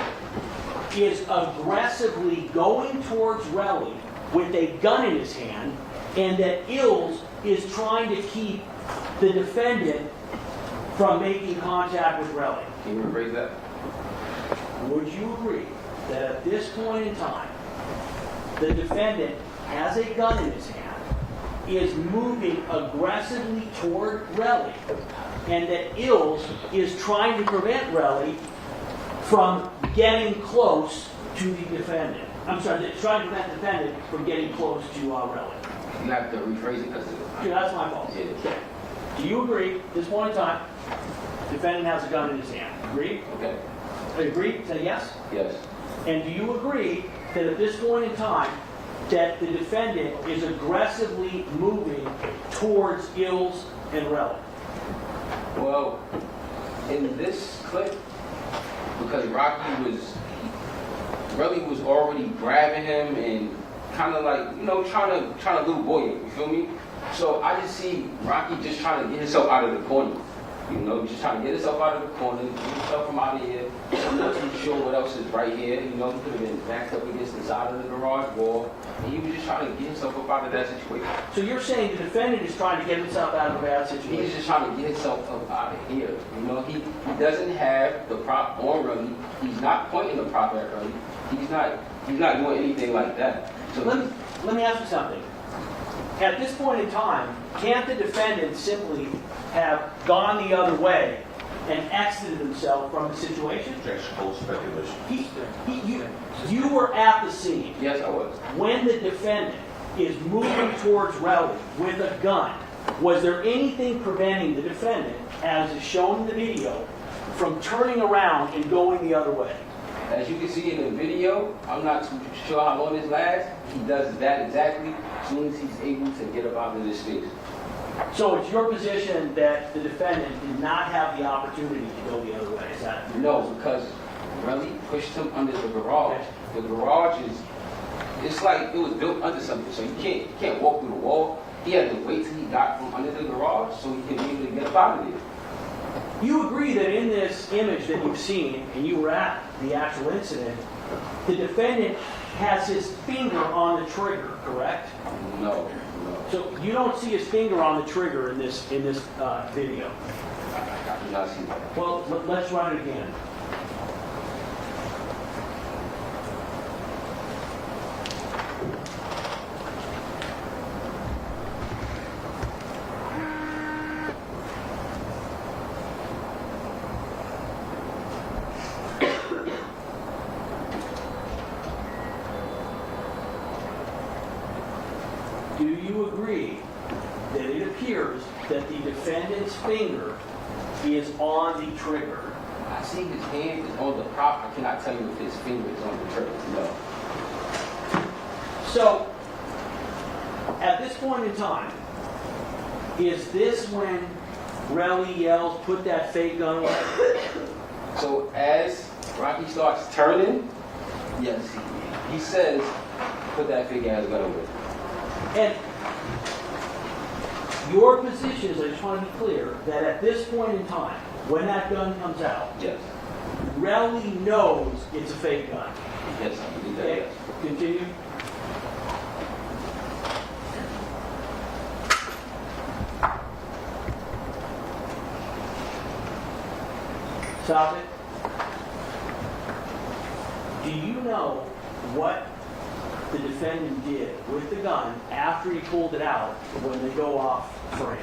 Speaker 4: is aggressively going towards Relli with a gun in his hand, and that Ills is trying to keep the defendant from making contact with Relli?
Speaker 7: Can you rephrase that?
Speaker 4: Would you agree that at this point in time, the defendant has a gun in his hand, is moving aggressively toward Relli, and that Ills is trying to prevent Relli from getting close to the defendant? I'm sorry, trying to prevent the defendant from getting close to Relli.
Speaker 7: You have to rephrase it because
Speaker 4: Yeah, that's my fault.
Speaker 7: Yeah.
Speaker 4: Okay. Do you agree, at this point in time, the defendant has a gun in his hand? Agree?
Speaker 7: Okay.
Speaker 4: Agree? Say yes?
Speaker 7: Yes.
Speaker 4: And do you agree that at this point in time, that the defendant is aggressively moving towards Ills and Relli?
Speaker 7: Well, in this clip, because Relli was already grabbing him and kind of like, trying to little boy him, you feel me? So I just see Rocky just trying to get himself out of the corner. Just trying to get himself out of the corner, get himself from out of here. I'm not too sure what else is right here. He could have been backed up against the side of the garage wall. And he was just trying to get himself up out of that situation.
Speaker 4: So you're saying the defendant is trying to get himself out of a bad situation?
Speaker 7: He's just trying to get himself up out of here. He doesn't have the prop on Relli. He's not pointing the prop at Relli. He's not doing anything like that. So
Speaker 4: let me ask you something. At this point in time, can't the defendant simply have gone the other way and exited himself from the situation?
Speaker 3: Objection, all speculation.
Speaker 4: You were at the scene.
Speaker 7: yes, I was.
Speaker 4: When the defendant is moving towards Relli with a gun, was there anything preventing the defendant, as is shown in the video, from turning around and going the other way?
Speaker 7: As you can see in the video, I'm not too sure how long this lasts. He does that exactly as soon as he's able to get up out of this space.
Speaker 4: So it's your position that the defendant did not have the opportunity to go the other way, is that?
Speaker 7: No, because Relli pushed him under the garage. The garage it's like it was built under something, so you can't walk through the wall. He had to wait till he got from under the garage so he could be able to get up out of there.
Speaker 4: You agree that in this image that you've seen, and you were at the actual incident, the defendant has his finger on the trigger, correct?
Speaker 7: No.
Speaker 4: So you don't see his finger on the trigger in this video.
Speaker 7: I do not see that.
Speaker 4: Well, let's run it again. Do you agree that it appears that the defendant's finger is on the trigger?
Speaker 7: I see his hand is on the prop. I cannot tell you if his finger is on the trigger. No.
Speaker 4: So, at this point in time, is this when Relli yells, "Put that fake gun away"?
Speaker 7: So as Rocky starts turning, yes, he says, "Put that fake ass gun away."
Speaker 4: And your position is, I just want to be clear, that at this point in time, when that gun comes out,
Speaker 7: Yes.
Speaker 4: Relli knows it's a fake gun.
Speaker 7: Yes, I believe that.
Speaker 4: Okay,
Speaker 7: Yes.
Speaker 4: continue. Stop it. Do you know what the defendant did with the gun after he pulled it out when they go off frame?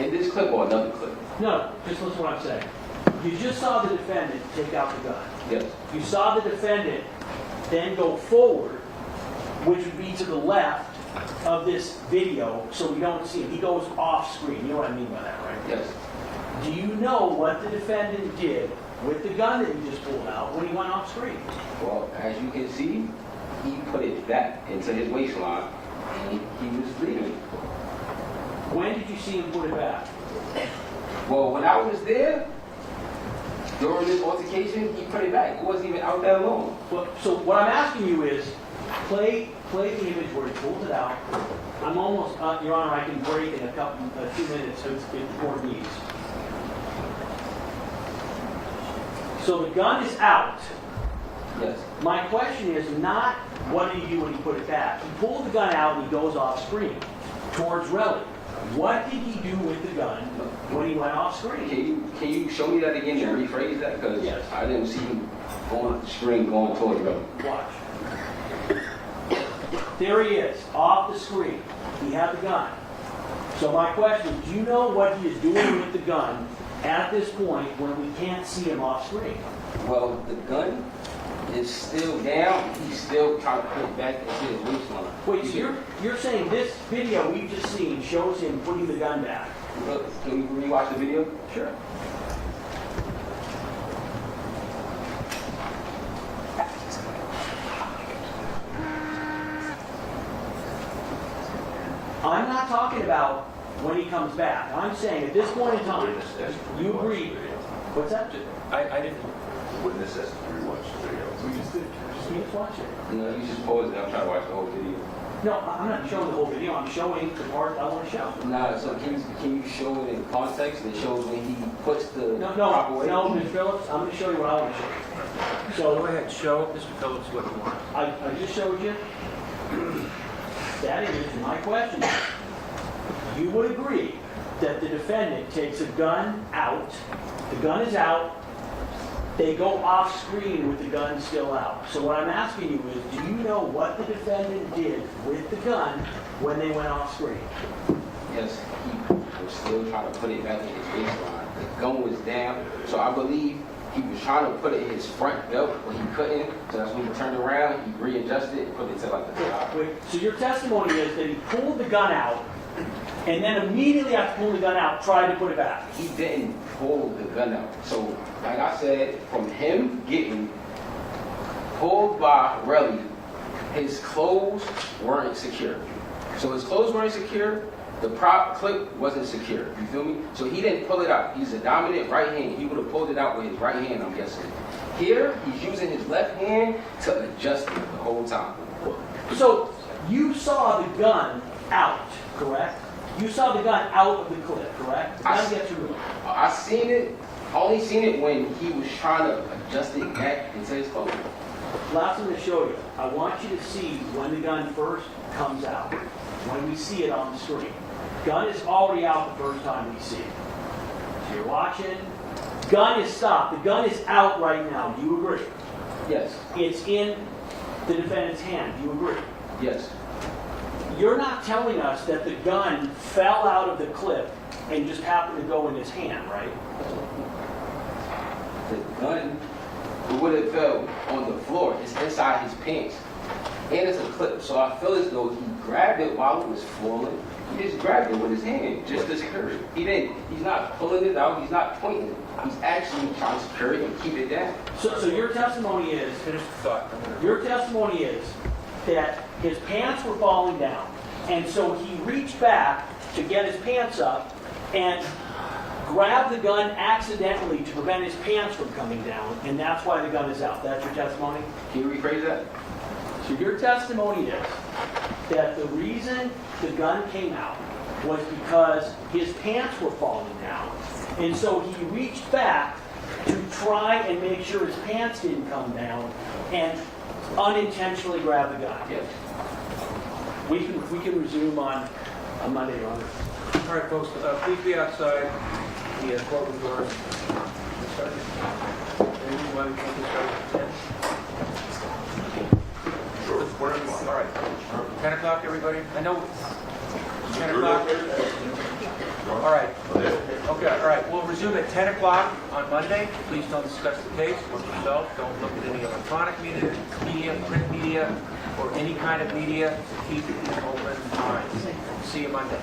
Speaker 7: In this clip or another clip?
Speaker 4: No, just listen to what I'm saying. You just saw the defendant take out the gun.
Speaker 7: Yes.
Speaker 4: You saw the defendant then go forward, which would be to the left of this video, so we don't see him. He goes off screen. You know what I mean by that, right?
Speaker 7: Yes.
Speaker 4: Do you know what the defendant did with the gun that he just pulled out when he went off screen?
Speaker 7: Well, as you can see, he put it back into his waistline and he was leaving.
Speaker 4: When did you see him put it back?
Speaker 7: Well, when I was there, during this altercation, he put it back. It wasn't even out that long.
Speaker 4: Well, so what I'm asking you is, play the image where he pulls it out. I'm almost, Your Honor, I can break in a 2 minutes if the court needs. So the gun is out.
Speaker 7: Yes.
Speaker 4: My question is not what did he do when he put it back. He pulled the gun out and he goes off screen towards Relli. What did he do with the gun when he went off screen?
Speaker 7: Can you show me that again and rephrase that? Because
Speaker 4: Yes.
Speaker 7: I didn't see him going off the screen, going towards me.
Speaker 4: Watch. There he is, off the screen. He had the gun. So my question, do you know what he is doing with the gun at this point when we can't see him off screen?
Speaker 7: Well, the gun is still down. He's still trying to put it back into his waistline.
Speaker 4: Wait, so you're saying this video we've just seen shows him putting the gun back?
Speaker 7: Look, can we rewatch the video?
Speaker 4: Sure. I'm not talking about when he comes back. I'm saying at this point in time, you agree. What's that?
Speaker 1: I didn't,
Speaker 3: Witness has to rewatch the video.
Speaker 4: We just did. Just watch it.
Speaker 7: No, you just pause it. I'm trying to watch the whole video.
Speaker 4: No, I'm not showing the whole video. I'm showing the part I want to show.
Speaker 7: Nah, so can you show it in context? It shows when he puts the proper weight.
Speaker 4: No, Mr. Phillips, I'm going to show you what I want to show you.
Speaker 1: so go
Speaker 4: So
Speaker 1: ahead, show Mr. Phillips what you want.
Speaker 4: I just showed you that image, and my question is, you would agree that the defendant takes a gun out, the gun is out, they go off screen with the gun still out. So what I'm asking you is, do you know what the defendant did with the gun when they went off screen?
Speaker 7: Yes, he was still trying to put it back in his waistline. The gun was down, so I believe he was trying to put it in his front belt, but he couldn't. So that's when he turned around, he readjusted it, put it to like the top.
Speaker 4: Wait, so your testimony is that he pulled the gun out, and then immediately after pulling the gun out, tried to put it back.
Speaker 7: He didn't pull the gun out. So, like I said, from him getting pulled by Relli, his clothes weren't secure. So his clothes weren't secure, the prop clip wasn't secure. You feel me? So he didn't pull it out. He's a dominant right hand. He would have pulled it out with his right hand, I'm guessing. Here, he's using his left hand to adjust it the whole time.
Speaker 4: So you saw the gun out, correct? You saw the gun out of the clip, correct? The gun gets removed.
Speaker 7: I seen it. I only seen it when he was trying to adjust it back into his clothing.
Speaker 4: Last thing to show you, I want you to see when the gun first comes out, when we see it on the screen. Gun is already out the first time we see it. So you're watching. Gun is stopped. The gun is out right now. Do you agree?
Speaker 7: Yes.
Speaker 4: It's in the defendant's hand. Do you agree?
Speaker 7: Yes.
Speaker 4: You're not telling us that the gun fell out of the clip and just happened to go in his hand, right?
Speaker 7: The gun, it would have fell on the floor. It's inside his pants. And it's a clip. So I feel as though he grabbed it while it was falling. He just grabbed it with his hand, just to secure it. He's not pulling it out, he's not pointing it. He's actually trying to secure it and keep it down.
Speaker 4: So your testimony is,
Speaker 1: Finish the thought.
Speaker 4: your testimony is that his pants were falling down, and so he reached back to get his pants up and grabbed the gun accidentally to prevent his pants from coming down, and that's why the gun is out. That's your testimony?
Speaker 7: Can you rephrase that?
Speaker 4: So your testimony is that the reason the gun came out was because his pants were falling down, and so he reached back to try and make sure his pants didn't come down and unintentionally grab the gun.
Speaker 7: Yes.
Speaker 4: We can resume on Monday, Your Honor.
Speaker 1: All right, folks, please be outside the courtroom doors. Anyone want to start at 10? Sure. All right. 10 o'clock, everybody? I know. 10 o'clock? All right. Okay, all right. We'll resume at 10 o'clock on Monday. Please don't discuss the case with yourself. Don't look at any electronic media, print media, or any kind of media. Keep an open mind. See you Monday.